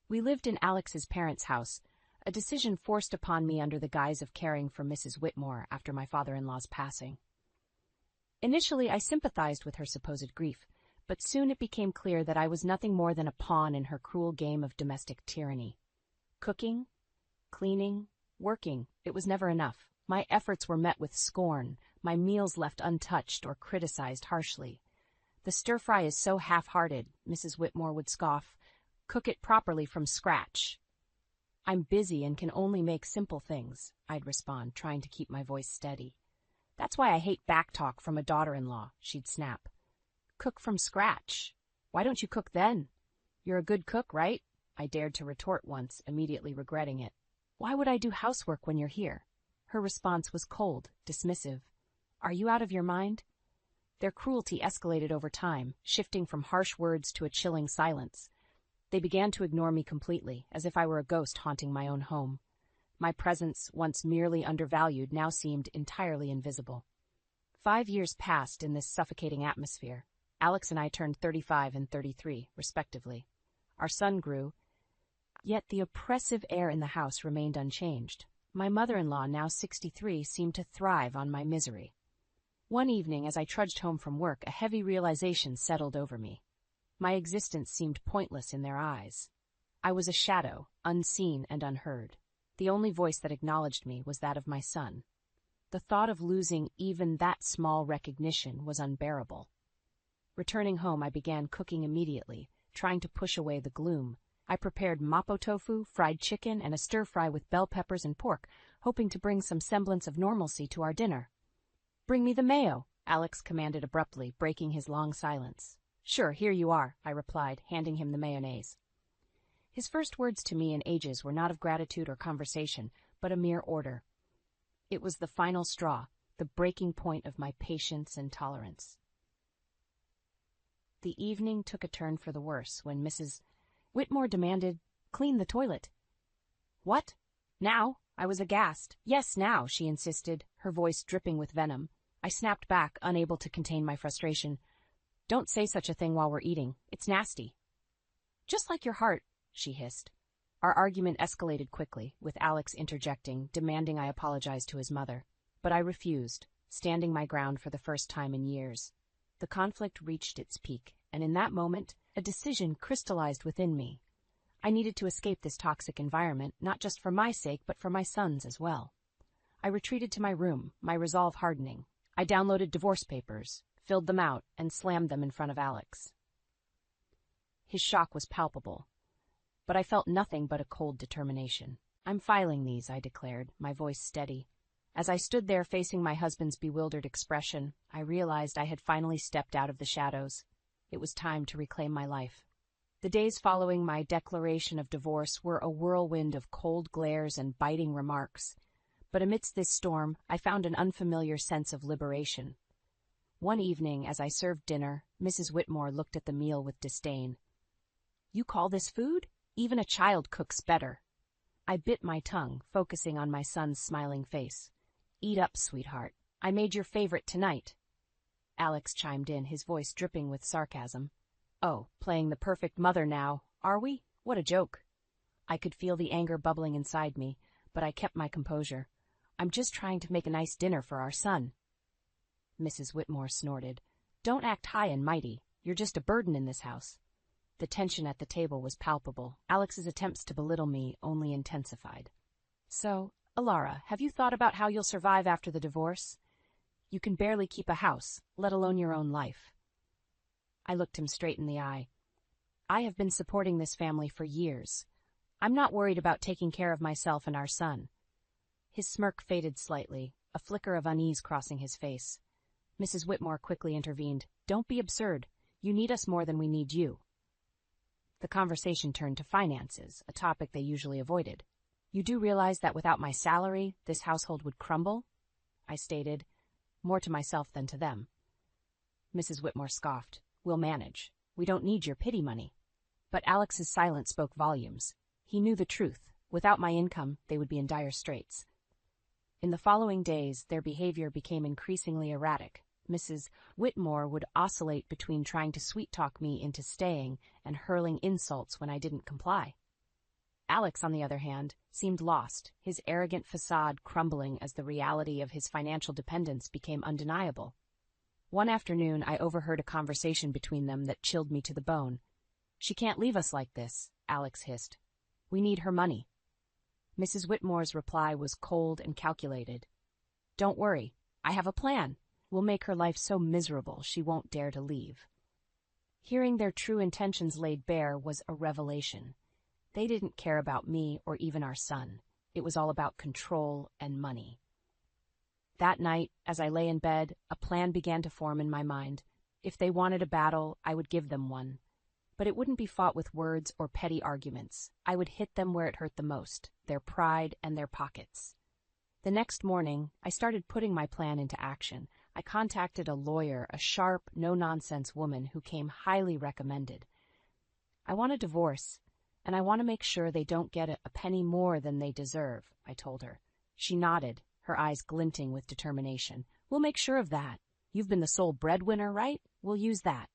We lived in Alex's parents' house, a decision forced upon me under the guise of caring for Mrs. Whitmore after my father-in-law's passing. Initially, I sympathized with her supposed grief, but soon it became clear that I was nothing more than a pawn in her cruel game of domestic tyranny. Cooking, cleaning, working, it was never enough. My efforts were met with scorn, my meals left untouched or criticized harshly. "The stir-fry is so half-hearted," Mrs. Whitmore would scoff. "Cook it properly from scratch." "I'm busy and can only make simple things," I'd respond, trying to keep my voice steady. "That's why I hate backtalk from a daughter-in-law," she'd snap. "Cook from scratch? Why don't you cook then? You're a good cook, right?" I dared to retort once, immediately regretting it. "Why would I do housework when you're here?" Her response was cold, dismissive. "Are you out of your mind?" Their cruelty escalated over time, shifting from harsh words to a chilling silence. They began to ignore me completely, as if I were a ghost haunting my own home. My presence, once merely undervalued, now seemed entirely invisible. 5 years passed in this suffocating atmosphere. Alex and I turned 35 and 33, respectively. Our son grew, yet the oppressive air in the house remained unchanged. My mother-in-law, now 63, seemed to thrive on my misery. One evening, as I trudged home from work, a heavy realization settled over me. My existence seemed pointless in their eyes. I was a shadow, unseen and unheard. The only voice that acknowledged me was that of my son. The thought of losing even that small recognition was unbearable. Returning home, I began cooking immediately, trying to push away the gloom. I prepared mapo tofu, fried chicken, and a stir-fry with bell peppers and pork, hoping to bring some semblance of normalcy to our dinner. "Bring me the mayo," Alex commanded abruptly, breaking his long silence. "Sure, here you are," I replied, handing him the mayonnaise. His first words to me in ages were not of gratitude or conversation, but a mere order. It was the final straw, the breaking point of my patience and tolerance. The evening took a turn for the worse when Mrs. Whitmore demanded, "Clean the toilet." "What? Now?" I was aghast. "Yes, now," she insisted, her voice dripping with venom. I snapped back, unable to contain my frustration. "Don't say such a thing while we're eating. It's nasty." "Just like your heart," she hissed. Our argument escalated quickly, with Alex interjecting, demanding I apologize to his mother. But I refused, standing my ground for the first time in years. The conflict reached its peak, and in that moment, a decision crystallized within me. I needed to escape this toxic environment, not just for my sake, but for my son's as well. I retreated to my room, my resolve hardening. I downloaded divorce papers, filled them out, and slammed them in front of Alex. His shock was palpable, but I felt nothing but a cold determination. "I'm filing these," I declared, my voice steady. As I stood there facing my husband's bewildered expression, I realized I had finally stepped out of the shadows. It was time to reclaim my life. The days following my declaration of divorce were a whirlwind of cold glares and biting remarks. But amidst this storm, I found an unfamiliar sense of liberation. One evening, as I served dinner, Mrs. Whitmore looked at the meal with disdain. "You call this food? Even a child cooks better." I bit my tongue, focusing on my son's smiling face. "Eat up, sweetheart. I made your favorite tonight." Alex chimed in, his voice dripping with sarcasm. "Oh, playing the perfect mother now, are we? What a joke." I could feel the anger bubbling inside me, but I kept my composure. "I'm just trying to make a nice dinner for our son." Mrs. Whitmore snorted. "Don't act high and mighty. You're just a burden in this house." The tension at the table was palpable. Alex's attempts to belittle me only intensified. "So, Alara, have you thought about how you'll survive after the divorce? You can barely keep a house, let alone your own life." I looked him straight in the eye. "I have been supporting this family for years. I'm not worried about taking care of myself and our son." His smirk faded slightly, a flicker of unease crossing his face. Mrs. Whitmore quickly intervened. "Don't be absurd. You need us more than we need you." The conversation turned to finances, a topic they usually avoided. "You do realize that without my salary, this household would crumble?" I stated, more to myself than to them. Mrs. Whitmore scoffed. "We'll manage. We don't need your pity money." But Alex's silence spoke volumes. He knew the truth. Without my income, they would be in dire straits. In the following days, their behavior became increasingly erratic. Mrs. Whitmore would oscillate between trying to sweet-talk me into staying and hurling insults when I didn't comply. Alex, on the other hand, seemed lost, his arrogant facade crumbling as the reality of his financial dependence became undeniable. One afternoon, I overheard a conversation between them that chilled me to the bone. "She can't leave us like this," Alex hissed. "We need her money." Mrs. Whitmore's reply was cold and calculated. "Don't worry. I have a plan. We'll make her life so miserable she won't dare to leave." Hearing their true intentions laid bare was a revelation. They didn't care about me or even our son. It was all about control and money. That night, as I lay in bed, a plan began to form in my mind. If they wanted a battle, I would give them one. But it wouldn't be fought with words or petty arguments. I would hit them where it hurt the most, their pride and their pockets. The next morning, I started putting my plan into action. I contacted a lawyer, a sharp, no-nonsense woman who came highly recommended. "I want a divorce, and I want to make sure they don't get a penny more than they deserve," I told her. She nodded, her eyes glinting with determination. "We'll make sure of that. You've been the sole breadwinner, right? We'll use that."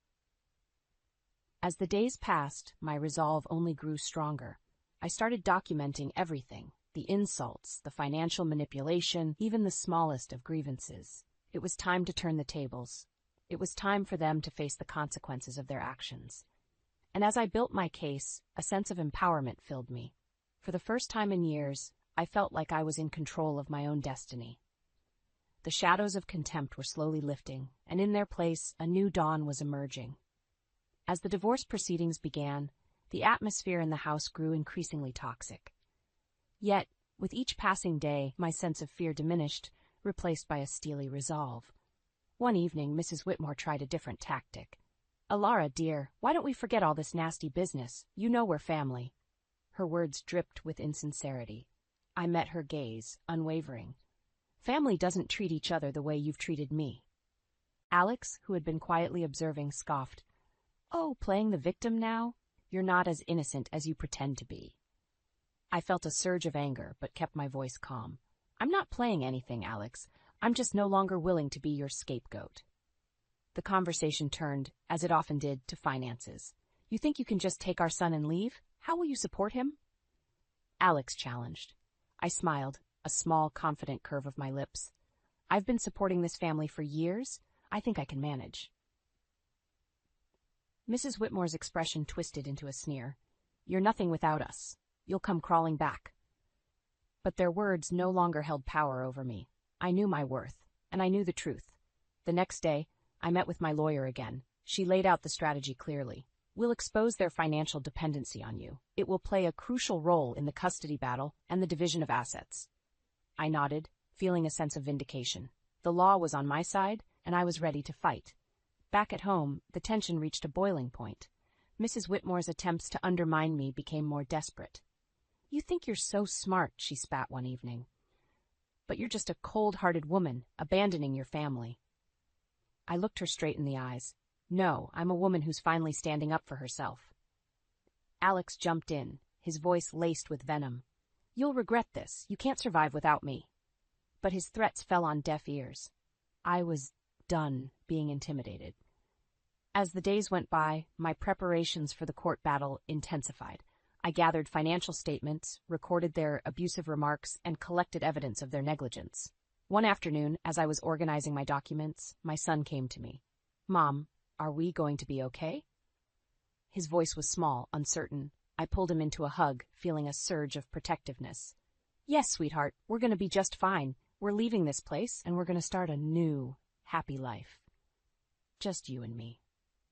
As the days passed, my resolve only grew stronger. I started documenting everything, the insults, the financial manipulation, even the smallest of grievances. It was time to turn the tables. It was time for them to face the consequences of their actions. And as I built my case, a sense of empowerment filled me. For the first time in years, I felt like I was in control of my own destiny. The shadows of contempt were slowly lifting, and in their place, a new dawn was emerging. As the divorce proceedings began, the atmosphere in the house grew increasingly toxic. Yet, with each passing day, my sense of fear diminished, replaced by a steely resolve. One evening, Mrs. Whitmore tried a different tactic. "Alara, dear, why don't we forget all this nasty business? You know we're family." Her words dripped with insincerity. I met her gaze, unwavering. "Family doesn't treat each other the way you've treated me." Alex, who had been quietly observing, scoffed. "Oh, playing the victim now? You're not as innocent as you pretend to be." I felt a surge of anger, but kept my voice calm. "I'm not playing anything, Alex. I'm just no longer willing to be your scapegoat." The conversation turned, as it often did, to finances. "You think you can just take our son and leave? How will you support him?" Alex challenged. I smiled, a small, confident curve of my lips. "I've been supporting this family for years. I think I can manage." Mrs. Whitmore's expression twisted into a sneer. "You're nothing without us. You'll come crawling back." But their words no longer held power over me. I knew my worth, and I knew the truth. The next day, I met with my lawyer again. She laid out the strategy clearly. "We'll expose their financial dependency on you. It will play a crucial role in the custody battle and the division of assets." I nodded, feeling a sense of vindication. The law was on my side, and I was ready to fight. Back at home, the tension reached a boiling point. Mrs. Whitmore's attempts to undermine me became more desperate. "You think you're so smart," she spat one evening. "But you're just a cold-hearted woman, abandoning your family." I looked her straight in the eyes. "No, I'm a woman who's finally standing up for herself." Alex jumped in, his voice laced with venom. "You'll regret this. You can't survive without me." But his threats fell on deaf ears. I was done being intimidated. As the days went by, my preparations for the court battle intensified. I gathered financial statements, recorded their abusive remarks, and collected evidence of their negligence. One afternoon, as I was organizing my documents, my son came to me. "Mom, are we going to be okay?" His voice was small, uncertain. I pulled him into a hug, feeling a surge of protectiveness. "Yes, sweetheart, we're going to be just fine. We're leaving this place, and we're going to start a new, happy life. Just you and me."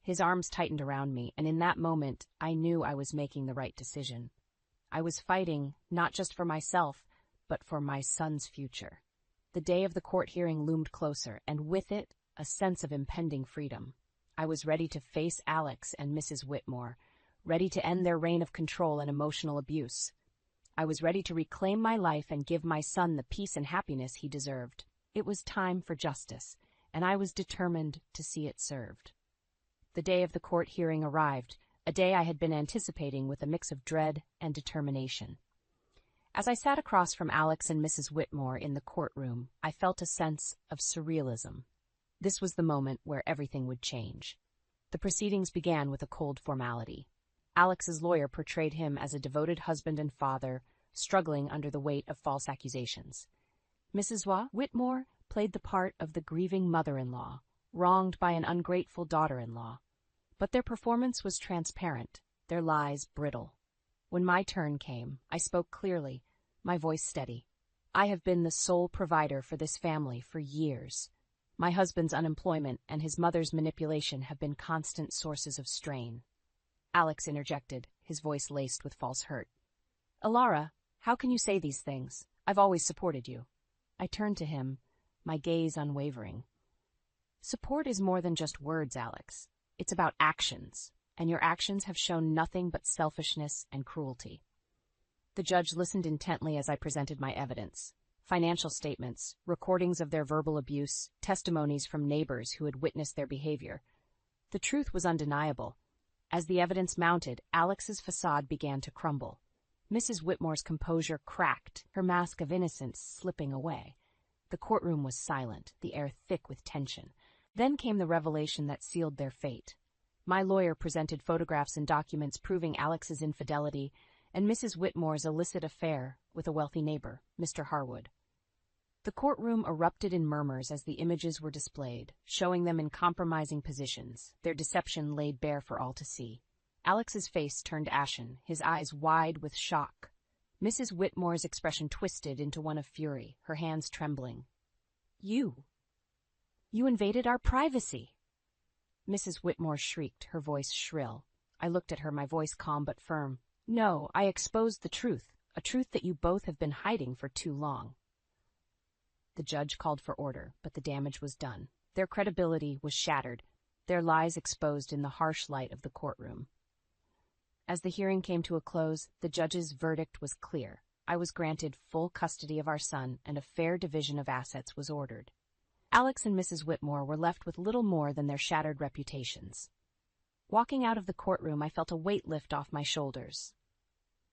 His arms tightened around me, and in that moment, I knew I was making the right decision. I was fighting, not just for myself, but for my son's future. The day of the court hearing loomed closer, and with it, a sense of impending freedom. I was ready to face Alex and Mrs. Whitmore, ready to end their reign of control and emotional abuse. I was ready to reclaim my life and give my son the peace and happiness he deserved. It was time for justice, and I was determined to see it served. The day of the court hearing arrived, a day I had been anticipating with a mix of dread and determination. As I sat across from Alex and Mrs. Whitmore in the courtroom, I felt a sense of surrealism. This was the moment where everything would change. The proceedings began with a cold formality. Alex's lawyer portrayed him as a devoted husband and father, struggling under the weight of false accusations. Mrs. Whitmore played the part of the grieving mother-in-law, wronged by an ungrateful daughter-in-law. But their performance was transparent, their lies brittle. When my turn came, I spoke clearly, my voice steady. "I have been the sole provider for this family for years. My husband's unemployment and his mother's manipulation have been constant sources of strain." Alex interjected, his voice laced with false hurt. "Alara, how can you say these things? I've always supported you." I turned to him, my gaze unwavering. "Support is more than just words, Alex. It's about actions, and your actions have shown nothing but selfishness and cruelty." The judge listened intently as I presented my evidence. Financial statements, recordings of their verbal abuse, testimonies from neighbors who had witnessed their behavior. The truth was undeniable. As the evidence mounted, Alex's facade began to crumble. Mrs. Whitmore's composure cracked, her mask of innocence slipping away. The courtroom was silent, the air thick with tension. Then came the revelation that sealed their fate. My lawyer presented photographs and documents proving Alex's infidelity and Mrs. Whitmore's illicit affair with a wealthy neighbor, Mr. Harwood. The courtroom erupted in murmurs as the images were displayed, showing them in compromising positions, their deception laid bare for all to see. Alex's face turned ashen, his eyes wide with shock. Mrs. Whitmore's expression twisted into one of fury, her hands trembling. You invaded our privacy!" Mrs. Whitmore shrieked, her voice shrill. I looked at her, my voice calm but firm. "No, I exposed the truth, a truth that you both have been hiding for too long." The judge called for order, but the damage was done. Their credibility was shattered, their lies exposed in the harsh light of the courtroom. As the hearing came to a close, the judge's verdict was clear. I was granted full custody of our son, and a fair division of assets was ordered. Alex and Mrs. Whitmore were left with little more than their shattered reputations. Walking out of the courtroom, I felt a weight lift off my shoulders.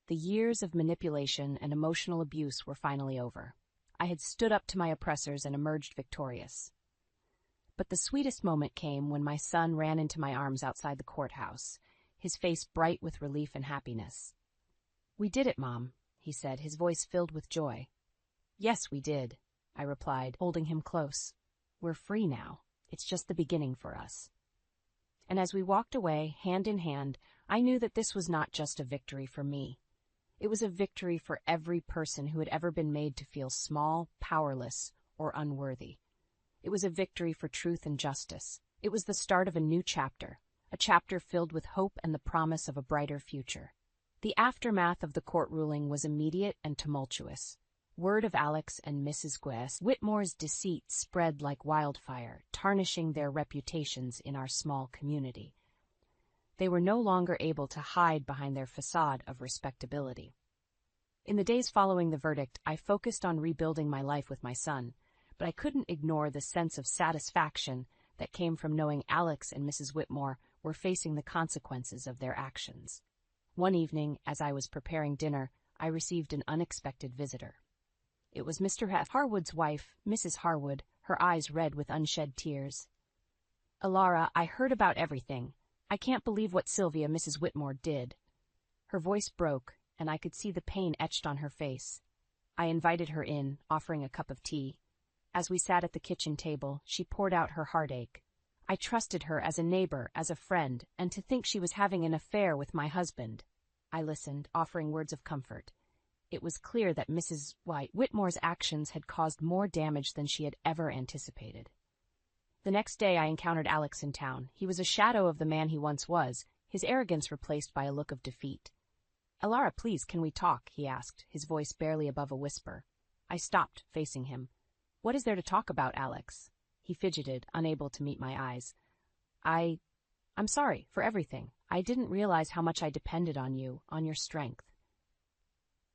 The years of manipulation and emotional abuse were finally over. I had stood up to my oppressors and emerged victorious. But the sweetest moment came when my son ran into my arms outside the courthouse, his face bright with relief and happiness. "We did it, Mom," he said, his voice filled with joy. "Yes, we did," I replied, holding him close. "We're free now. It's just the beginning for us." And as we walked away, hand in hand, I knew that this was not just a victory for me. It was a victory for every person who had ever been made to feel small, powerless, or unworthy. It was a victory for truth and justice. It was the start of a new chapter, a chapter filled with hope and the promise of a brighter future. The aftermath of the court ruling was immediate and tumultuous. Word of Alex and Mrs. Whitmore's deceit spread like wildfire, tarnishing their reputations in our small community. They were no longer able to hide behind their facade of respectability. In the days following the verdict, I focused on rebuilding my life with my son, but I couldn't ignore the sense of satisfaction that came from knowing Alex and Mrs. Whitmore were facing the consequences of their actions. One evening, as I was preparing dinner, I received an unexpected visitor. It was Mr. Harwood's wife, Mrs. Harwood, her eyes red with unshed tears. "Alara, I heard about everything. I can't believe what Sylvia, Mrs. Whitmore, did." Her voice broke, and I could see the pain etched on her face. I invited her in, offering a cup of tea. As we sat at the kitchen table, she poured out her heartache. I trusted her as a neighbor, as a friend, and to think she was having an affair with my husband. I listened, offering words of comfort. It was clear that Mrs. Whitmore's actions had caused more damage than she had ever anticipated. The next day I encountered Alex in town. He was a shadow of the man he once was, his arrogance replaced by a look of defeat. "Alara, please, can we talk?" he asked, his voice barely above a whisper. I stopped, facing him. "What is there to talk about, Alex?" He fidgeted, unable to meet my eyes. I'm sorry for everything. I didn't realize how much I depended on you, on your strength."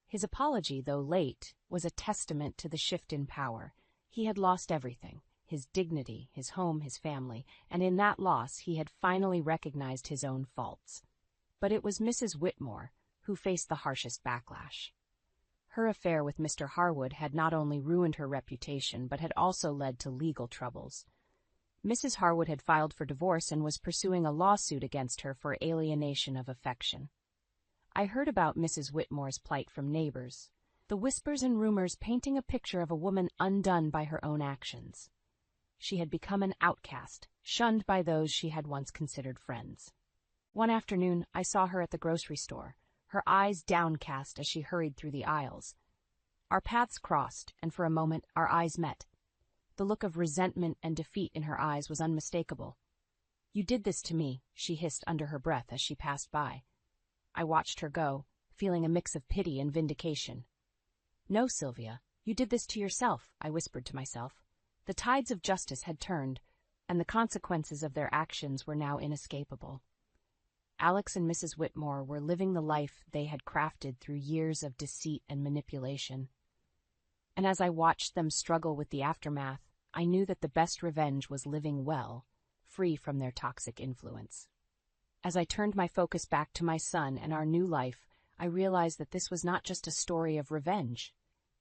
His apology, though late, was a testament to the shift in power. He had lost everything, his dignity, his home, his family, and in that loss he had finally recognized his own faults. But it was Mrs. Whitmore who faced the harshest backlash. Her affair with Mr. Harwood had not only ruined her reputation, but had also led to legal troubles. Mrs. Harwood had filed for divorce and was pursuing a lawsuit against her for alienation of affection. I heard about Mrs. Whitmore's plight from neighbors, the whispers and rumors painting a picture of a woman undone by her own actions. She had become an outcast, shunned by those she had once considered friends. One afternoon, I saw her at the grocery store, her eyes downcast as she hurried through the aisles. Our paths crossed, and for a moment our eyes met. The look of resentment and defeat in her eyes was unmistakable. "You did this to me," she hissed under her breath as she passed by. I watched her go, feeling a mix of pity and vindication. "No, Sylvia, you did this to yourself," I whispered to myself. The tides of justice had turned, and the consequences of their actions were now inescapable. Alex and Mrs. Whitmore were living the life they had crafted through years of deceit and manipulation. And as I watched them struggle with the aftermath, I knew that the best revenge was living well, free from their toxic influence. As I turned my focus back to my son and our new life, I realized that this was not just a story of revenge.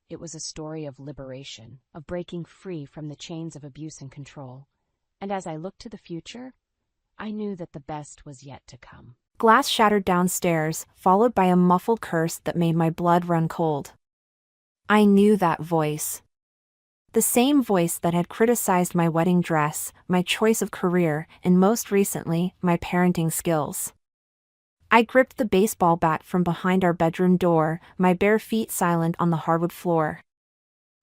It was a story of liberation, of breaking free from the chains of abuse and control. And as I looked to the future, I knew that the best was yet to come. Glass shattered downstairs, followed by a muffled curse that made my blood run cold. I knew that voice. The same voice that had criticized my wedding dress, my choice of career, and most recently, my parenting skills. I gripped the baseball bat from behind our bedroom door, my bare feet silent on the hardwood floor.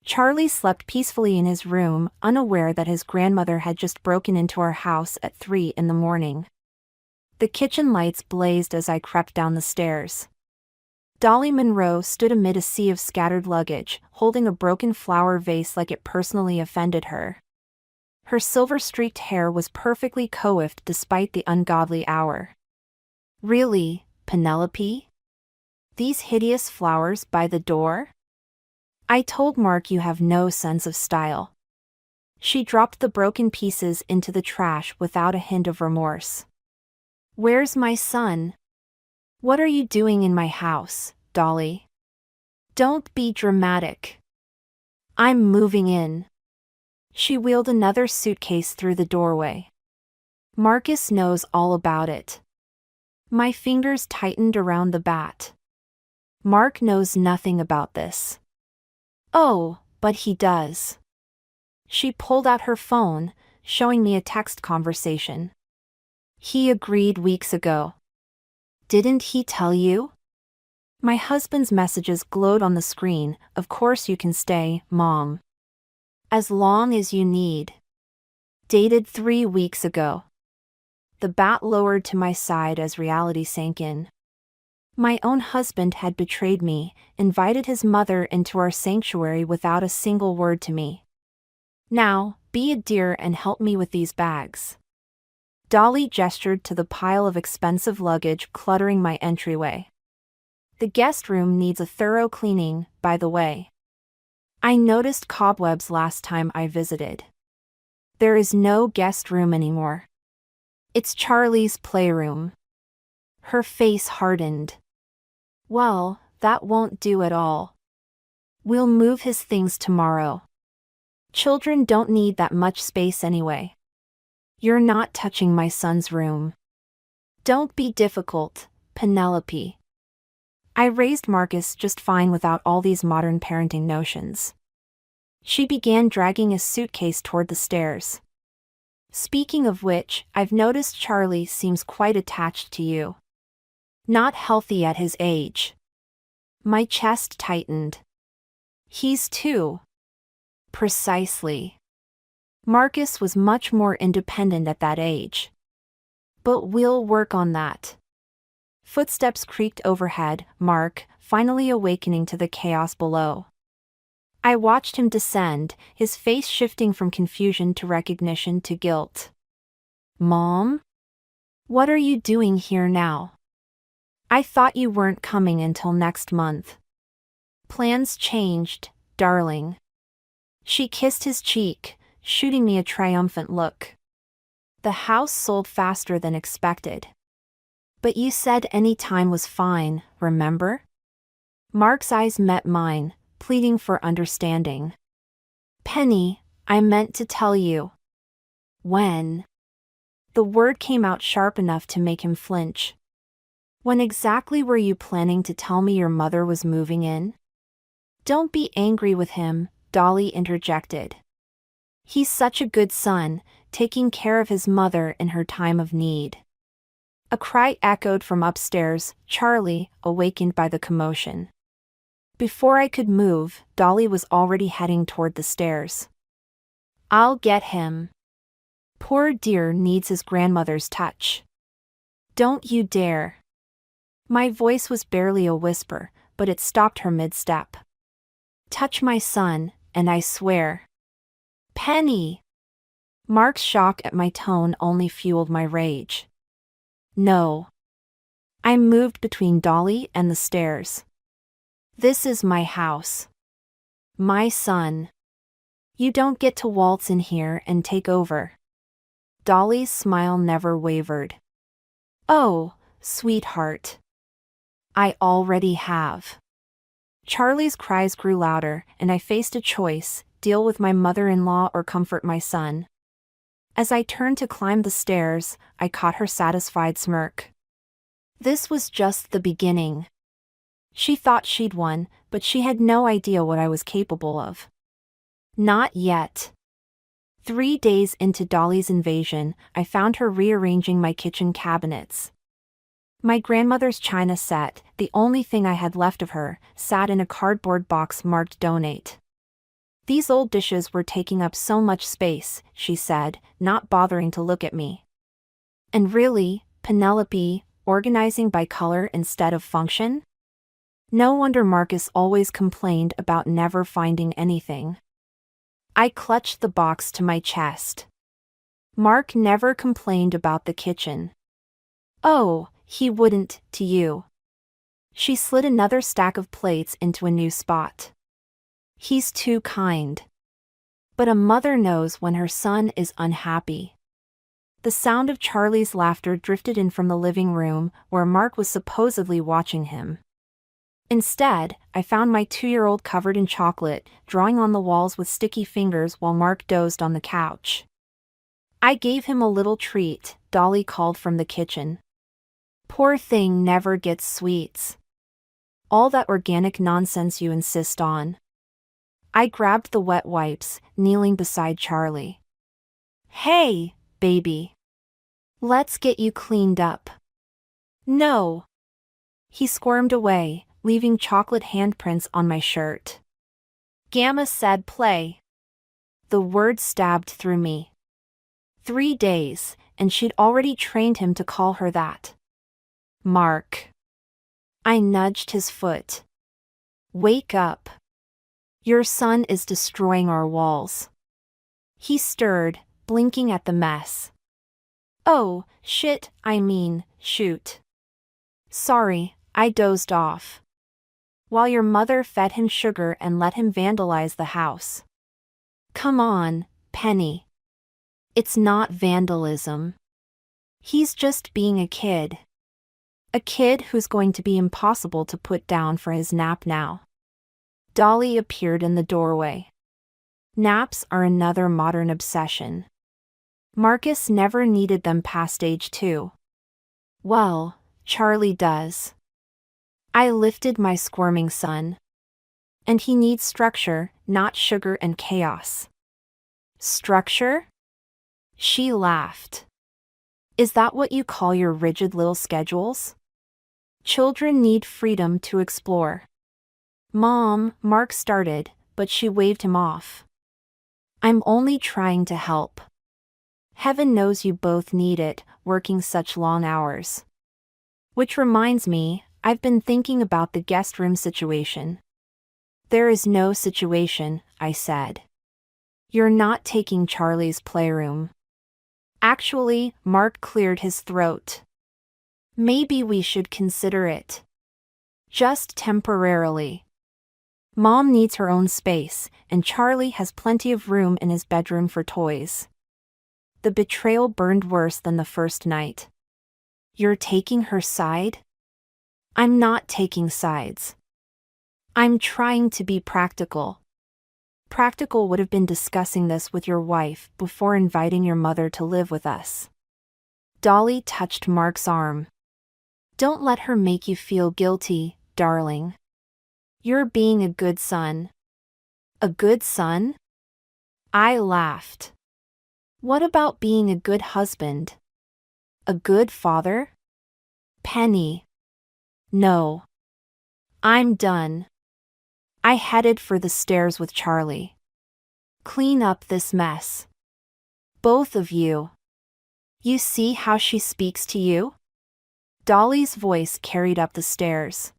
Charlie slept peacefully in his room, unaware that his grandmother had just broken into our house at 3 in the morning. The kitchen lights blazed as I crept down the stairs. Dolly Monroe stood amid a sea of scattered luggage, holding a broken flower vase like it personally offended her. Her silver-streaked hair was perfectly coiffed despite the ungodly hour. "Really, Penelope? These hideous flowers by the door? I told Mark you have no sense of style." She dropped the broken pieces into the trash without a hint of remorse. "Where's my son? What are you doing in my house, Dolly? Don't be dramatic. I'm moving in." She wheeled another suitcase through the doorway. "Marcus knows all about it." My fingers tightened around the bat. "Mark knows nothing about this." "Oh, but he does." She pulled out her phone, showing me a text conversation. "He agreed weeks ago. Didn't he tell you?" My husband's messages glowed on the screen. "Of course you can stay, Mom. As long as you need. Dated 3 weeks ago." The bat lowered to my side as reality sank in. My own husband had betrayed me, invited his mother into our sanctuary without a single word to me. Now, be a dear and help me with these bags. Dolly gestured to the pile of expensive luggage cluttering my entryway. The guest room needs a thorough cleaning, by the way. I noticed cobwebs last time I visited. There is no guest room anymore. It's Charlie's playroom. Her face hardened. Well, that won't do at all. We'll move his things tomorrow. Children don't need that much space anyway. You're not touching my son's room. Don't be difficult, Penelope. I raised Marcus just fine without all these modern parenting notions. She began dragging his suitcase toward the stairs. Speaking of which, I've noticed Charlie seems quite attached to you. Not healthy at his age. My chest tightened. He's 2. Precisely. Marcus was much more independent at that age. But we'll work on that. Footsteps creaked overhead, Mark, finally awakening to the chaos below. I watched him descend, his face shifting from confusion to recognition to guilt. Mom? What are you doing here now? I thought you weren't coming until next month. Plans changed, darling. She kissed his cheek, shooting me a triumphant look. The house sold faster than expected. But you said any time was fine, remember? Mark's eyes met mine, pleading for understanding. Penny, I meant to tell you. When? The word came out sharp enough to make him flinch. When exactly were you planning to tell me your mother was moving in? Don't be angry with him, Dolly interjected. He's such a good son, taking care of his mother in her time of need. A cry echoed from upstairs, Charlie, awakened by the commotion. Before I could move, Dolly was already heading toward the stairs. I'll get him. Poor dear needs his grandmother's touch. Don't you dare. My voice was barely a whisper, but it stopped her mid-step. Touch my son, and I swear. Penny! Mark's shock at my tone only fueled my rage. No. I moved between Dolly and the stairs. This is my house. My son. You don't get to waltz in here and take over. Dolly's smile never wavered. Oh, sweetheart. I already have. Charlie's cries grew louder, and I faced a choice: deal with my mother-in-law or comfort my son. As I turned to climb the stairs, I caught her satisfied smirk. This was just the beginning. She thought she'd won, but she had no idea what I was capable of. Not yet. 3 days into Dolly's invasion, I found her rearranging my kitchen cabinets. My grandmother's china set, the only thing I had left of her, sat in a cardboard box marked donate. These old dishes were taking up so much space, she said, not bothering to look at me. And really, Penelope, organizing by color instead of function? No wonder Marcus always complained about never finding anything. I clutched the box to my chest. Mark never complained about the kitchen. Oh, he wouldn't, to you. She slid another stack of plates into a new spot. He's too kind. But a mother knows when her son is unhappy. The sound of Charlie's laughter drifted in from the living room, where Mark was supposedly watching him. Instead, I found my 2-year-old covered in chocolate, drawing on the walls with sticky fingers while Mark dozed on the couch. I gave him a little treat, Dolly called from the kitchen. Poor thing never gets sweets. All that organic nonsense you insist on. I grabbed the wet wipes, kneeling beside Charlie. Hey, baby. Let's get you cleaned up. No. He squirmed away, leaving chocolate handprints on my shirt. Gamma said play. The word stabbed through me. 3 days, and she'd already trained him to call her that. Mark. I nudged his foot. Wake up. Your son is destroying our walls. He stirred, blinking at the mess. Oh, shoot. Sorry, I dozed off. While your mother fed him sugar and let him vandalize the house. Come on, Penny. It's not vandalism. He's just being a kid. A kid who's going to be impossible to put down for his nap now. Dolly appeared in the doorway. Naps are another modern obsession. Marcus never needed them past age 2. Well, Charlie does. I lifted my squirming son. And he needs structure, not sugar and chaos. Structure? She laughed. Is that what you call your rigid little schedules? Children need freedom to explore. Mom, Mark started, but she waved him off. I'm only trying to help. Heaven knows you both need it, working such long hours. Which reminds me, I've been thinking about the guest room situation. There is no situation, I said. You're not taking Charlie's playroom. Actually, Mark cleared his throat. Maybe we should consider it. Just temporarily. Mom needs her own space, and Charlie has plenty of room in his bedroom for toys. The betrayal burned worse than the first night. You're taking her side? I'm not taking sides. I'm trying to be practical. Practical would have been discussing this with your wife before inviting your mother to live with us. Dolly touched Mark's arm. Don't let her make you feel guilty, darling. You're being a good son. A good son? I laughed. What about being a good husband? A good father? Penny. No. I'm done. I headed for the stairs with Charlie. Clean up this mess. Both of you. You see how she speaks to you? Dolly's voice carried up the stairs.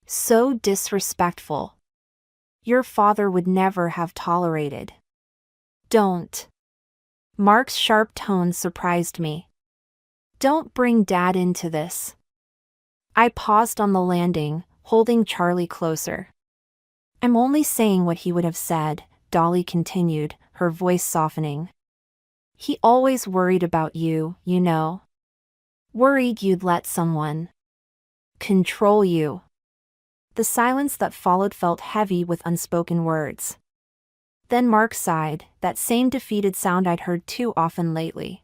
So disrespectful. Your father would never have tolerated. Don't. Mark's sharp tone surprised me. Don't bring Dad into this. I paused on the landing, holding Charlie closer. I'm only saying what he would have said, Dolly continued, her voice softening. He always worried about you, you know. Worried you'd let someone control you. The silence that followed felt heavy with unspoken words. Then Mark sighed, that same defeated sound I'd heard too often lately.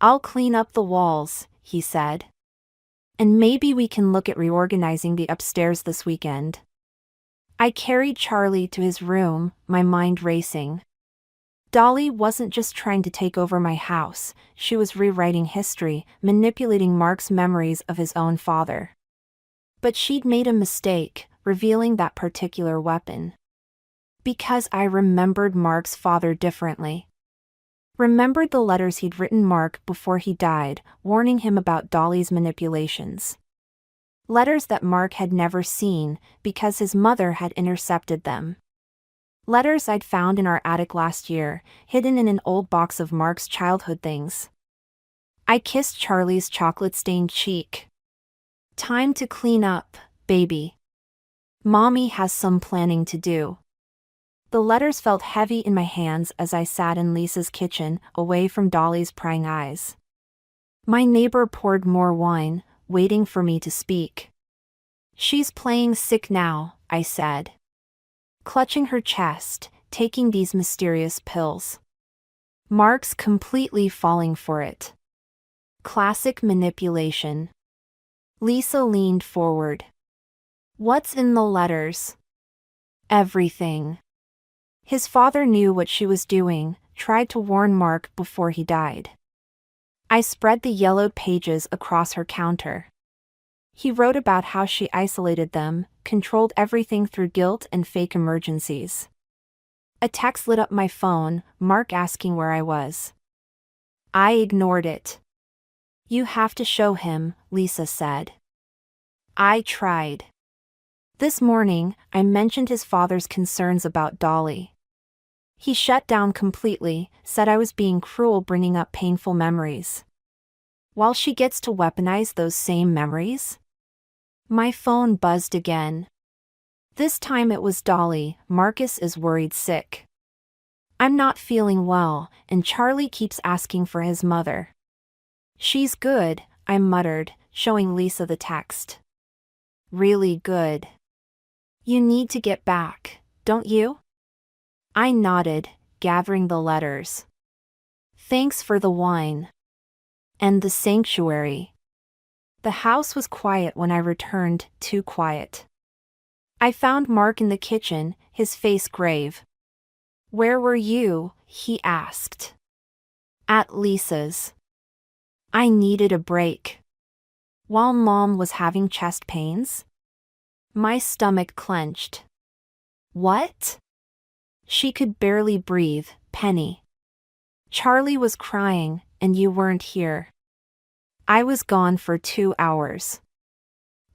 I'll clean up the walls, he said. And maybe we can look at reorganizing the upstairs this weekend. I carried Charlie to his room, my mind racing. Dolly wasn't just trying to take over my house, she was rewriting history, manipulating Mark's memories of his own father. But she'd made a mistake, revealing that particular weapon. Because I remembered Mark's father differently. Remembered the letters he'd written Mark before he died, warning him about Dolly's manipulations. Letters that Mark had never seen, because his mother had intercepted them. Letters I'd found in our attic last year, hidden in an old box of Mark's childhood things. I kissed Charlie's chocolate-stained cheek. Time to clean up, baby. Mommy has some planning to do. The letters felt heavy in my hands as I sat in Lisa's kitchen, away from Dolly's prying eyes. My neighbor poured more wine, waiting for me to speak. She's playing sick now, I said. Clutching her chest, taking these mysterious pills. Mark's completely falling for it. Classic manipulation. Lisa leaned forward. What's in the letters? Everything. His father knew what she was doing, tried to warn Mark before he died. I spread the yellowed pages across her counter. He wrote about how she isolated them, controlled everything through guilt and fake emergencies. A text lit up my phone, Mark asking where I was. I ignored it. You have to show him, Lisa said. I tried. This morning, I mentioned his father's concerns about Dolly. He shut down completely, said I was being cruel bringing up painful memories. While she gets to weaponize those same memories? My phone buzzed again. This time it was Dolly. Marcus is worried sick. I'm not feeling well, and Charlie keeps asking for his mother. She's good, I muttered, showing Lisa the text. Really good. You need to get back, don't you? I nodded, gathering the letters. Thanks for the wine. And the sanctuary. The house was quiet when I returned, too quiet. I found Mark in the kitchen, his face grave. Where were you? He asked. At Lisa's. I needed a break. While Mom was having chest pains? My stomach clenched. What? She could barely breathe, Penny. Charlie was crying, and you weren't here. I was gone for 2 hours.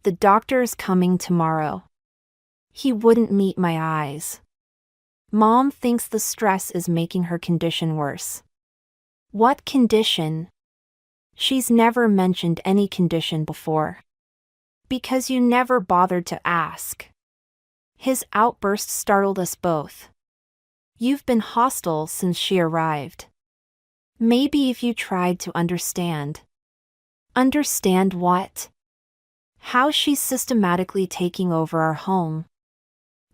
The doctor's coming tomorrow. He wouldn't meet my eyes. Mom thinks the stress is making her condition worse. What condition? She's never mentioned any condition before. Because you never bothered to ask. His outburst startled us both. You've been hostile since she arrived. Maybe if you tried to understand. Understand what? How she's systematically taking over our home.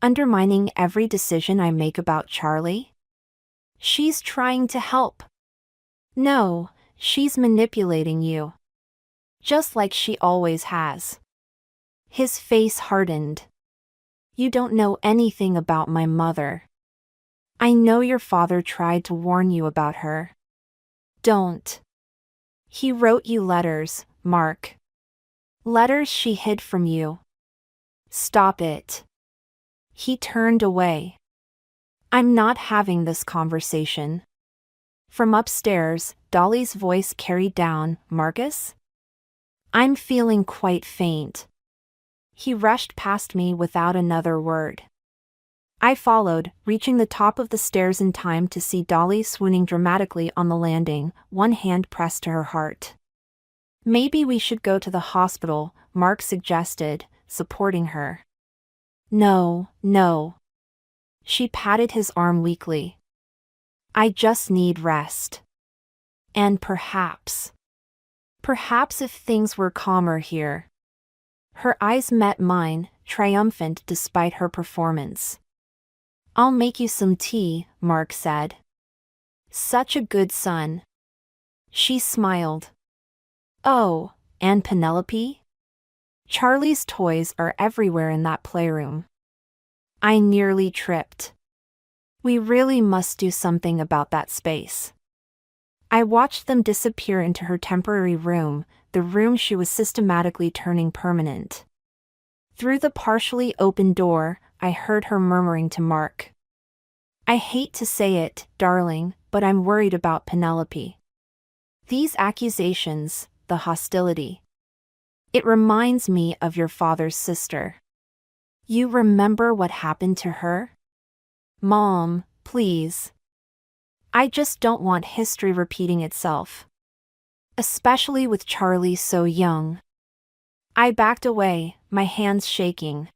Undermining every decision I make about Charlie? She's trying to help. No, she's manipulating you. Just like she always has. His face hardened. You don't know anything about my mother. I know your father tried to warn you about her. Don't. He wrote you letters, Mark. Letters she hid from you. Stop it. He turned away. I'm not having this conversation. From upstairs, Dolly's voice carried down, Marcus? I'm feeling quite faint. He rushed past me without another word. I followed, reaching the top of the stairs in time to see Dolly swooning dramatically on the landing, one hand pressed to her heart. Maybe we should go to the hospital, Mark suggested, supporting her. No, no. She patted his arm weakly. I just need rest. And perhaps if things were calmer here. Her eyes met mine, triumphant despite her performance. I'll make you some tea, Mark said. Such a good son. She smiled. Oh, and Penelope? Charlie's toys are everywhere in that playroom. I nearly tripped. We really must do something about that space. I watched them disappear into her temporary room, the room she was systematically turning permanent. Through the partially open door, I heard her murmuring to Mark. I hate to say it, darling, but I'm worried about Penelope. These accusations, the hostility. It reminds me of your father's sister. You remember what happened to her? Mom, please. I just don't want history repeating itself. Especially with Charlie so young. I backed away, my hands shaking.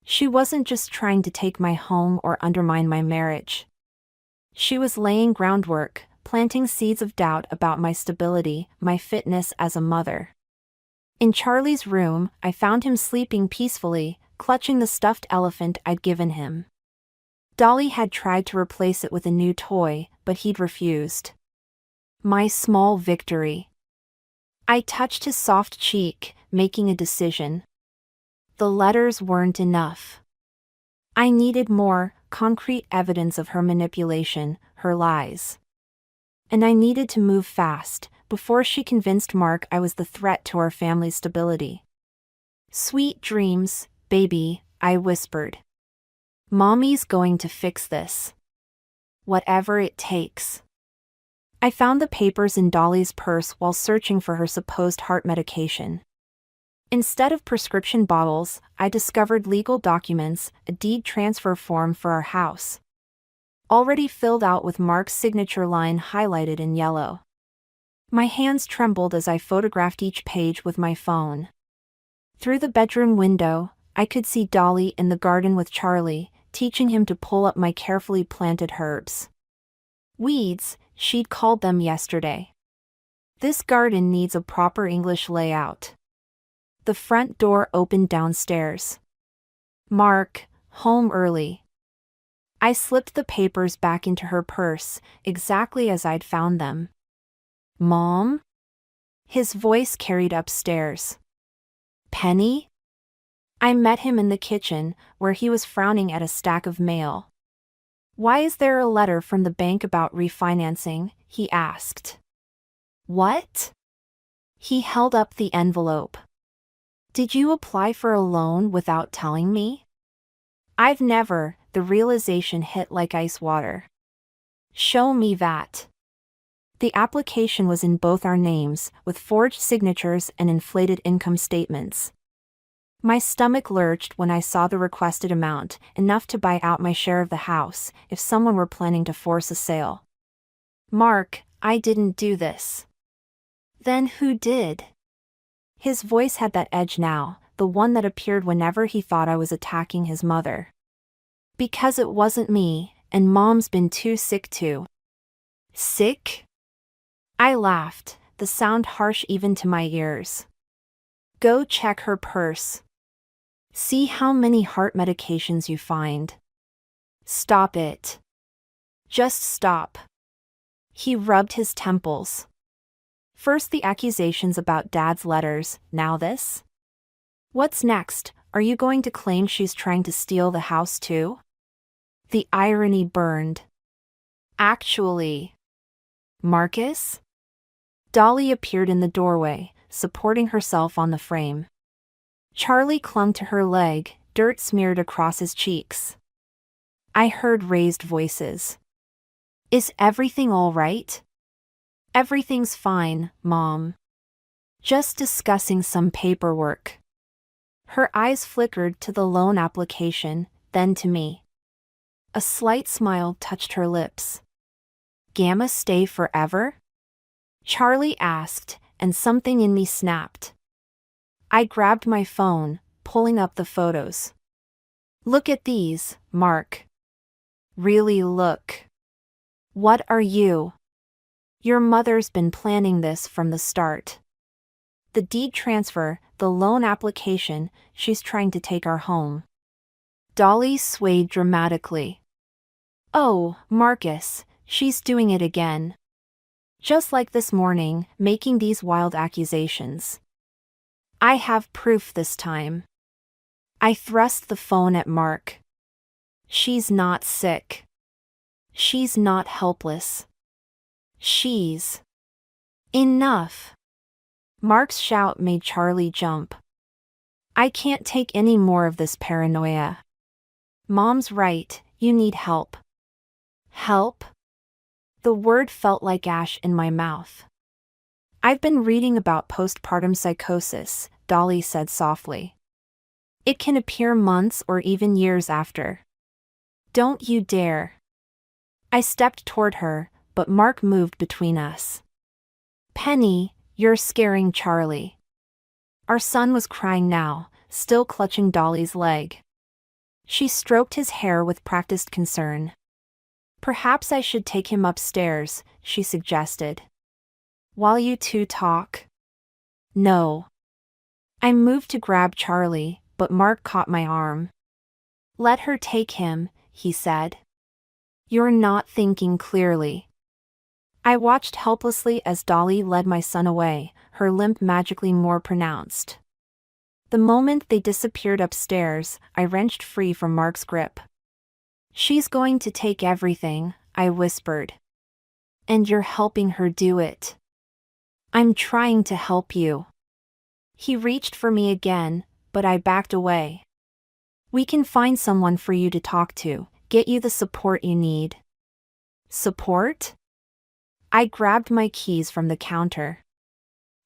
She wasn't just trying to take my home or undermine my marriage. She was laying groundwork, planting seeds of doubt about my stability, my fitness as a mother. In Charlie's room, I found him sleeping peacefully, clutching the stuffed elephant I'd given him. Dolly had tried to replace it with a new toy, but he'd refused. My small victory. I touched his soft cheek, making a decision. The letters weren't enough. I needed more, concrete evidence of her manipulation, her lies. And I needed to move fast, before she convinced Mark I was the threat to our family's stability. Sweet dreams, baby, I whispered. Mommy's going to fix this. Whatever it takes. I found the papers in Dolly's purse while searching for her supposed heart medication. Instead of prescription bottles, I discovered legal documents, a deed transfer form for our house. Already filled out with Mark's signature line highlighted in yellow. My hands trembled as I photographed each page with my phone. Through the bedroom window, I could see Dolly in the garden with Charlie, teaching him to pull up my carefully planted herbs. Weeds, she'd called them yesterday. This garden needs a proper English layout. The front door opened downstairs. Mark, home early. I slipped the papers back into her purse, exactly as I'd found them. Mom? His voice carried upstairs. Penny? I met him in the kitchen, where he was frowning at a stack of mail. Why is there a letter from the bank about refinancing? He asked. What? He held up the envelope. Did you apply for a loan without telling me? I've never, the realization hit like ice water. Show me that. The application was in both our names, with forged signatures and inflated income statements. My stomach lurched when I saw the requested amount, enough to buy out my share of the house, if someone were planning to force a sale. Mark, I didn't do this. Then who did? His voice had that edge now, the one that appeared whenever he thought I was attacking his mother. Because it wasn't me, and Mom's been too sick to. Sick? I laughed, the sound harsh even to my ears. Go check her purse. See how many heart medications you find. Stop it. Just stop. He rubbed his temples. First the accusations about Dad's letters, now this? What's next? Are you going to claim she's trying to steal the house too? The irony burned. Actually. Marcus? Dolly appeared in the doorway, supporting herself on the frame. Charlie clung to her leg, dirt smeared across his cheeks. I heard raised voices. Is everything all right? Everything's fine, Mom. Just discussing some paperwork. Her eyes flickered to the loan application, then to me. A slight smile touched her lips. Gamma stay forever? Charlie asked, and something in me snapped. I grabbed my phone, pulling up the photos. Look at these, Mark. Really look. What are you? Your mother's been planning this from the start. The deed transfer, the loan application, she's trying to take our home. Dolly swayed dramatically. Oh, Marcus, she's doing it again. Just like this morning, making these wild accusations. I have proof this time. I thrust the phone at Mark. She's not sick. She's not helpless. She's... Enough. Mark's shout made Charlie jump. I can't take any more of this paranoia. Mom's right, you need help. Help? The word felt like ash in my mouth. I've been reading about postpartum psychosis, Dolly said softly. It can appear months or even years after. Don't you dare. I stepped toward her, but Mark moved between us. Penny, you're scaring Charlie. Our son was crying now, still clutching Dolly's leg. She stroked his hair with practiced concern. Perhaps I should take him upstairs, she suggested. While you two talk? No. I moved to grab Charlie, but Mark caught my arm. Let her take him, he said. You're not thinking clearly. I watched helplessly as Dolly led my son away, her limp magically more pronounced. The moment they disappeared upstairs, I wrenched free from Mark's grip. She's going to take everything, I whispered. And you're helping her do it. I'm trying to help you. He reached for me again, but I backed away. We can find someone for you to talk to, get you the support you need. Support? I grabbed my keys from the counter.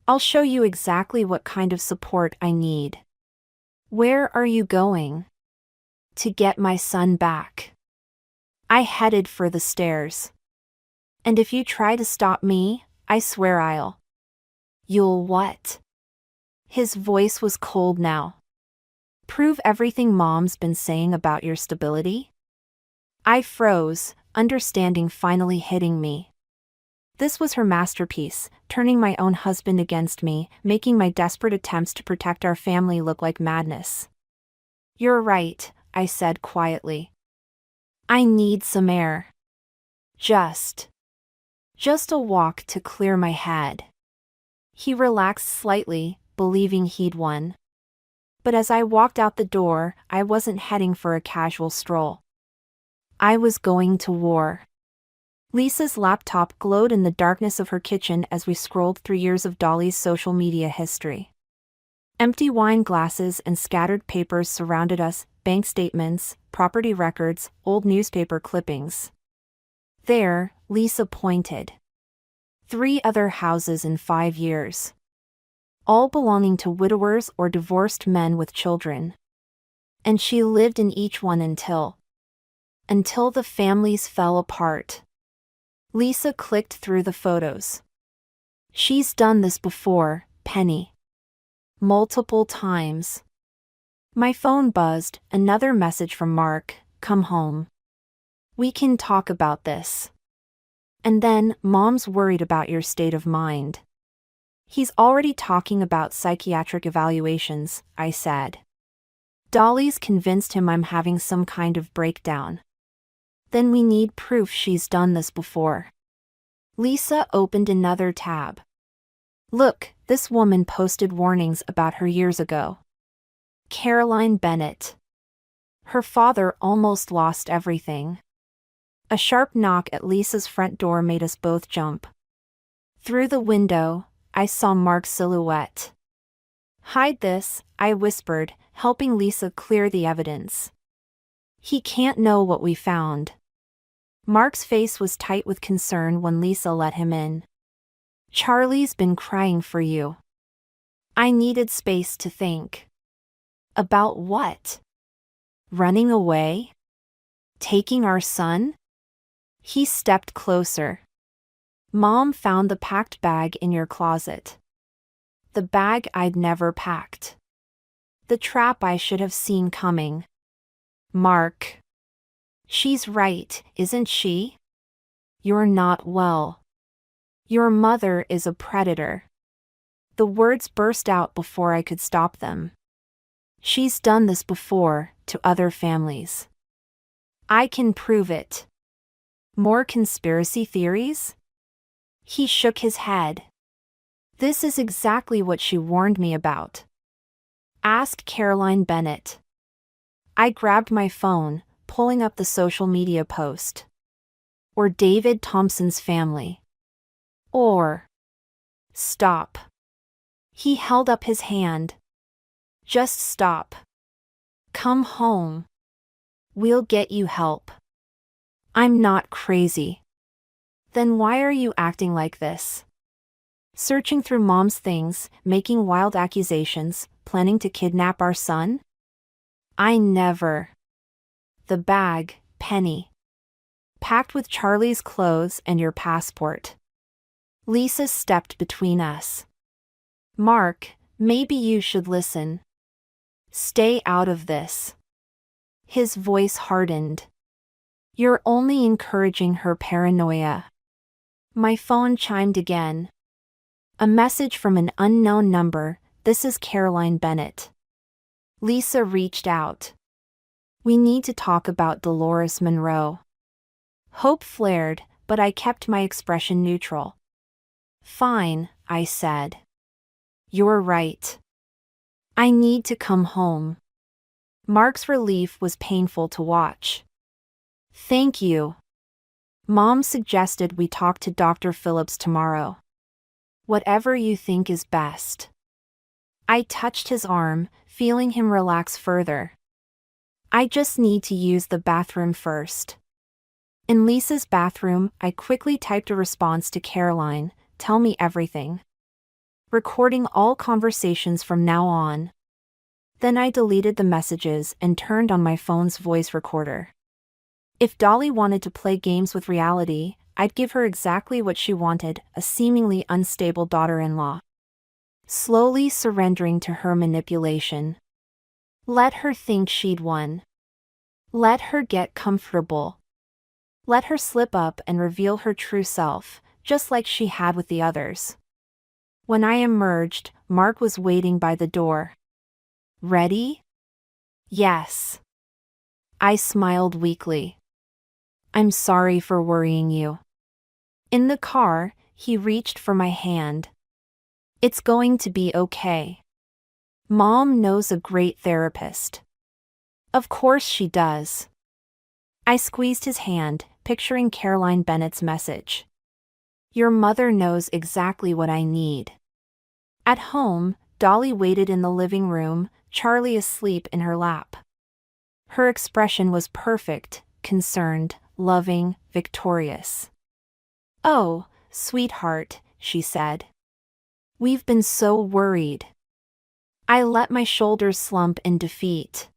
I'll show you exactly what kind of support I need. Where are you going? To get my son back. I headed for the stairs. And if you try to stop me, I swear I'll. You'll what? His voice was cold now. Prove everything Mom's been saying about your stability? I froze, understanding finally hitting me. This was her masterpiece, turning my own husband against me, making my desperate attempts to protect our family look like madness. You're right, I said quietly. I need some air. Just a walk to clear my head. He relaxed slightly, believing he'd won. But as I walked out the door, I wasn't heading for a casual stroll. I was going to war. Lisa's laptop glowed in the darkness of her kitchen as we scrolled through years of Dolly's social media history. Empty wine glasses and scattered papers surrounded us, bank statements, property records, old newspaper clippings. There, Lisa pointed. 3 other houses in 5 years. All belonging to widowers or divorced men with children. And she lived in each one until the families fell apart. Lisa clicked through the photos. She's done this before, Penny. Multiple times. My phone buzzed, another message from Mark, come home. We can talk about this. And then, Mom's worried about your state of mind. He's already talking about psychiatric evaluations, I said. Dolly's convinced him I'm having some kind of breakdown. Then we need proof she's done this before. Lisa opened another tab. Look, this woman posted warnings about her years ago. Caroline Bennett. Her father almost lost everything. A sharp knock at Lisa's front door made us both jump. Through the window, I saw Mark's silhouette. Hide this, I whispered, helping Lisa clear the evidence. He can't know what we found. Mark's face was tight with concern when Lisa let him in. Charlie's been crying for you. I needed space to think. About what? Running away? Taking our son? He stepped closer. Mom found the packed bag in your closet. The bag I'd never packed. The trap I should have seen coming. Mark. She's right, isn't she? You're not well. Your mother is a predator. The words burst out before I could stop them. She's done this before, to other families. I can prove it. More conspiracy theories? He shook his head. This is exactly what she warned me about. Ask Caroline Bennett. I grabbed my phone, pulling up the social media post. Or David Thompson's family. Or. Stop. He held up his hand. Just stop. Come home. We'll get you help. I'm not crazy. Then why are you acting like this? Searching through Mom's things, making wild accusations, planning to kidnap our son? I never. The bag, Penny. Packed with Charlie's clothes and your passport. Lisa stepped between us. Mark, maybe you should listen. Stay out of this. His voice hardened. You're only encouraging her paranoia. My phone chimed again. A message from an unknown number. This is Caroline Bennett. Lisa reached out. We need to talk about Dolores Monroe. Hope flared, but I kept my expression neutral. Fine, I said. You're right. I need to come home. Mark's relief was painful to watch. Thank you. Mom suggested we talk to Dr. Phillips tomorrow. Whatever you think is best. I touched his arm, feeling him relax further. I just need to use the bathroom first. In Lisa's bathroom, I quickly typed a response to Caroline, tell me everything. recording all conversations from now on. Then I deleted the messages and turned on my phone's voice recorder. If Dolly wanted to play games with reality, I'd give her exactly what she wanted, a seemingly unstable daughter-in-law. Slowly surrendering to her manipulation. Let her think she'd won. Let her get comfortable. Let her slip up and reveal her true self, just like she had with the others. When I emerged, Mark was waiting by the door. Ready? Yes. I smiled weakly. I'm sorry for worrying you. In the car, he reached for my hand. It's going to be okay. Mom knows a great therapist. Of course she does. I squeezed his hand, picturing Caroline Bennett's message. Your mother knows exactly what I need. At home, Dolly waited in the living room, Charlie asleep in her lap. Her expression was perfect, concerned, loving, victorious. Oh, sweetheart, she said. We've been so worried. I let my shoulders slump in defeat.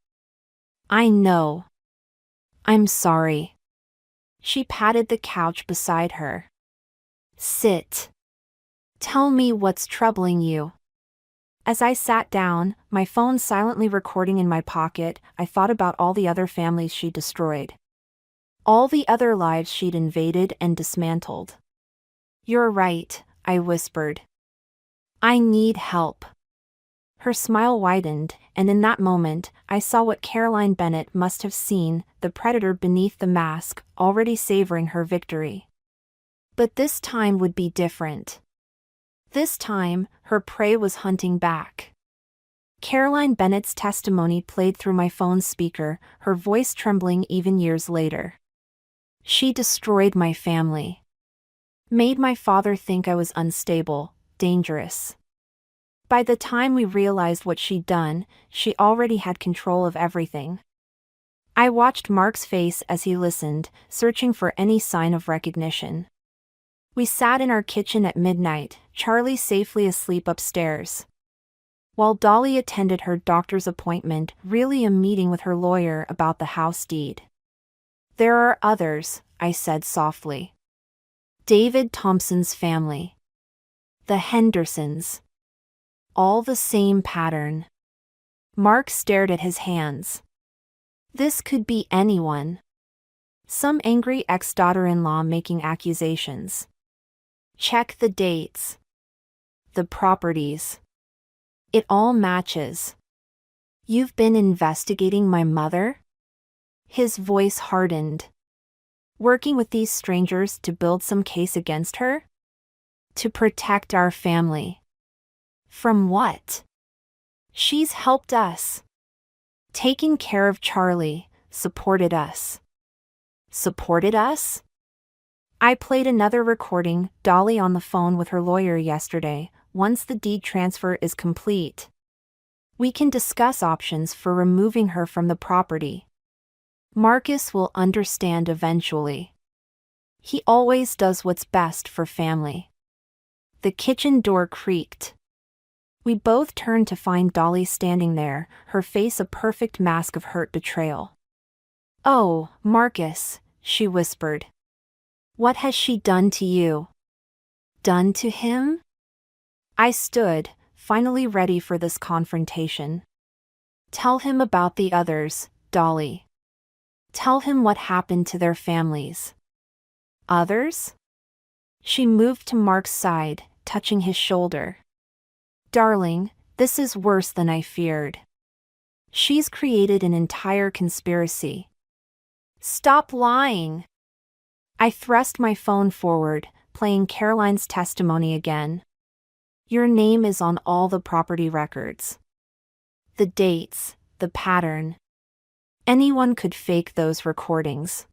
I know. I'm sorry. She patted the couch beside her. Sit. Tell me what's troubling you. As I sat down, my phone silently recording in my pocket, I thought about all the other families she destroyed. All the other lives she'd invaded and dismantled. You're right, I whispered. I need help. Her smile widened, and in that moment, I saw what Caroline Bennett must have seen, the predator beneath the mask, already savoring her victory. But this time would be different. This time, her prey was hunting back. Caroline Bennett's testimony played through my phone's speaker, her voice trembling even years later. She destroyed my family. Made my father think I was unstable, dangerous. By the time we realized what she'd done, she already had control of everything. I watched Mark's face as he listened, searching for any sign of recognition. We sat in our kitchen at midnight, Charlie safely asleep upstairs. While Dolly attended her doctor's appointment, really a meeting with her lawyer about the house deed. There are others, I said softly. David Thompson's family. The Hendersons. All the same pattern. Mark stared at his hands. This could be anyone. Some angry ex-daughter-in-law making accusations. Check the dates. The properties. It all matches. You've been investigating my mother? His voice hardened. Working with these strangers to build some case against her? To protect our family. From what? She's helped us. Taking care of Charlie, supported us. Supported us? I played another recording, Dolly on the phone with her lawyer yesterday. Once the deed transfer is complete, we can discuss options for removing her from the property. Marcus will understand eventually. He always does what's best for family. The kitchen door creaked. We both turned to find Dolly standing there, her face a perfect mask of hurt betrayal. Oh, Marcus, she whispered. What has she done to you? Done to him? I stood, finally ready for this confrontation. Tell him about the others, Dolly. Tell him what happened to their families. Others? She moved to Mark's side, touching his shoulder. Darling, this is worse than I feared. She's created an entire conspiracy. Stop lying! I thrust my phone forward, playing Caroline's testimony again. Your name is on all the property records. The dates, the pattern. Anyone could fake those recordings.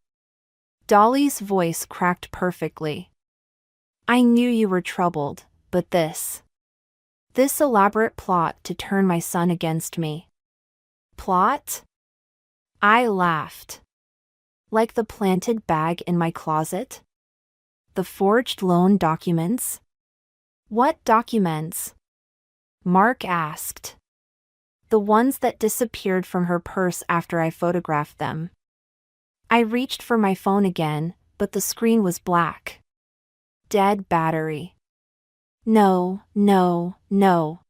Dolly's voice cracked perfectly. I knew you were troubled, but this elaborate plot to turn my son against me. Plot? I laughed. Like the planted bag in my closet? The forged loan documents? What documents? Mark asked. The ones that disappeared from her purse after I photographed them. I reached for my phone again, but the screen was black. Dead battery. No, no, no.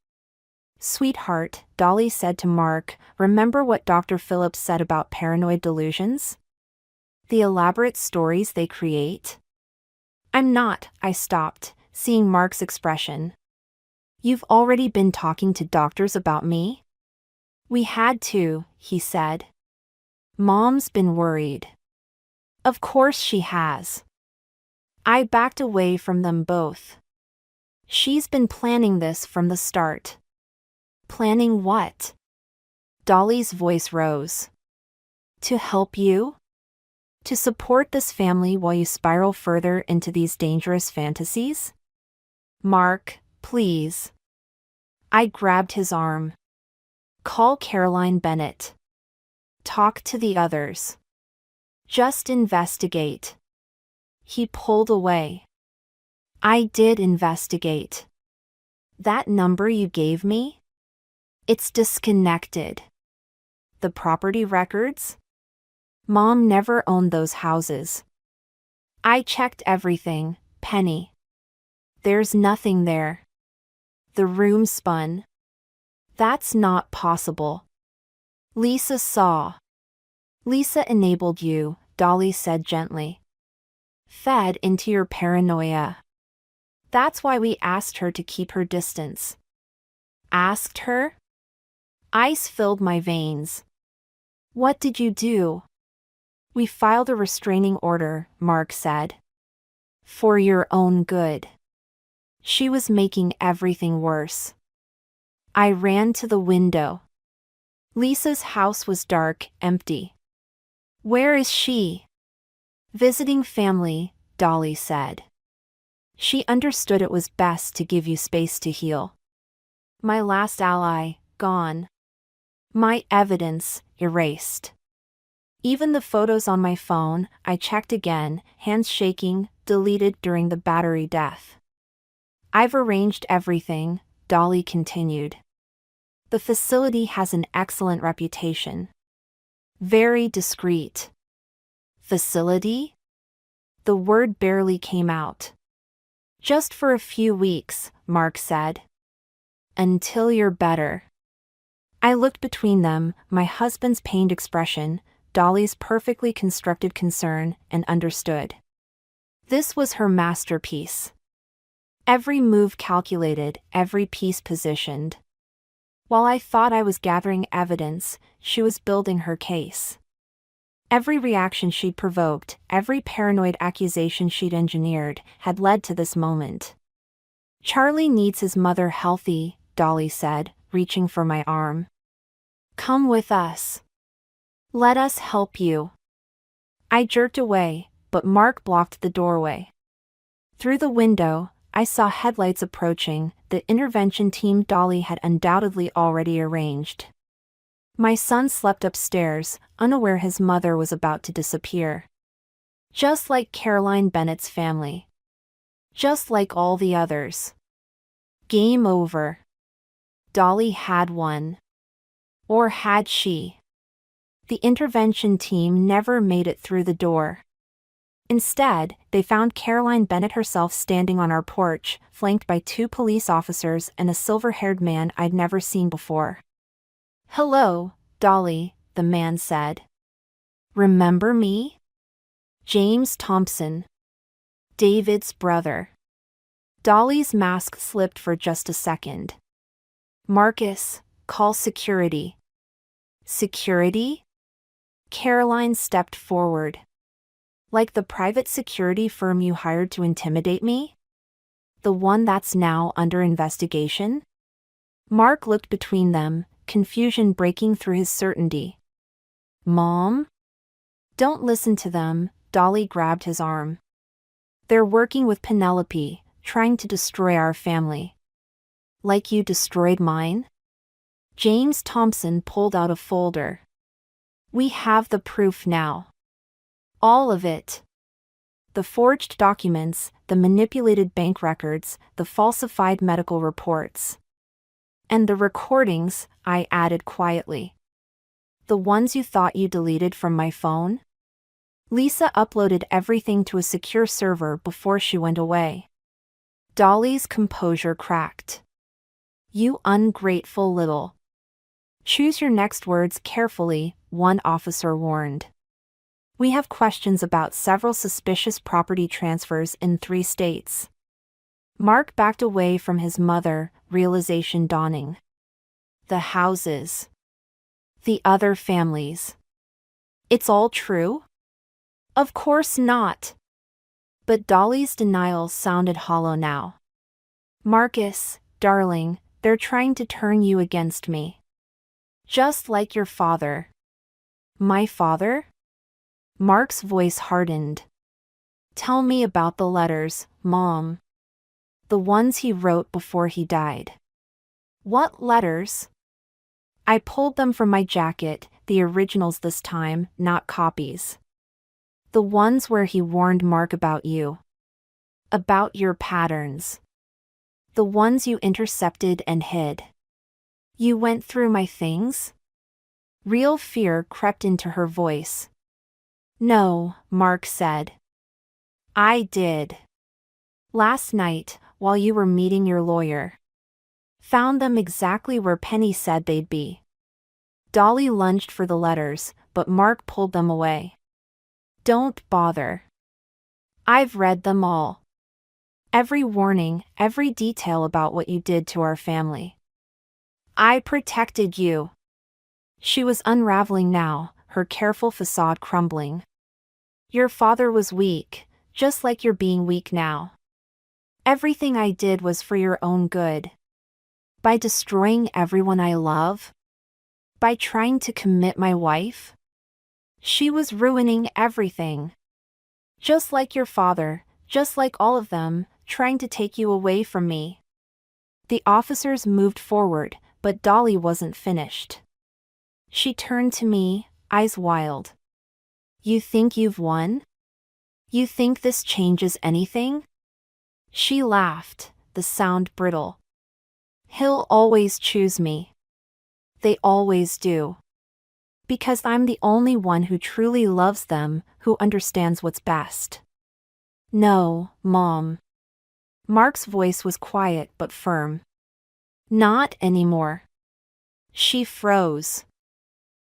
Sweetheart, Dolly said to Mark, remember what Dr. Phillips said about paranoid delusions? The elaborate stories they create? I'm not, I stopped, seeing Mark's expression. You've already been talking to doctors about me? We had to, he said. Mom's been worried. Of course she has. I backed away from them both. She's been planning this from the start. Planning what? Dolly's voice rose. To help you? To support this family while you spiral further into these dangerous fantasies? Mark, please. I grabbed his arm. Call Caroline Bennett. Talk to the others. Just investigate. He pulled away. I did investigate. That number you gave me? It's disconnected. The property records? Mom never owned those houses. I checked everything, Penny. There's nothing there. The room spun. That's not possible. Lisa saw. Lisa enabled you, Dolly said gently. Fed into your paranoia. That's why we asked her to keep her distance. Asked her? Ice filled my veins. What did you do? We filed a restraining order, Mark said. For your own good. She was making everything worse. I ran to the window. Lisa's house was dark, empty. Where is she? Visiting family, Dolly said. She understood it was best to give you space to heal. My last ally, gone. My evidence, erased. Even the photos on my phone, I checked again, hands shaking, deleted during the battery death. I've arranged everything, Dolly continued. The facility has an excellent reputation. Very discreet. Facility? The word barely came out. Just for a few weeks, Mark said. Until you're better. I looked between them, my husband's pained expression, Dolly's perfectly constructed concern, and understood. This was her masterpiece. Every move calculated, every piece positioned. While I thought I was gathering evidence, she was building her case. Every reaction she'd provoked, every paranoid accusation she'd engineered, had led to this moment. Charlie needs his mother healthy, Dolly said, reaching for my arm. Come with us. Let us help you. I jerked away, but Mark blocked the doorway. Through the window, I saw headlights approaching, the intervention team Dolly had undoubtedly already arranged. My son slept upstairs, unaware his mother was about to disappear. Just like Caroline Bennett's family. Just like all the others. Game over. Dolly had won. Or had she? The intervention team never made it through the door. Instead, they found Caroline Bennett herself standing on our porch, flanked by 2 police officers and a silver-haired man I'd never seen before. Hello, Dolly, the man said. Remember me? James Thompson. David's brother. Dolly's mask slipped for just a second. Marcus, call security. Security? Caroline stepped forward. Like the private security firm you hired to intimidate me? The one that's now under investigation? Mark looked between them, confusion breaking through his certainty. Mom? Don't listen to them, Dolly grabbed his arm. They're working with Penelope, trying to destroy our family. Like you destroyed mine? James Thompson pulled out a folder. We have the proof now. All of it. The forged documents, the manipulated bank records, the falsified medical reports. And the recordings, I added quietly. The ones you thought you deleted from my phone? Lisa uploaded everything to a secure server before she went away. Dolly's composure cracked. You ungrateful little. Choose your next words carefully, one officer warned. We have questions about several suspicious property transfers in 3 states. Mark backed away from his mother, realization dawning. The houses. The other families. It's all true? Of course not. But Dolly's denial sounded hollow now. Marcus, darling, they're trying to turn you against me. Just like your father. My father? Mark's voice hardened. Tell me about the letters, Mom. The ones he wrote before he died. What letters? I pulled them from my jacket, the originals this time, not copies. The ones where he warned Mark about you. About your patterns. The ones you intercepted and hid. You went through my things? Real fear crept into her voice. No, Mark said. I did. Last night, while you were meeting your lawyer. Found them exactly where Penny said they'd be. Dolly lunged for the letters, but Mark pulled them away. Don't bother. I've read them all. Every warning, every detail about what you did to our family. I protected you. She was unraveling now, her careful facade crumbling. Your father was weak, just like you're being weak now. Everything I did was for your own good. By destroying everyone I love? By trying to commit my wife? She was ruining everything. Just like your father, just like all of them, trying to take you away from me. The officers moved forward, but Dolly wasn't finished. She turned to me, eyes wild. You think you've won? You think this changes anything? She laughed, the sound brittle. He'll always choose me. They always do. Because I'm the only one who truly loves them, who understands what's best. No, Mom. Mark's voice was quiet but firm. Not anymore. She froze.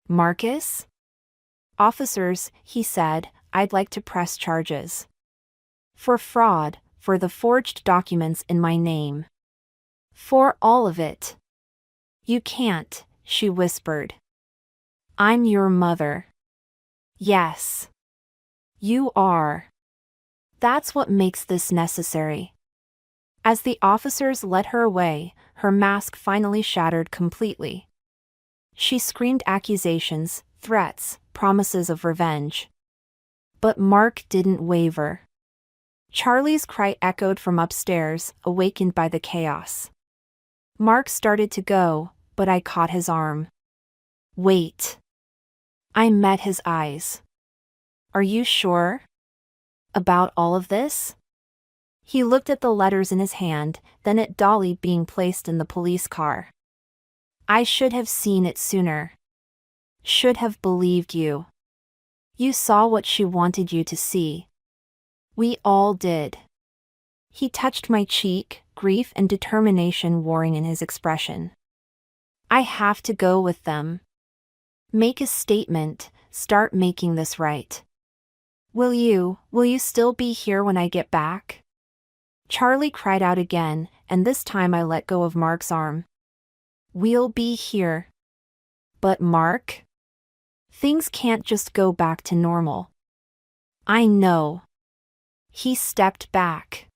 Marcus? Officers, he said, I'd like to press charges. For fraud, for the forged documents in my name. For all of it. You can't, she whispered. I'm your mother. Yes. You are. That's what makes this necessary. As the officers led her away, her mask finally shattered completely. She screamed accusations, threats, promises of revenge. But Mark didn't waver. Charlie's cry echoed from upstairs, awakened by the chaos. Mark started to go, but I caught his arm. Wait. I met his eyes. Are you sure? About all of this? He looked at the letters in his hand, then at Dolly being placed in the police car. I should have seen it sooner. Should have believed you. You saw what she wanted you to see. We all did. He touched my cheek, grief and determination warring in his expression. I have to go with them. Make a statement, start making this right. Will you still be here when I get back? Charlie cried out again, and this time I let go of Mark's arm. We'll be here. But Mark? Things can't just go back to normal. I know. He stepped back.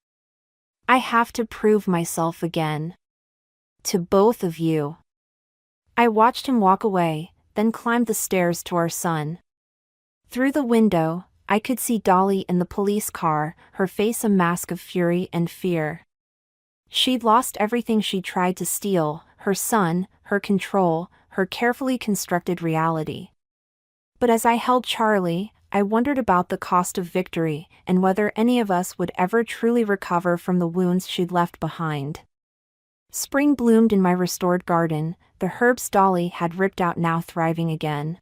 I have to prove myself again. To both of you. I watched him walk away, then climbed the stairs to our son. Through the window, I could see Dolly in the police car, her face a mask of fury and fear. She'd lost everything she tried to steal, her son, her control, her carefully constructed reality. But as I held Charlie, I wondered about the cost of victory and whether any of us would ever truly recover from the wounds she'd left behind. Spring bloomed in my restored garden, the herbs Dolly had ripped out now thriving again.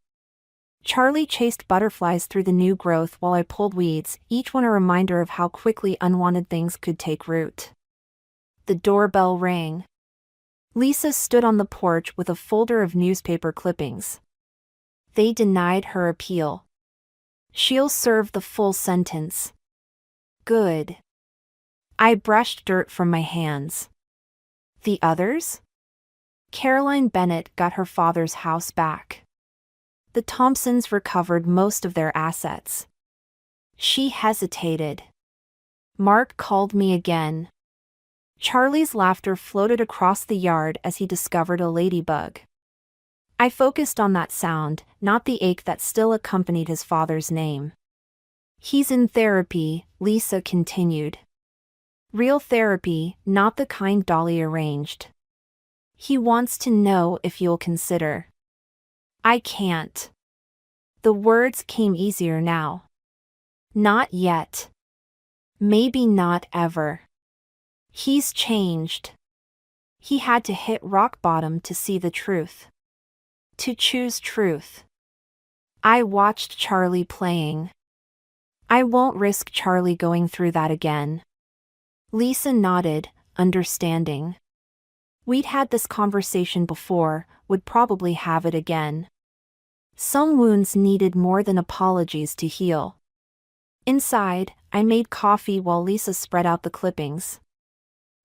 Charlie chased butterflies through the new growth while I pulled weeds, each one a reminder of how quickly unwanted things could take root. The doorbell rang. Lisa stood on the porch with a folder of newspaper clippings. They denied her appeal. She'll serve the full sentence. Good. I brushed dirt from my hands. The others? Caroline Bennett got her father's house back. The Thompsons recovered most of their assets. She hesitated. Mark called me again. Charlie's laughter floated across the yard as he discovered a ladybug. I focused on that sound, not the ache that still accompanied his father's name. He's in therapy, Lisa continued. Real therapy, not the kind Dolly arranged. He wants to know if you'll consider. I can't. The words came easier now. Not yet. Maybe not ever. He's changed. He had to hit rock bottom to see the truth. To choose truth. I watched Charlie playing. I won't risk Charlie going through that again. Lisa nodded, understanding. We'd had this conversation before, would probably have it again. Some wounds needed more than apologies to heal. Inside, I made coffee while Lisa spread out the clippings.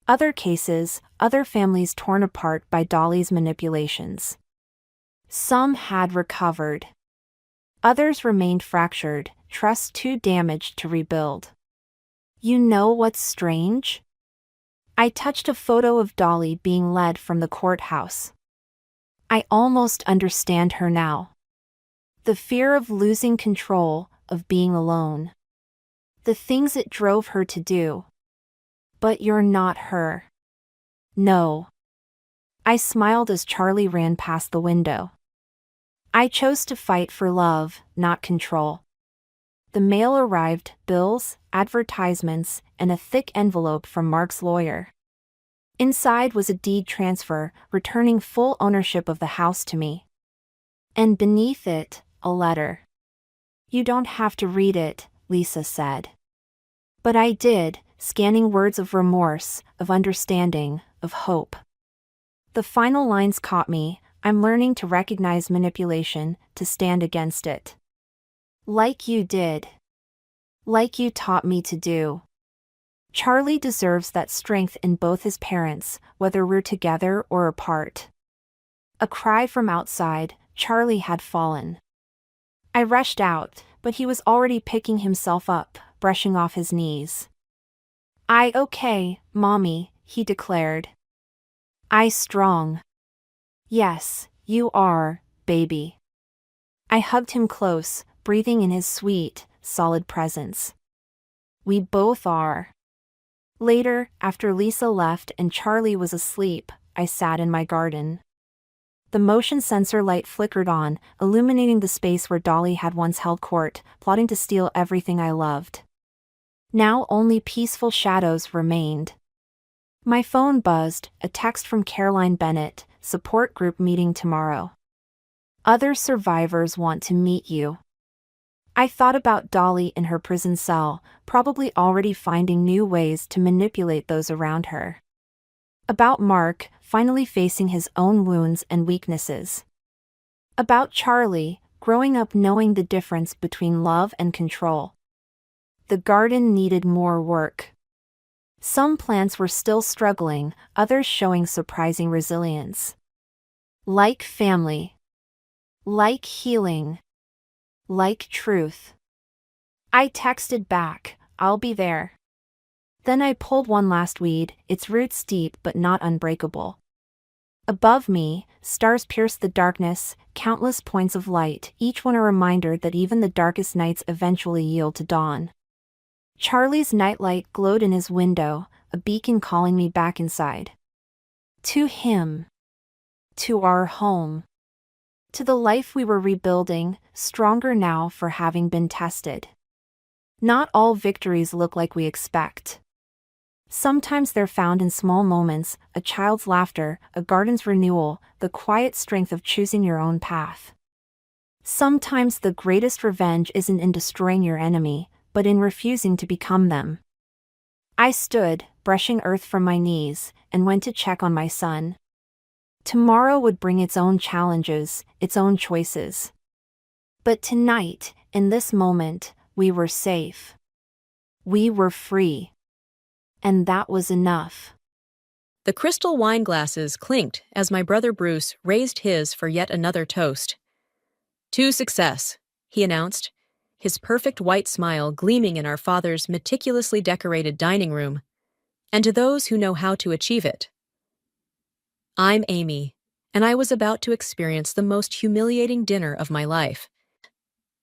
Other cases, other families torn apart by Dolly's manipulations. Some had recovered. Others remained fractured, trust too damaged to rebuild. You know what's strange? I touched a photo of Dolly being led from the courthouse. I almost understand her now. The fear of losing control, of being alone. The things it drove her to do. But you're not her. No. I smiled as Charlie ran past the window. I chose to fight for love, not control. The mail arrived, bills, advertisements, and a thick envelope from Mark's lawyer. Inside was a deed transfer, returning full ownership of the house to me. And beneath it, a letter. You don't have to read it, Lisa said. But I did, scanning words of remorse, of understanding, of hope. The final lines caught me. I'm learning to recognize manipulation, to stand against it. Like you did. Like you taught me to do. Charlie deserves that strength in both his parents, whether we're together or apart. A cry from outside, Charlie had fallen. I rushed out, but he was already picking himself up, brushing off his knees. Okay, Mommy, he declared. I strong. Yes, you are, baby. I hugged him close, breathing in his sweet, solid presence. We both are. Later, after Lisa left and Charlie was asleep, I sat in my garden. The motion sensor light flickered on, illuminating the space where Dolly had once held court, plotting to steal everything I loved. Now only peaceful shadows remained. My phone buzzed, a text from Caroline Bennett, support group meeting tomorrow. Other survivors want to meet you. I thought about Dolly in her prison cell, probably already finding new ways to manipulate those around her. About Mark, finally facing his own wounds and weaknesses. About Charlie, growing up knowing the difference between love and control. The garden needed more work. Some plants were still struggling, others showing surprising resilience. Like family. Like healing. Like truth. I texted back, I'll be there. Then I pulled one last weed, its roots deep but not unbreakable. Above me, stars pierced the darkness, countless points of light, each one a reminder that even the darkest nights eventually yield to dawn. Charlie's nightlight glowed in his window, a beacon calling me back inside. To him. To our home. To the life we were rebuilding, stronger now for having been tested. Not all victories look like we expect. Sometimes they're found in small moments, a child's laughter, a garden's renewal, the quiet strength of choosing your own path. Sometimes the greatest revenge isn't in destroying your enemy, but in refusing to become them. I stood, brushing earth from my knees, and went to check on my son. Tomorrow would bring its own challenges, its own choices. But tonight, in this moment, we were safe. We were free. And that was enough. The crystal wine glasses clinked as my brother Bruce raised his for yet another toast. To success, he announced, his perfect white smile gleaming in our father's meticulously decorated dining room, and to those who know how to achieve it. I'm Amy, and I was about to experience the most humiliating dinner of my life.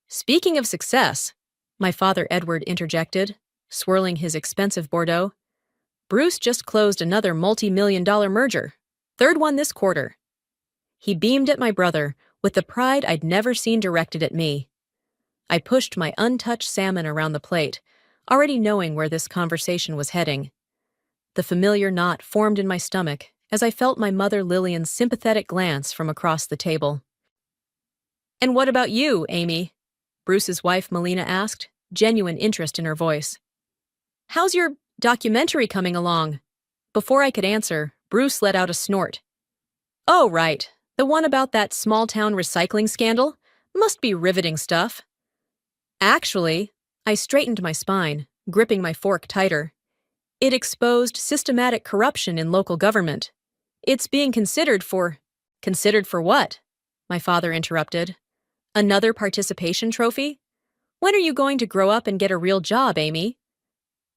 Speaking of success, my father Edward interjected, swirling his expensive Bordeaux, Bruce just closed another multi-million-dollar merger, third one this quarter. He beamed at my brother with the pride I'd never seen directed at me. I pushed my untouched salmon around the plate, already knowing where this conversation was heading. The familiar knot formed in my stomach as I felt my mother Lillian's sympathetic glance from across the table. "And what about you, Amy?" Bruce's wife Melina asked, genuine interest in her voice. "How's your documentary coming along?" Before I could answer, Bruce let out a snort. "Oh, right. The one about that small-town recycling scandal? Must be riveting stuff." Actually, I straightened my spine, gripping my fork tighter. It exposed systematic corruption in local government. It's being considered for... Considered for what? My father interrupted. Another participation trophy? When are you going to grow up and get a real job, Amy?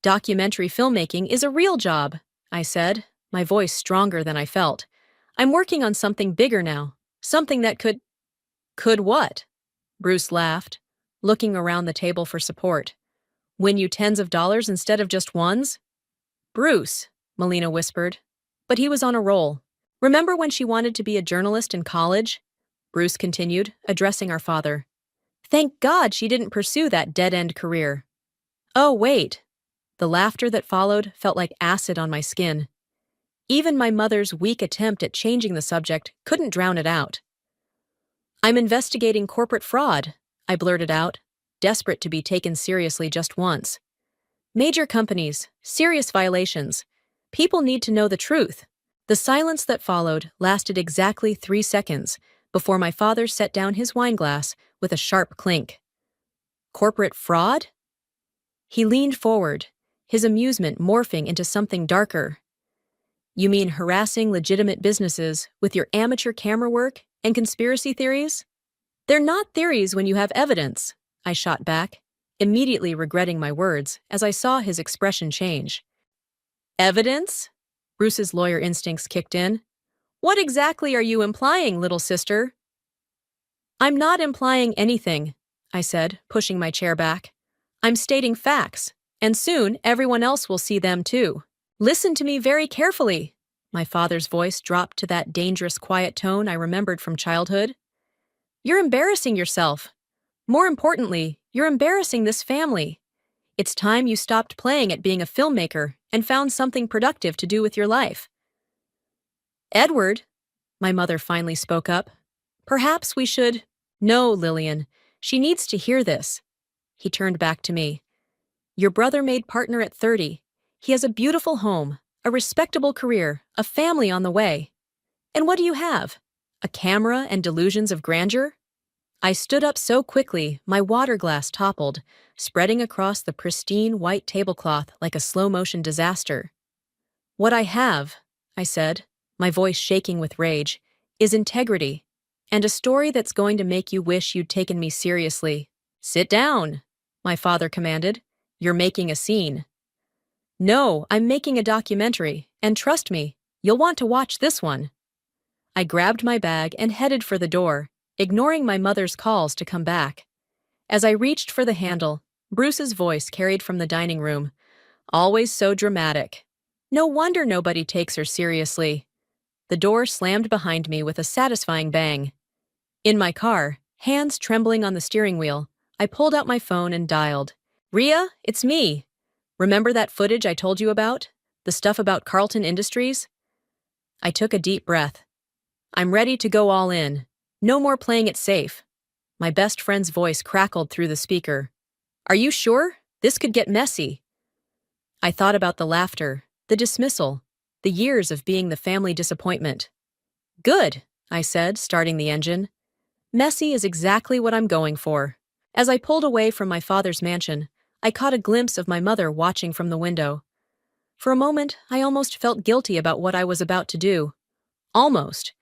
Documentary filmmaking is a real job, I said, my voice stronger than I felt. I'm working on something bigger now, something that could... Could what? Bruce laughed, looking around the table for support. Win you tens of dollars instead of just ones? Bruce, Melina whispered. But he was on a roll. Remember when she wanted to be a journalist in college? Bruce continued, addressing our father. Thank God she didn't pursue that dead-end career. Oh, wait. The laughter that followed felt like acid on my skin. Even my mother's weak attempt at changing the subject couldn't drown it out. I'm investigating corporate fraud, I blurted out, desperate to be taken seriously just once. Major companies, serious violations. People need to know the truth. The silence that followed lasted exactly 3 seconds before my father set down his wineglass with a sharp clink. Corporate fraud? He leaned forward, his amusement morphing into something darker. You mean harassing legitimate businesses with your amateur camera work and conspiracy theories? They're not theories when you have evidence, I shot back, immediately regretting my words as I saw his expression change. Evidence? Bruce's lawyer instincts kicked in. What exactly are you implying, little sister? I'm not implying anything, I said, pushing my chair back. I'm stating facts, and soon everyone else will see them too. Listen to me very carefully. My father's voice dropped to that dangerous quiet tone I remembered from childhood. You're embarrassing yourself. More importantly, you're embarrassing this family. It's time you stopped playing at being a filmmaker and found something productive to do with your life. Edward, my mother finally spoke up, perhaps we should... No, Lillian, she needs to hear this. He turned back to me. Your brother made partner at 30. He has a beautiful home, a respectable career, a family on the way. And what do you have? A camera and delusions of grandeur? I stood up so quickly, my water glass toppled, spreading across the pristine white tablecloth like a slow-motion disaster. What I have, I said, my voice shaking with rage, is integrity, and a story that's going to make you wish you'd taken me seriously. Sit down, my father commanded. You're making a scene. No, I'm making a documentary, and trust me, you'll want to watch this one. I grabbed my bag and headed for the door, ignoring my mother's calls to come back. As I reached for the handle, Bruce's voice carried from the dining room. Always so dramatic. No wonder nobody takes her seriously. The door slammed behind me with a satisfying bang. In my car, hands trembling on the steering wheel, I pulled out my phone and dialed. Ria, it's me. Remember that footage I told you about? The stuff about Carlton Industries? I took a deep breath. I'm ready to go all in. No more playing it safe. My best friend's voice crackled through the speaker. Are you sure? This could get messy. I thought about the laughter, the dismissal, the years of being the family disappointment. Good, I said, starting the engine. Messy is exactly what I'm going for. As I pulled away from my father's mansion, I caught a glimpse of my mother watching from the window. For a moment, I almost felt guilty about what I was about to do. Almost.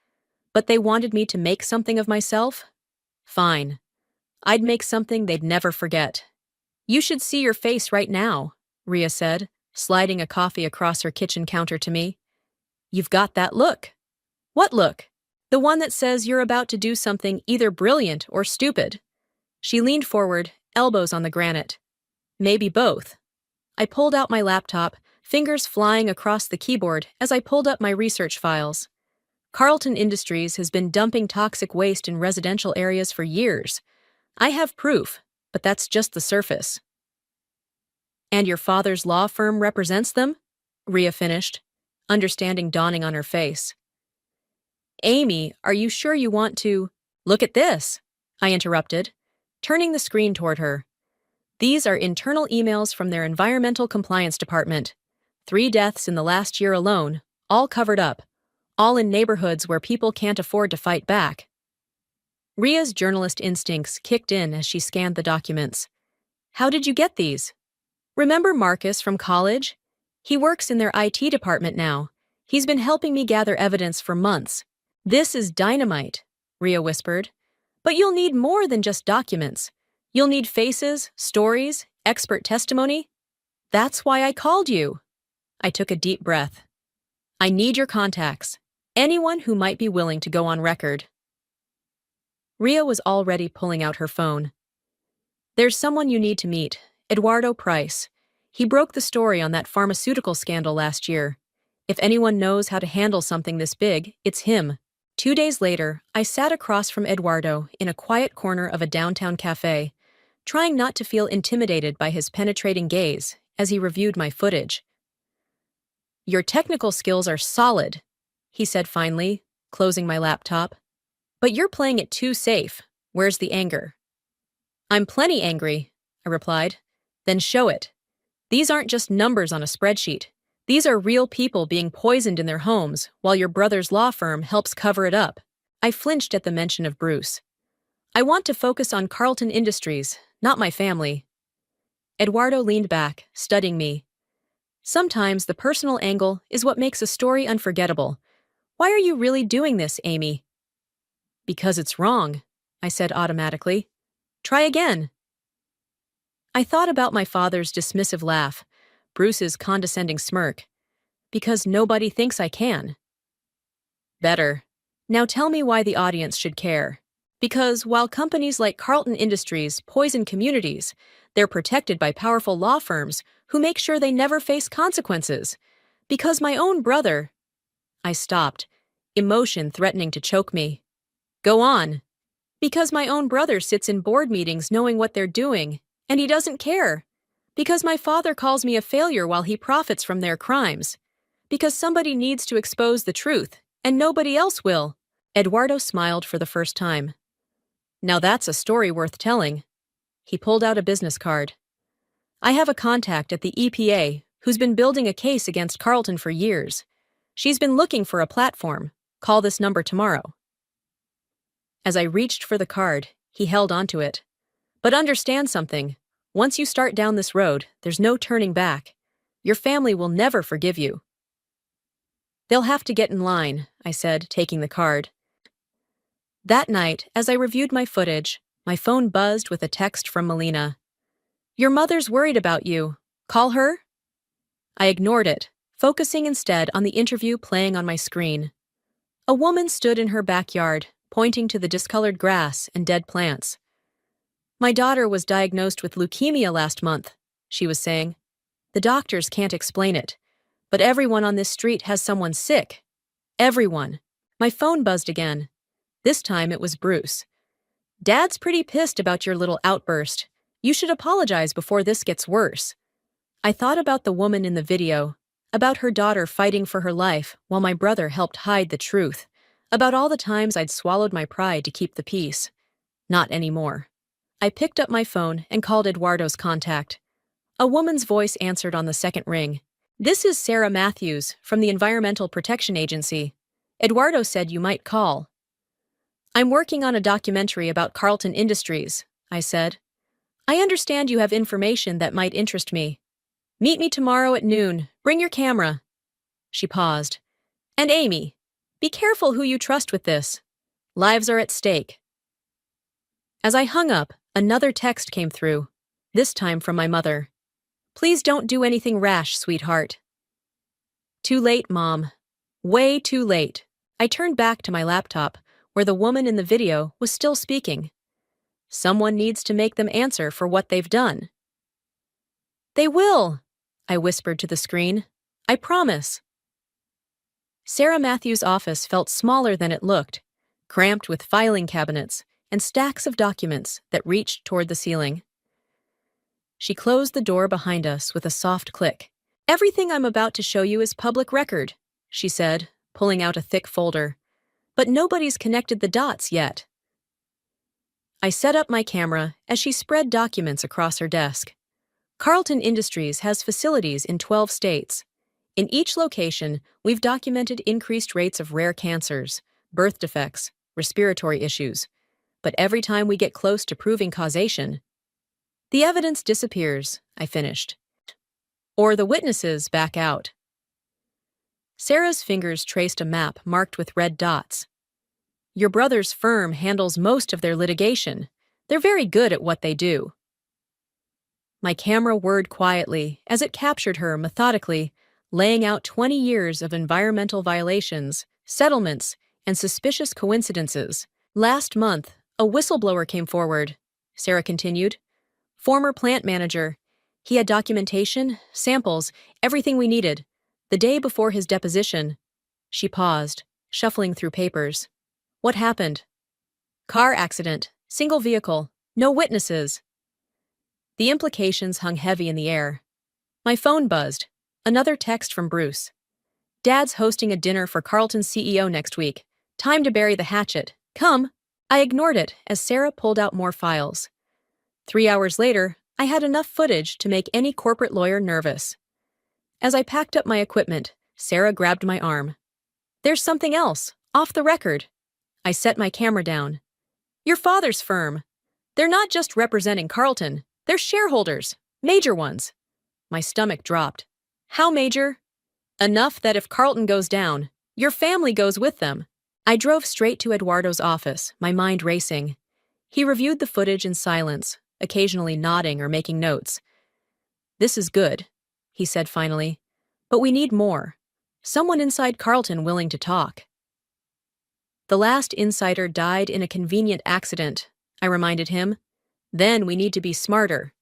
But they wanted me to make something of myself? Fine. I'd make something they'd never forget. You should see your face right now, Rhea said, sliding a coffee across her kitchen counter to me. You've got that look. What look? The one that says you're about to do something either brilliant or stupid. She leaned forward, elbows on the granite. Maybe both. I pulled out my laptop, fingers flying across the keyboard as I pulled up my research files. Carlton Industries has been dumping toxic waste in residential areas for years. I have proof, but that's just the surface. And your father's law firm represents them? Rhea finished, understanding dawning on her face. Amy, are you sure you want to? Look at this, I interrupted, turning the screen toward her. These are internal emails from their environmental compliance department. 3 deaths in the last year alone, all covered up, all in neighborhoods where people can't afford to fight back. Rhea's journalist instincts kicked in as she scanned the documents. How did you get these? Remember Marcus from college? He works in their IT department now. He's been helping me gather evidence for months. This is dynamite, Rhea whispered. But you'll need more than just documents. You'll need faces, stories, expert testimony. That's why I called you. I took a deep breath. I need your contacts. Anyone who might be willing to go on record. Rhea was already pulling out her phone. There's someone you need to meet, Eduardo Price. He broke the story on that pharmaceutical scandal last year. If anyone knows how to handle something this big, it's him. 2 days later, I sat across from Eduardo in a quiet corner of a downtown cafe, trying not to feel intimidated by his penetrating gaze as he reviewed my footage. Your technical skills are solid, he said finally, closing my laptop. But you're playing it too safe. Where's the anger? I'm plenty angry, I replied. Then show it. These aren't just numbers on a spreadsheet. These are real people being poisoned in their homes while your brother's law firm helps cover it up. I flinched at the mention of Bruce. I want to focus on Carlton Industries, not my family. Eduardo leaned back, studying me. Sometimes the personal angle is what makes a story unforgettable. Why are you really doing this, Amy? Because it's wrong, I said automatically. Try again. I thought about my father's dismissive laugh, Bruce's condescending smirk. Because nobody thinks I can. Better. Now tell me why the audience should care. Because while companies like Carlton Industries poison communities, they're protected by powerful law firms who make sure they never face consequences. Because my own brother... I stopped, emotion threatening to choke me. Go on. Because my own brother sits in board meetings knowing what they're doing, and he doesn't care. Because my father calls me a failure while he profits from their crimes. Because somebody needs to expose the truth, and nobody else will. Eduardo smiled for the first time. Now that's a story worth telling. He pulled out a business card. I have a contact at the EPA who's been building a case against Carlton for years. She's been looking for a platform. Call this number tomorrow. As I reached for the card, he held onto it. But understand something. Once you start down this road, there's no turning back. Your family will never forgive you. They'll have to get in line, I said, taking the card. That night, as I reviewed my footage, my phone buzzed with a text from Melina. Your mother's worried about you. Call her? I ignored it, focusing instead on the interview playing on my screen. A woman stood in her backyard, pointing to the discolored grass and dead plants. My daughter was diagnosed with leukemia last month, she was saying. The doctors can't explain it, but everyone on this street has someone sick. Everyone. My phone buzzed again. This time it was Bruce. Dad's pretty pissed about your little outburst. You should apologize before this gets worse. I thought about the woman in the video. about her daughter fighting for her life while my brother helped hide the truth, about all the times I'd swallowed my pride to keep the peace. Not anymore. I picked up my phone and called Eduardo's contact. A woman's voice answered on the second ring. "This is Sarah Matthews from the Environmental Protection Agency. Eduardo said you might call." "I'm working on a documentary about Carlton Industries," I said. "I understand you have information that might interest me. Meet me tomorrow at noon. Bring your camera." She paused. "And Amy, be careful who you trust with this. Lives are at stake." As I hung up, another text came through, this time from my mother. "Please don't do anything rash, sweetheart." Too late, Mom. Way too late. I turned back to my laptop, where the woman in the video was still speaking. Someone needs to make them answer for what they've done. "They will," I whispered to the screen. "I promise." Sarah Matthews' office felt smaller than it looked, cramped with filing cabinets and stacks of documents that reached toward the ceiling. She closed the door behind us with a soft click. "Everything I'm about to show you is public record," she said, pulling out a thick folder. "But nobody's connected the dots yet." I set up my camera as she spread documents across her desk. Carlton Industries has facilities in 12 states. In each location, we've documented increased rates of rare cancers, birth defects, respiratory issues. But every time we get close to proving causation, the evidence disappears, I finished. Or the witnesses back out. Sarah's fingers traced a map marked with red dots. "Your brother's firm handles most of their litigation. They're very good at what they do." My camera whirred quietly as it captured her methodically, laying out 20 years of environmental violations, settlements, and suspicious coincidences. "Last month, a whistleblower came forward," Sarah continued. "Former plant manager. He had documentation, samples, everything we needed. The day before his deposition." She paused, shuffling through papers. "What happened?" "Car accident, single vehicle, no witnesses." The implications hung heavy in the air. My phone buzzed. Another text from Bruce. "Dad's hosting a dinner for Carlton's CEO next week. Time to bury the hatchet. Come." I ignored it as Sarah pulled out more files. 3 hours later, I had enough footage to make any corporate lawyer nervous. As I packed up my equipment, Sarah grabbed my arm. "There's something else, off the record." I set my camera down. "Your father's firm. They're not just representing Carlton, they're shareholders, major ones." My stomach dropped. "How major?" "Enough that if Carlton goes down, your family goes with them." I drove straight to Eduardo's office, my mind racing. He reviewed the footage in silence, occasionally nodding or making notes. "This is good," he said finally. "But we need more. Someone inside Carlton willing to talk." "The last insider died in a convenient accident," I reminded him. "Then we need to be smarter."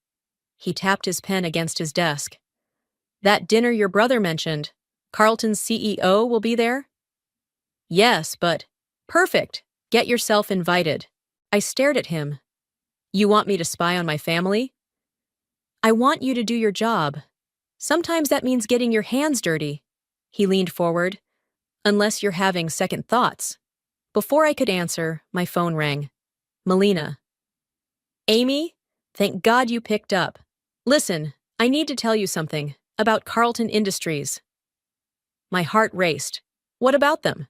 He tapped his pen against his desk. "That dinner your brother mentioned, Carlton's CEO will be there?" "Yes, but..." "Perfect. Get yourself invited." I stared at him. "You want me to spy on my family?" "I want you to do your job. Sometimes that means getting your hands dirty." He leaned forward. "Unless you're having second thoughts." Before I could answer, my phone rang. Melina. "Amy? Thank God you picked up. Listen, I need to tell you something about Carlton Industries." My heart raced. "What about them?"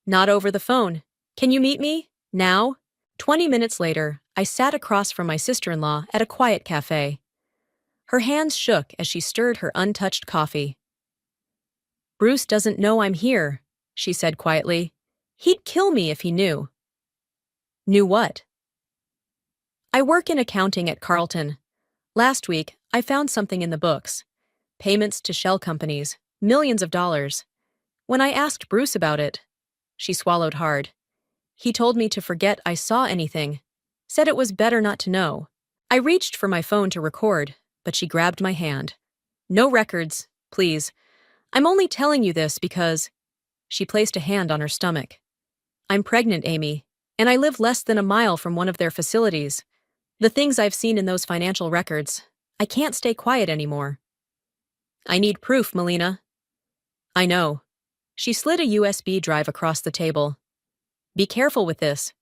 "Not over the phone. Can you meet me? Now?" 20 minutes later, I sat across from my sister-in-law at a quiet cafe. Her hands shook as she stirred her untouched coffee. "Bruce doesn't know I'm here," she said quietly. "He'd kill me if he knew." "Knew what?" "I work in accounting at Carlton. Last week, I found something in the books. Payments to shell companies, millions of dollars. When I asked Bruce about it," she swallowed hard. "He told me to forget I saw anything. Said it was better not to know." I reached for my phone to record, but she grabbed my hand. "No records, please. I'm only telling you this because..." She placed a hand on her stomach. "I'm pregnant, Amy, and I live less than a mile from one of their facilities. The things I've seen in those financial records, I can't stay quiet anymore." "I need proof, Melina. I know. She slid a USB drive across the table. Be careful with this.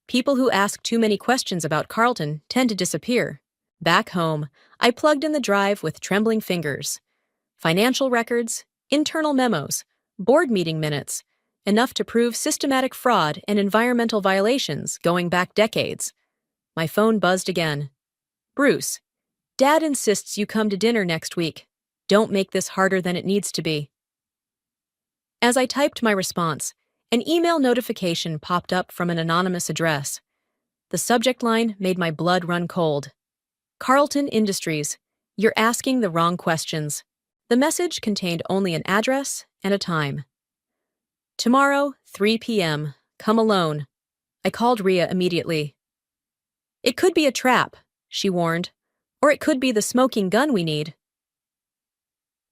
People who ask too many questions about Carlton tend to disappear. Back home, I plugged in the drive with trembling fingers. Financial records, internal memos, board meeting minutes, enough to prove systematic fraud and environmental violations going back decades. My phone buzzed again. Bruce, Dad insists you come to dinner next week. Don't make this harder than it needs to be. As I typed my response, an email notification popped up from an anonymous address. The subject line made my blood run cold. Carlton Industries, you're asking the wrong questions. The message contained only an address and a time. Tomorrow, 3 p.m., come alone. I called Rhea immediately. It could be a trap, she warned, or it could be the smoking gun we need.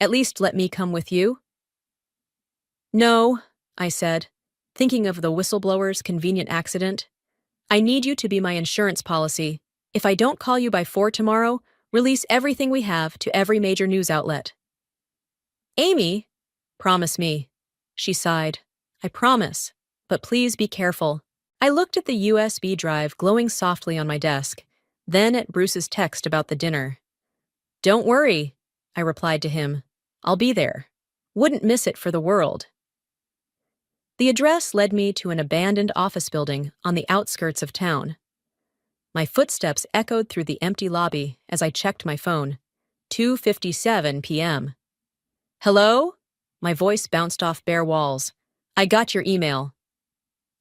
At least let me come with you. No, I said, thinking of the whistleblower's convenient accident. I need you to be my insurance policy. If I don't call you by 4 tomorrow, release everything we have to every major news outlet. Amy, promise me. She sighed. I promise, but please be careful. I looked at the USB drive glowing softly on my desk, then at Bruce's text about the dinner. Don't worry, I replied to him. I'll be there. Wouldn't miss it for the world. The address led me to an abandoned office building on the outskirts of town. My footsteps echoed through the empty lobby as I checked my phone. 2:57 p.m. Hello? My voice bounced off bare walls. I got your email.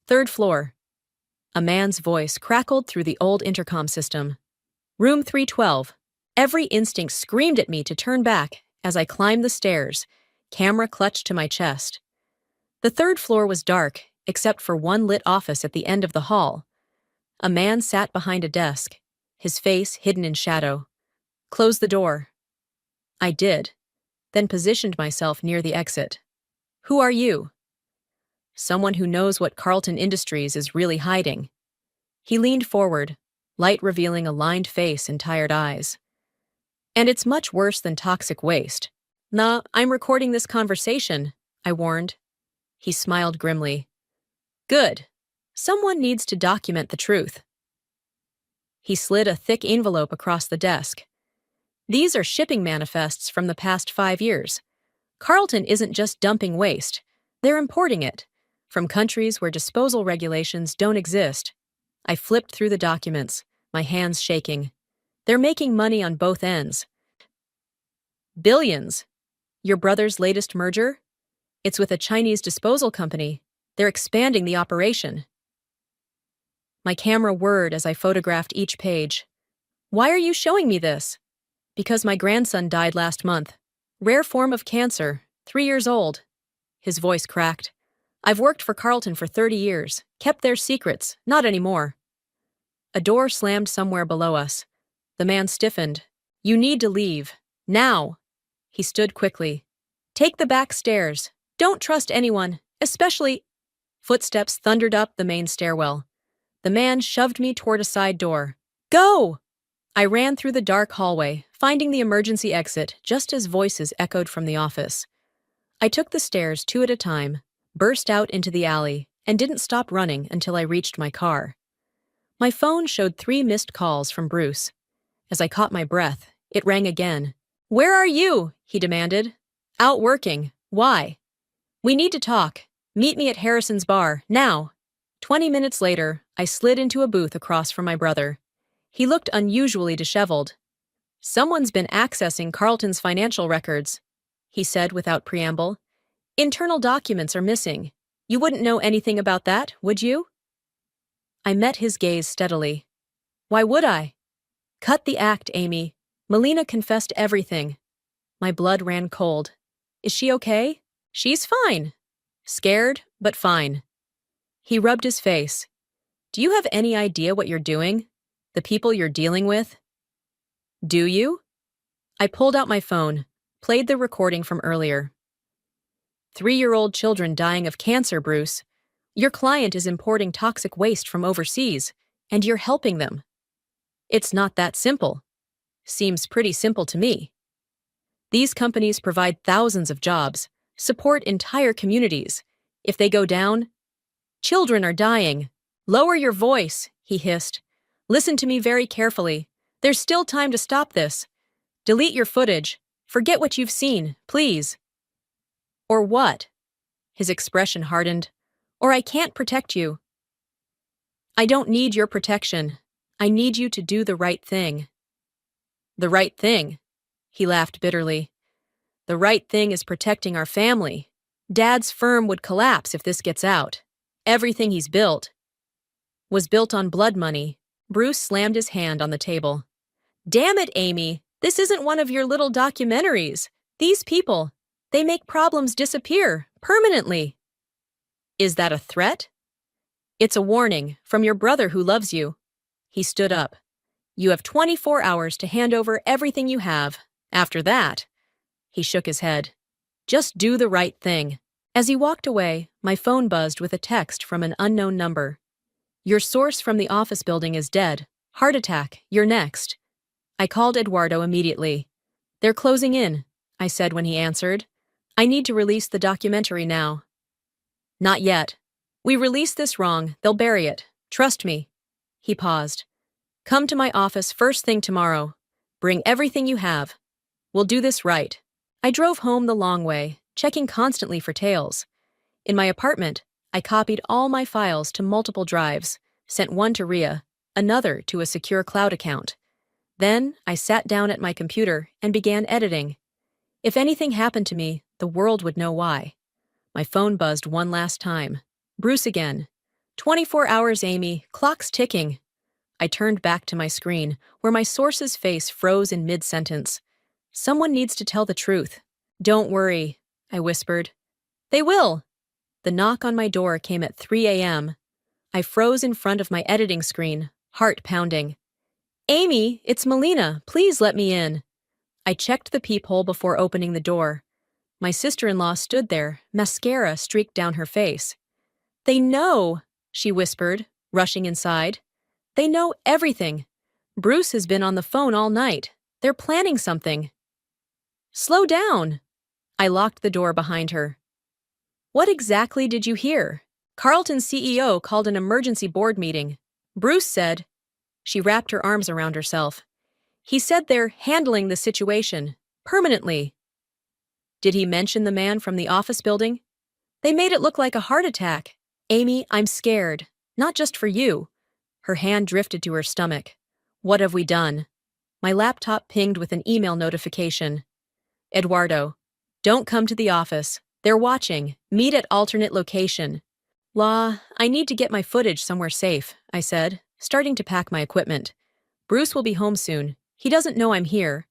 3rd floor. A man's voice crackled through the old intercom system. Room 312. Every instinct screamed at me to turn back as I climbed the stairs, camera clutched to my chest. The 3rd floor was dark, except for one lit office at the end of the hall. A man sat behind a desk, his face hidden in shadow. Close the door. I did, then positioned myself near the exit. Who are you? Someone who knows what Carlton Industries is really hiding. He leaned forward, light revealing a lined face and tired eyes. And it's much worse than toxic waste. Nah, I'm recording this conversation, I warned. He smiled grimly. Good. Someone needs to document the truth. He slid a thick envelope across the desk. These are shipping manifests from the past 5 years. Carlton isn't just dumping waste. They're importing it, from countries where disposal regulations don't exist. I flipped through the documents, my hands shaking. They're making money on both ends. Billions. Your brother's latest merger? It's with a Chinese disposal company. They're expanding the operation. My camera whirred as I photographed each page. Why are you showing me this? Because my grandson died last month. Rare form of cancer, 3 years old. His voice cracked. I've worked for Carlton for 30 years, kept their secrets, not anymore. A door slammed somewhere below us. The man stiffened. You need to leave. Now. He stood quickly. Take the back stairs. Don't trust anyone, especially... Footsteps thundered up the main stairwell. The man shoved me toward a side door. Go! I ran through the dark hallway, finding the emergency exit just as voices echoed from the office. I took the stairs 2 at a time, burst out into the alley, and didn't stop running until I reached my car. My phone showed 3 missed calls from Bruce. As I caught my breath, it rang again. Where are you? He demanded. Out working. Why? We need to talk. Meet me at Harrison's bar, now. 20 minutes later, I slid into a booth across from my brother. He looked unusually disheveled. Someone's been accessing Carlton's financial records, he said without preamble. Internal documents are missing. You wouldn't know anything about that, would you? I met his gaze steadily. Why would I? Cut the act, Amy. Melina confessed everything. My blood ran cold. Is she okay? She's fine. Scared, but fine. He rubbed his face. Do you have any idea what you're doing? The people you're dealing with? Do you? I pulled out my phone, played the recording from earlier. 3-year-old children dying of cancer, Bruce. Your client is importing toxic waste from overseas, and you're helping them. It's not that simple. Seems pretty simple to me. These companies provide thousands of jobs, support entire communities. If they go down, children are dying. Lower your voice, he hissed. Listen to me very carefully. There's still time to stop this. Delete your footage. Forget what you've seen, please. Or what? His expression hardened. Or I can't protect you. I don't need your protection. I need you to do the right thing. The right thing? He laughed bitterly. The right thing is protecting our family. Dad's firm would collapse if this gets out. Everything he's built was built on blood money. Bruce slammed his hand on the table. Damn it, Amy. This isn't one of your little documentaries. These people, they make problems disappear permanently. Is that a threat? It's a warning from your brother who loves you. He stood up. You have 24 hours to hand over everything you have. After that, he shook his head. Just do the right thing. As he walked away, my phone buzzed with a text from an unknown number. Your source from the office building is dead. Heart attack, you're next. I called Eduardo immediately. They're closing in, I said when he answered. I need to release the documentary now. Not yet. We release this wrong, they'll bury it. Trust me. He paused. Come to my office first thing tomorrow. Bring everything you have. We'll do this right. I drove home the long way, checking constantly for tails. In my apartment, I copied all my files to multiple drives, sent one to Ria, another to a secure cloud account. Then I sat down at my computer and began editing. If anything happened to me, the world would know why. My phone buzzed one last time. Bruce again. 24 hours, Amy. Clock's ticking. I turned back to my screen, where my source's face froze in mid-sentence. Someone needs to tell the truth. Don't worry, I whispered. They will. The knock on my door came at 3 a.m. I froze in front of my editing screen, heart pounding. Amy, it's Melina. Please let me in. I checked the peephole before opening the door. My sister-in-law stood there, mascara streaked down her face. They know, she whispered, rushing inside. They know everything. Bruce has been on the phone all night. They're planning something. Slow down. I locked the door behind her. What exactly did you hear? Carlton's CEO called an emergency board meeting. Bruce said. She wrapped her arms around herself. He said they're handling the situation, permanently. Did he mention the man from the office building? They made it look like a heart attack. Amy, I'm scared. Not just for you. Her hand drifted to her stomach. What have we done? My laptop pinged with an email notification. Eduardo, don't come to the office. They're watching. Meet at alternate location. I need to get my footage somewhere safe, I said, starting to pack my equipment. Bruce will be home soon. He doesn't know I'm here.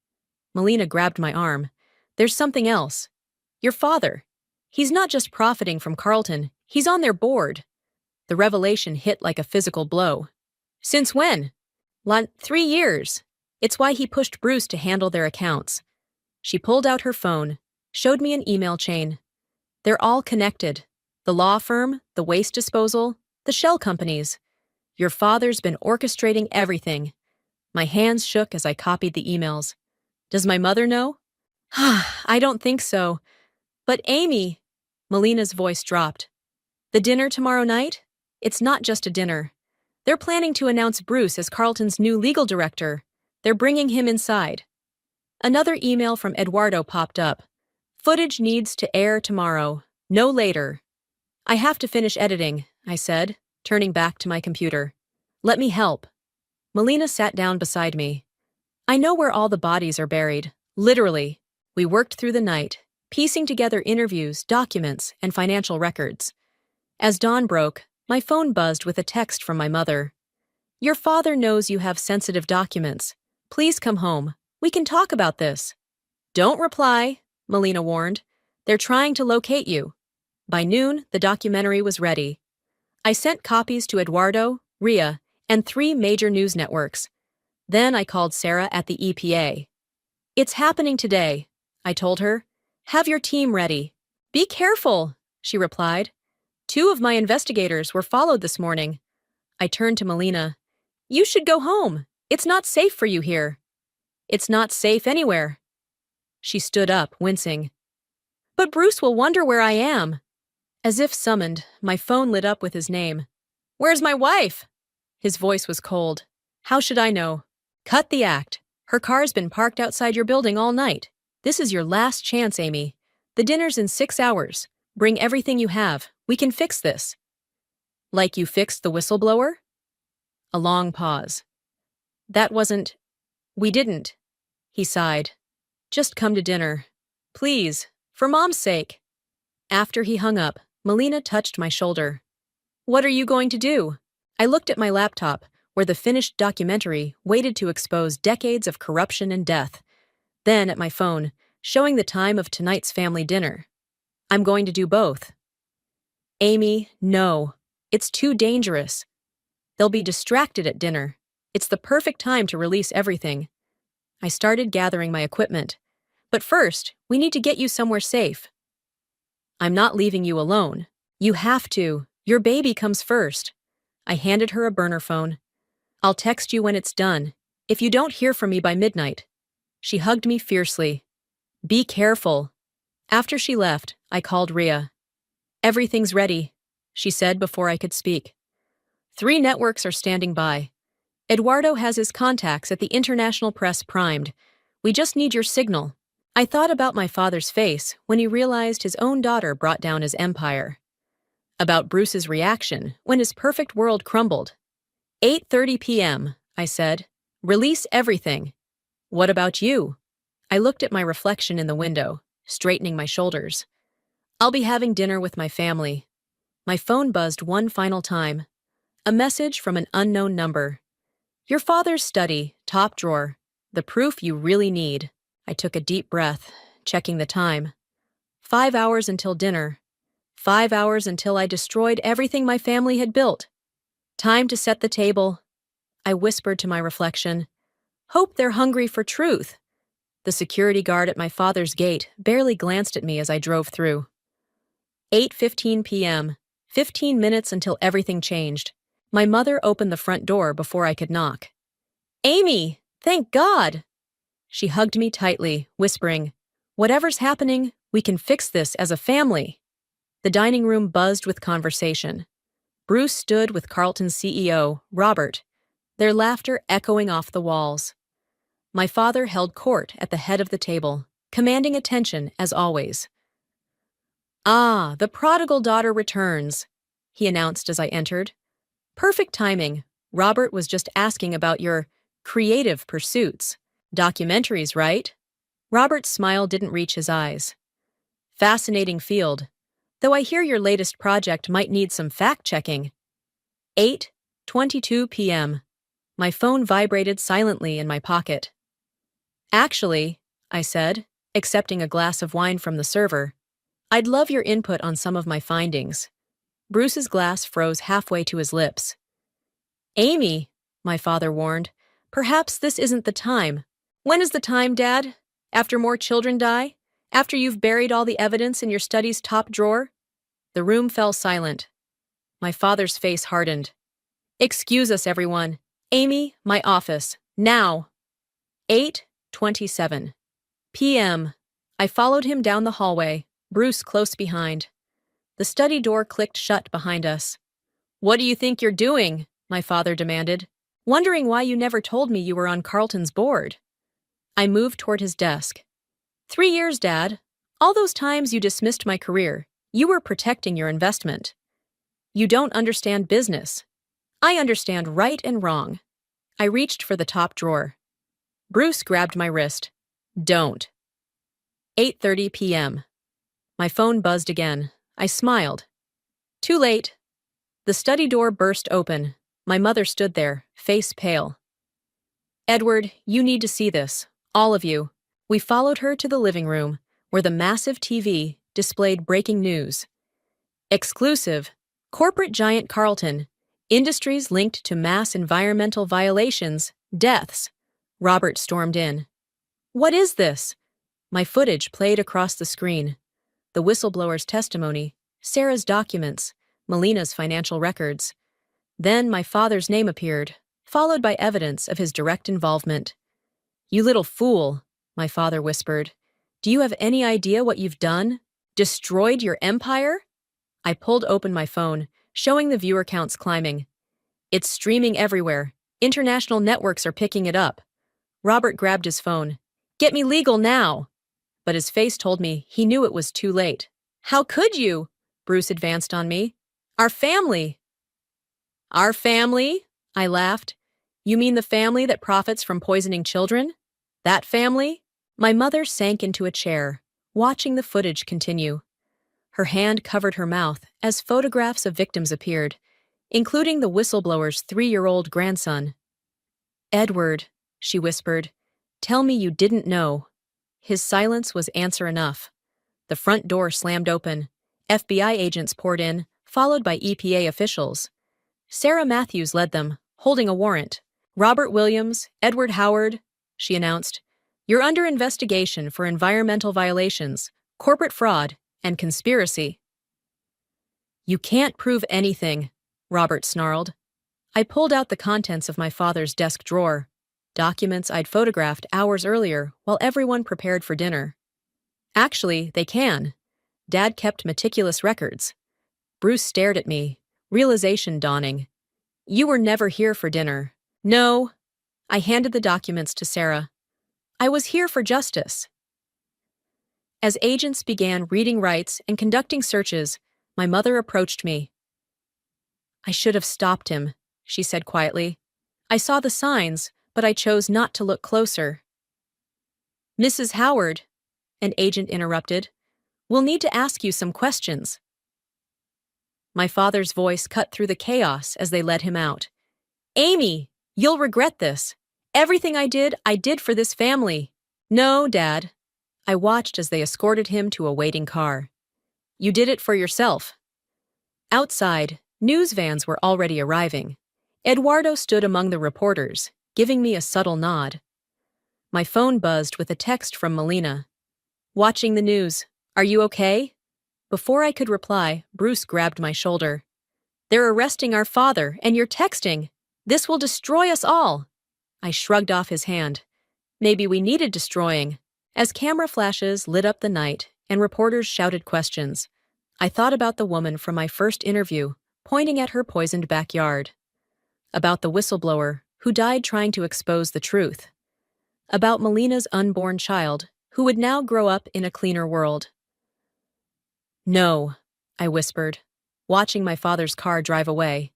Melina grabbed my arm. There's something else. Your father. He's not just profiting from Carlton. He's on their board. The revelation hit like a physical blow. Since when? 3 years. It's why he pushed Bruce to handle their accounts. She pulled out her phone, showed me an email chain. They're all connected. The law firm, the waste disposal, the shell companies. Your father's been orchestrating everything. My hands shook as I copied the emails. Does my mother know? I don't think so. But Amy, Melina's voice dropped. The dinner tomorrow night? It's not just a dinner. They're planning to announce Bruce as Carlton's new legal director. They're bringing him inside. Another email from Eduardo popped up. Footage needs to air tomorrow, no later. I have to finish editing, I said, turning back to my computer. Let me help. Melina sat down beside me. I know where all the bodies are buried, literally. We worked through the night, piecing together interviews, documents, and financial records. As dawn broke, my phone buzzed with a text from my mother. Your father knows you have sensitive documents. Please come home. We can talk about this. Don't reply, Melina warned. They're trying to locate you. By noon, the documentary was ready. I sent copies to Eduardo, Ria, and 3 major news networks. Then I called Sarah at the EPA. It's happening today, I told her. Have your team ready. Be careful, she replied. 2 of my investigators were followed this morning. I turned to Melina. You should go home. It's not safe for you here. It's not safe anywhere. She stood up, wincing. But Bruce will wonder where I am. As if summoned, my phone lit up with his name. Where's my wife? His voice was cold. How should I know? Cut the act. Her car's been parked outside your building all night. This is your last chance, Amy. The dinner's in 6 hours. Bring everything you have. We can fix this. Like you fixed the whistleblower? A long pause. That wasn't... We didn't. He sighed. Just come to dinner. Please, for Mom's sake. After he hung up, Melina touched my shoulder. What are you going to do? I looked at my laptop, where the finished documentary waited to expose decades of corruption and death. Then at my phone, showing the time of tonight's family dinner. I'm going to do both. Amy, no. It's too dangerous. They'll be distracted at dinner. It's the perfect time to release everything. I started gathering my equipment. But first, we need to get you somewhere safe. I'm not leaving you alone. You have to. Your baby comes first. I handed her a burner phone. I'll text you when it's done, if you don't hear from me by midnight. She hugged me fiercely. Be careful. After she left, I called Rhea. Everything's ready, she said before I could speak. 3 networks are standing by. Eduardo has his contacts at the international press primed. We just need your signal. I thought about my father's face when he realized his own daughter brought down his empire. About Bruce's reaction when his perfect world crumbled. 8:30 p.m., I said. Release everything. What about you? I looked at my reflection in the window, straightening my shoulders. I'll be having dinner with my family. My phone buzzed one final time. A message from an unknown number. Your father's study, top drawer. The proof you really need. I took a deep breath, checking the time. 5 hours until dinner. 5 hours until I destroyed everything my family had built. Time to set the table. I whispered to my reflection. Hope they're hungry for truth. The security guard at my father's gate barely glanced at me as I drove through. 8:15 p.m. 15 minutes until everything changed. My mother opened the front door before I could knock. Amy, thank God! She hugged me tightly, whispering, Whatever's happening, we can fix this as a family. The dining room buzzed with conversation. Bruce stood with Carlton's CEO, Robert, their laughter echoing off the walls. My father held court at the head of the table, commanding attention as always. Ah, the prodigal daughter returns, he announced as I entered. Perfect timing. Robert was just asking about your creative pursuits. Documentaries, right? Robert's smile didn't reach his eyes. Fascinating field, though I hear your latest project might need some fact-checking. 8:22 p.m. My phone vibrated silently in my pocket. Actually, I said, accepting a glass of wine from the server, I'd love your input on some of my findings. Bruce's glass froze halfway to his lips. Amy, my father warned, perhaps this isn't the time. When is the time, Dad? After more children die? After you've buried all the evidence in your study's top drawer? The room fell silent. My father's face hardened. Excuse us, everyone. Amy, my office. Now. 8:27 p.m. I followed him down the hallway, Bruce close behind. The study door clicked shut behind us. What do you think you're doing? My father demanded. Wondering why you never told me you were on Carlton's board. I moved toward his desk. 3 years, Dad. All those times you dismissed my career, you were protecting your investment. You don't understand business. I understand right and wrong. I reached for the top drawer. Bruce grabbed my wrist. Don't. 8:30 p.m. My phone buzzed again. I smiled. Too late. The study door burst open. My mother stood there, face pale. Edward, you need to see this. All of you. We followed her to the living room, where the massive TV displayed breaking news. Exclusive. Corporate giant Carlton. Industries linked to mass environmental violations, deaths. Robert stormed in. What is this? My footage played across the screen. The whistleblower's testimony, Sarah's documents, Melina's financial records. Then my father's name appeared, followed by evidence of his direct involvement. You little fool, my father whispered. Do you have any idea what you've done? Destroyed your empire? I pulled open my phone, showing the viewer counts climbing. It's streaming everywhere. International networks are picking it up. Robert grabbed his phone. Get me legal now! But his face told me he knew it was too late. How could you? Bruce advanced on me. Our family. Our family? I laughed. You mean the family that profits from poisoning children? That family? My mother sank into a chair, watching the footage continue. Her hand covered her mouth as photographs of victims appeared, including the whistleblower's 3-year-old grandson. Edward, she whispered, tell me you didn't know. His silence was answer enough. The front door slammed open. FBI agents poured in, followed by EPA officials. Sarah Matthews led them, holding a warrant. Robert Williams, Edward Howard, she announced. You're under investigation for environmental violations, corporate fraud, and conspiracy. You can't prove anything, Robert snarled. I pulled out the contents of my father's desk drawer, documents I'd photographed hours earlier while everyone prepared for dinner. Actually, they can. Dad kept meticulous records. Bruce stared at me, realization dawning. You were never here for dinner. No. I handed the documents to Sarah. I was here for justice. As agents began reading rights and conducting searches, my mother approached me. I should have stopped him, she said quietly. I saw the signs, but I chose not to look closer. Mrs. Howard, an agent interrupted, we'll need to ask you some questions. My father's voice cut through the chaos as they led him out. Amy, you'll regret this. Everything I did for this family. No, Dad. I watched as they escorted him to a waiting car. You did it for yourself. Outside, news vans were already arriving. Eduardo stood among the reporters, giving me a subtle nod. My phone buzzed with a text from Melina. Watching the news. Are you okay? Before I could reply, Bruce grabbed my shoulder. They're arresting our father, and you're texting. This will destroy us all. I shrugged off his hand. Maybe we needed destroying. As camera flashes lit up the night and reporters shouted questions, I thought about the woman from my first interview, pointing at her poisoned backyard. About the whistleblower who died trying to expose the truth. About Melina's unborn child, who would now grow up in a cleaner world. No, I whispered, watching my father's car drive away.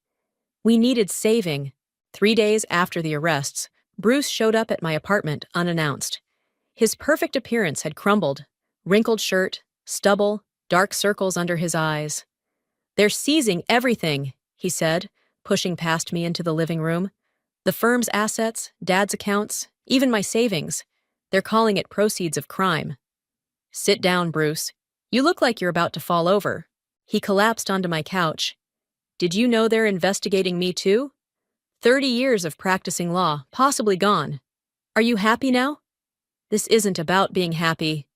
We needed saving. 3 days after the arrests, Bruce showed up at my apartment unannounced. His perfect appearance had crumbled. Wrinkled shirt, stubble, dark circles under his eyes. They're seizing everything, he said, pushing past me into the living room. The firm's assets, Dad's accounts, even my savings. They're calling it proceeds of crime. Sit down, Bruce. You look like you're about to fall over. He collapsed onto my couch. Did you know they're investigating me too? 30 years of practicing law, possibly gone. Are you happy now? This isn't about being happy.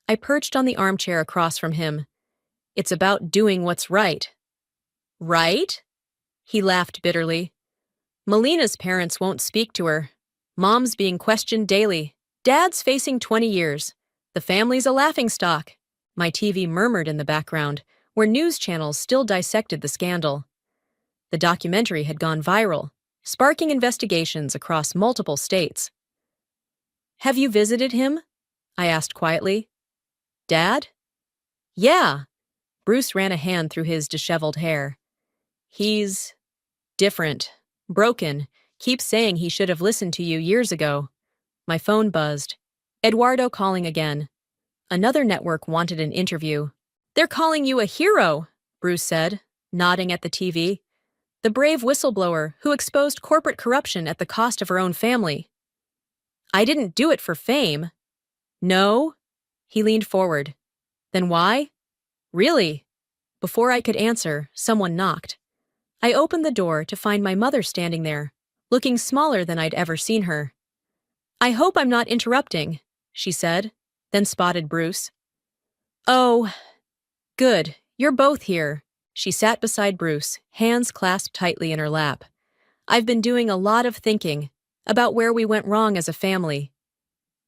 I perched on the armchair across from him. It's about doing what's right. Right? He laughed bitterly. Melina's parents won't speak to her. Mom's being questioned daily. Dad's facing 20 years. The family's a laughingstock. My TV murmured in the background, where news channels still dissected the scandal. The documentary had gone viral, sparking investigations across multiple states. Have you visited him? I asked quietly. Dad? Yeah. Bruce ran a hand through his disheveled hair. He's different, broken, keeps saying he should have listened to you years ago. My phone buzzed. Eduardo calling again. Another network wanted an interview. They're calling you a hero, Bruce said, nodding at the TV. The brave whistleblower who exposed corporate corruption at the cost of her own family. I didn't do it for fame. No? He leaned forward. Then why? Really? Before I could answer, someone knocked. I opened the door to find my mother standing there, looking smaller than I'd ever seen her. I hope I'm not interrupting, she said, then spotted Bruce. Oh, good, you're both here. She sat beside Bruce, hands clasped tightly in her lap. I've been doing a lot of thinking about where we went wrong as a family.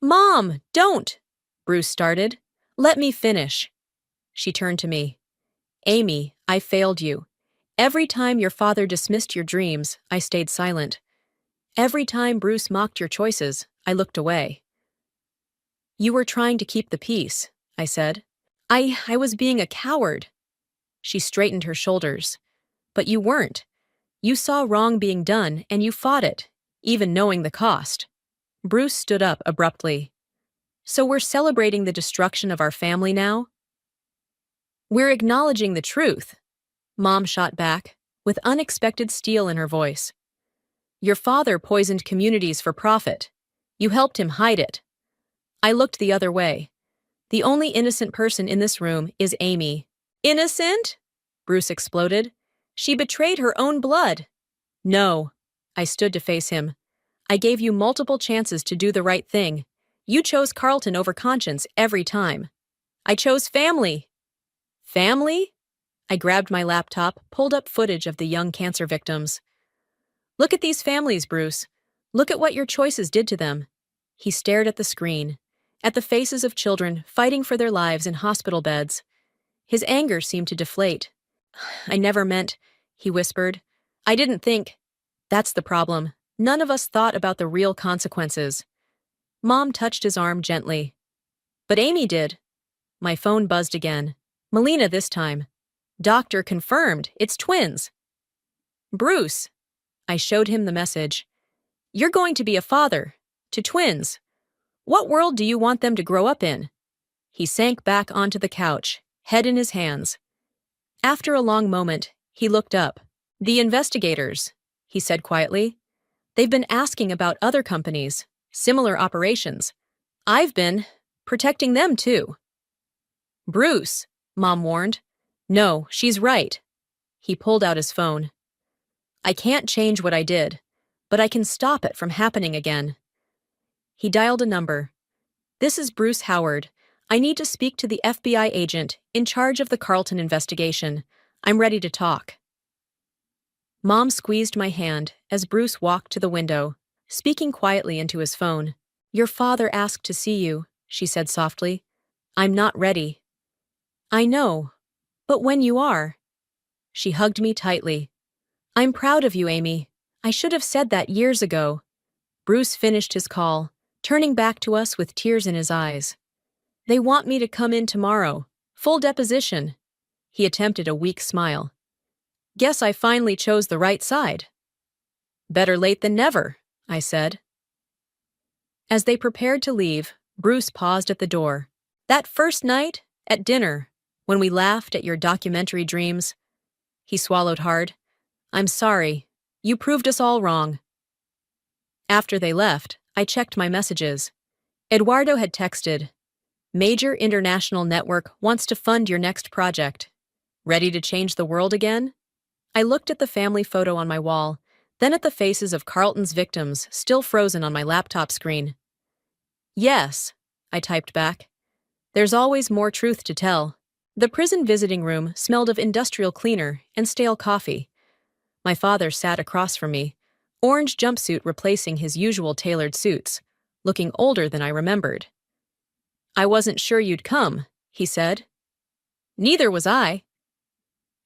Mom, don't! Bruce started. Let me finish. She turned to me. Amy, I failed you. Every time your father dismissed your dreams, I stayed silent. Every time Bruce mocked your choices, I looked away. You were trying to keep the peace, I said. I was being a coward. She straightened her shoulders. But you weren't. You saw wrong being done, and you fought it, even knowing the cost. Bruce stood up abruptly. So we're celebrating the destruction of our family now? We're acknowledging the truth, Mom shot back, with unexpected steel in her voice. Your father poisoned communities for profit. You helped him hide it. I looked the other way. The only innocent person in this room is Amy. Innocent? Bruce exploded. She betrayed her own blood. No. I stood to face him. I gave you multiple chances to do the right thing. You chose Carlton over conscience every time. I chose family. Family? I grabbed my laptop, pulled up footage of the young cancer victims. Look at these families, Bruce. Look at what your choices did to them. He stared at the screen, at the faces of children fighting for their lives in hospital beds. His anger seemed to deflate. I never meant, he whispered. I didn't think. That's the problem. None of us thought about the real consequences. Mom touched his arm gently. But Amy did. My phone buzzed again. Melina this time. Doctor confirmed, it's twins. Bruce. I showed him the message. You're going to be a father. To twins. What world do you want them to grow up in? He sank back onto the couch, head in his hands. After a long moment, he looked up. The investigators, he said quietly. They've been asking about other companies, similar operations. I've been protecting them too. Bruce, Mom warned. No, she's right. He pulled out his phone. I can't change what I did, but I can stop it from happening again. He dialed a number. This is Bruce Howard. I need to speak to the FBI agent in charge of the Carlton investigation. I'm ready to talk. Mom squeezed my hand as Bruce walked to the window, speaking quietly into his phone. Your father asked to see you, she said softly. I'm not ready. I know, but when you are. She hugged me tightly. I'm proud of you, Amy. I should have said that years ago. Bruce finished his call, turning back to us with tears in his eyes. They want me to come in tomorrow. Full deposition. He attempted a weak smile. Guess I finally chose the right side. Better late than never, I said. As they prepared to leave, Bruce paused at the door. That first night, at dinner, when we laughed at your documentary dreams. He swallowed hard. I'm sorry. You proved us all wrong. After they left, I checked my messages. Eduardo had texted, Major international network wants to fund your next project. Ready to change the world again? I looked at the family photo on my wall, then at the faces of Carlton's victims still frozen on my laptop screen. Yes, I typed back. There's always more truth to tell. The prison visiting room smelled of industrial cleaner and stale coffee. My father sat across from me, orange jumpsuit replacing his usual tailored suits, looking older than I remembered. I wasn't sure you'd come, he said. Neither was I.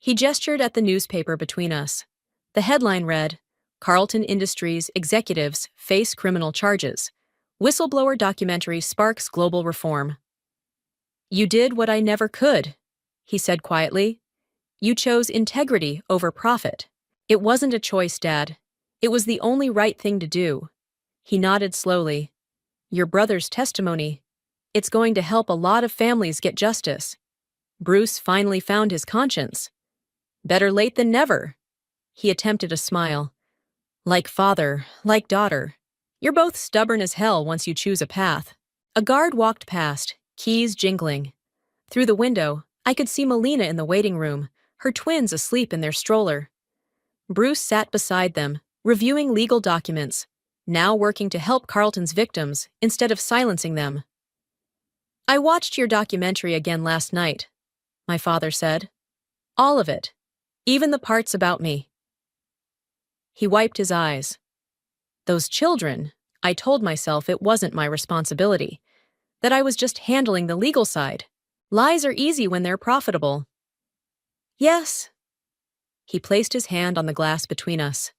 He gestured at the newspaper between us. The headline read, Carlton Industries executives face criminal charges. Whistleblower documentary sparks global reform. You did what I never could, he said quietly. You chose integrity over profit. It wasn't a choice, Dad. It was the only right thing to do. He nodded slowly. Your brother's testimony. It's going to help a lot of families get justice. Bruce finally found his conscience. Better late than never. He attempted a smile. Like father, like daughter. You're both stubborn as hell once you choose a path. A guard walked past, keys jingling. Through the window, I could see Melina in the waiting room, her twins asleep in their stroller. Bruce sat beside them, reviewing legal documents, now working to help Carlton's victims instead of silencing them. I watched your documentary again last night, my father said. All of it, even the parts about me. He wiped his eyes. Those children, I told myself it wasn't my responsibility, that I was just handling the legal side. Lies are easy when they're profitable. Yes. He placed his hand on the glass between us.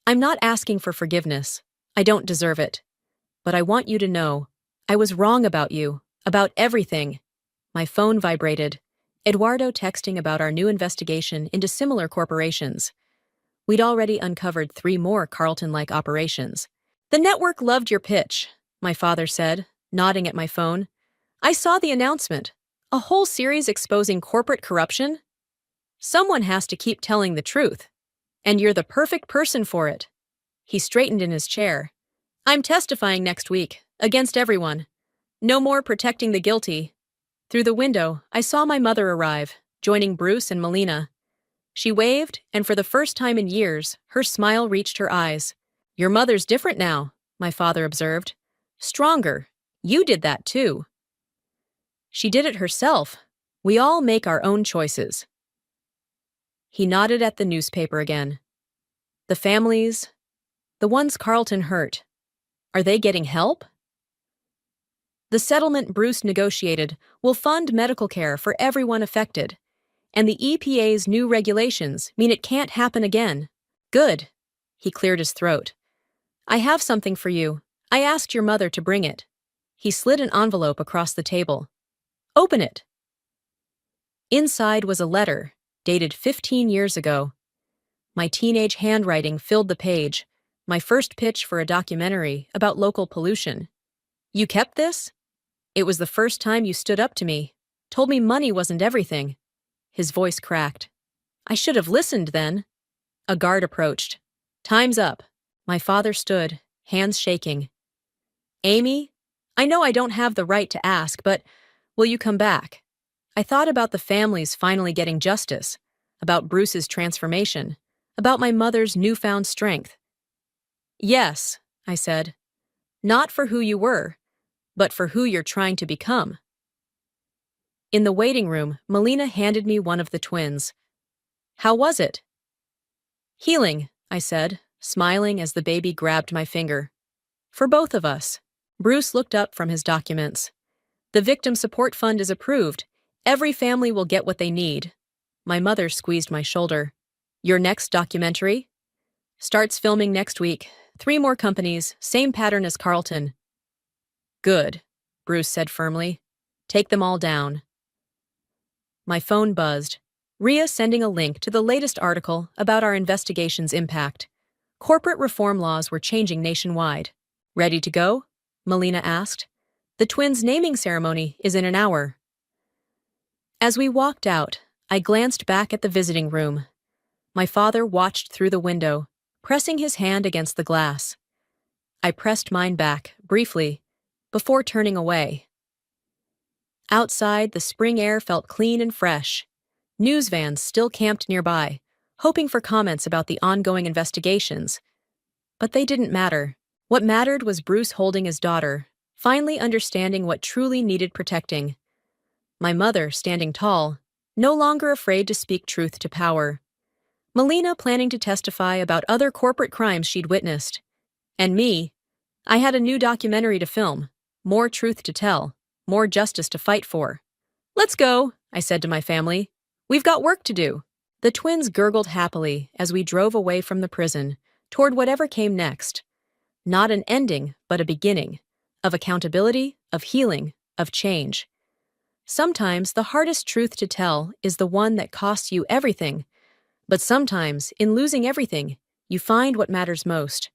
I'm not asking for forgiveness. I don't deserve it. But I want you to know, I was wrong about you, about everything. My phone vibrated. Eduardo texting about our new investigation into similar corporations. We'd already uncovered 3 more Carlton-like operations. The network loved your pitch, my father said, nodding at my phone. I saw the announcement. A whole series exposing corporate corruption? Someone has to keep telling the truth. And you're the perfect person for it. He straightened in his chair. I'm testifying next week, against everyone. No more protecting the guilty. Through the window, I saw my mother arrive, joining Bruce and Melina. She waved, and for the first time in years, her smile reached her eyes. Your mother's different now, my father observed. Stronger. You did that too. She did it herself. We all make our own choices. He nodded at the newspaper again. The families, the ones Carlton hurt, are they getting help? The settlement Bruce negotiated will fund medical care for everyone affected, and the EPA's new regulations mean it can't happen again. Good. He cleared his throat. I have something for you. I asked your mother to bring it. He slid an envelope across the table. Open it. Inside was a letter, dated 15 years ago. My teenage handwriting filled the page, my first pitch for a documentary about local pollution. You kept this? It was the first time you stood up to me, told me money wasn't everything. His voice cracked. I should have listened then. A guard approached. Time's up. My father stood, hands shaking. Amy, I know I don't have the right to ask, but will you come back? I thought about the families finally getting justice, about Bruce's transformation, about my mother's newfound strength. Yes, I said. Not for who you were, but for who you're trying to become. In the waiting room, Melina handed me one of the twins. How was it? Healing, I said, smiling as the baby grabbed my finger. For both of us. Bruce looked up from his documents. The Victim Support Fund is approved. Every family will get what they need. My mother squeezed my shoulder. Your next documentary? Starts filming next week. 3 more companies, same pattern as Carlton. Good, Bruce said firmly. Take them all down. My phone buzzed. Ria sending a link to the latest article about our investigation's impact. Corporate reform laws were changing nationwide. Ready to go? Melina asked. The twins' naming ceremony is in an hour. As we walked out, I glanced back at the visiting room. My father watched through the window, pressing his hand against the glass. I pressed mine back, briefly, before turning away. Outside, the spring air felt clean and fresh. News vans still camped nearby, hoping for comments about the ongoing investigations. But they didn't matter. What mattered was Bruce holding his daughter, finally understanding what truly needed protecting. My mother standing tall, no longer afraid to speak truth to power. Melina planning to testify about other corporate crimes she'd witnessed. And me, I had a new documentary to film, more truth to tell, more justice to fight for. Let's go, I said to my family. We've got work to do. The twins gurgled happily as we drove away from the prison, toward whatever came next. Not an ending, but a beginning. Of accountability, of healing, of change. Sometimes the hardest truth to tell is the one that costs you everything. But sometimes, in losing everything, you find what matters most.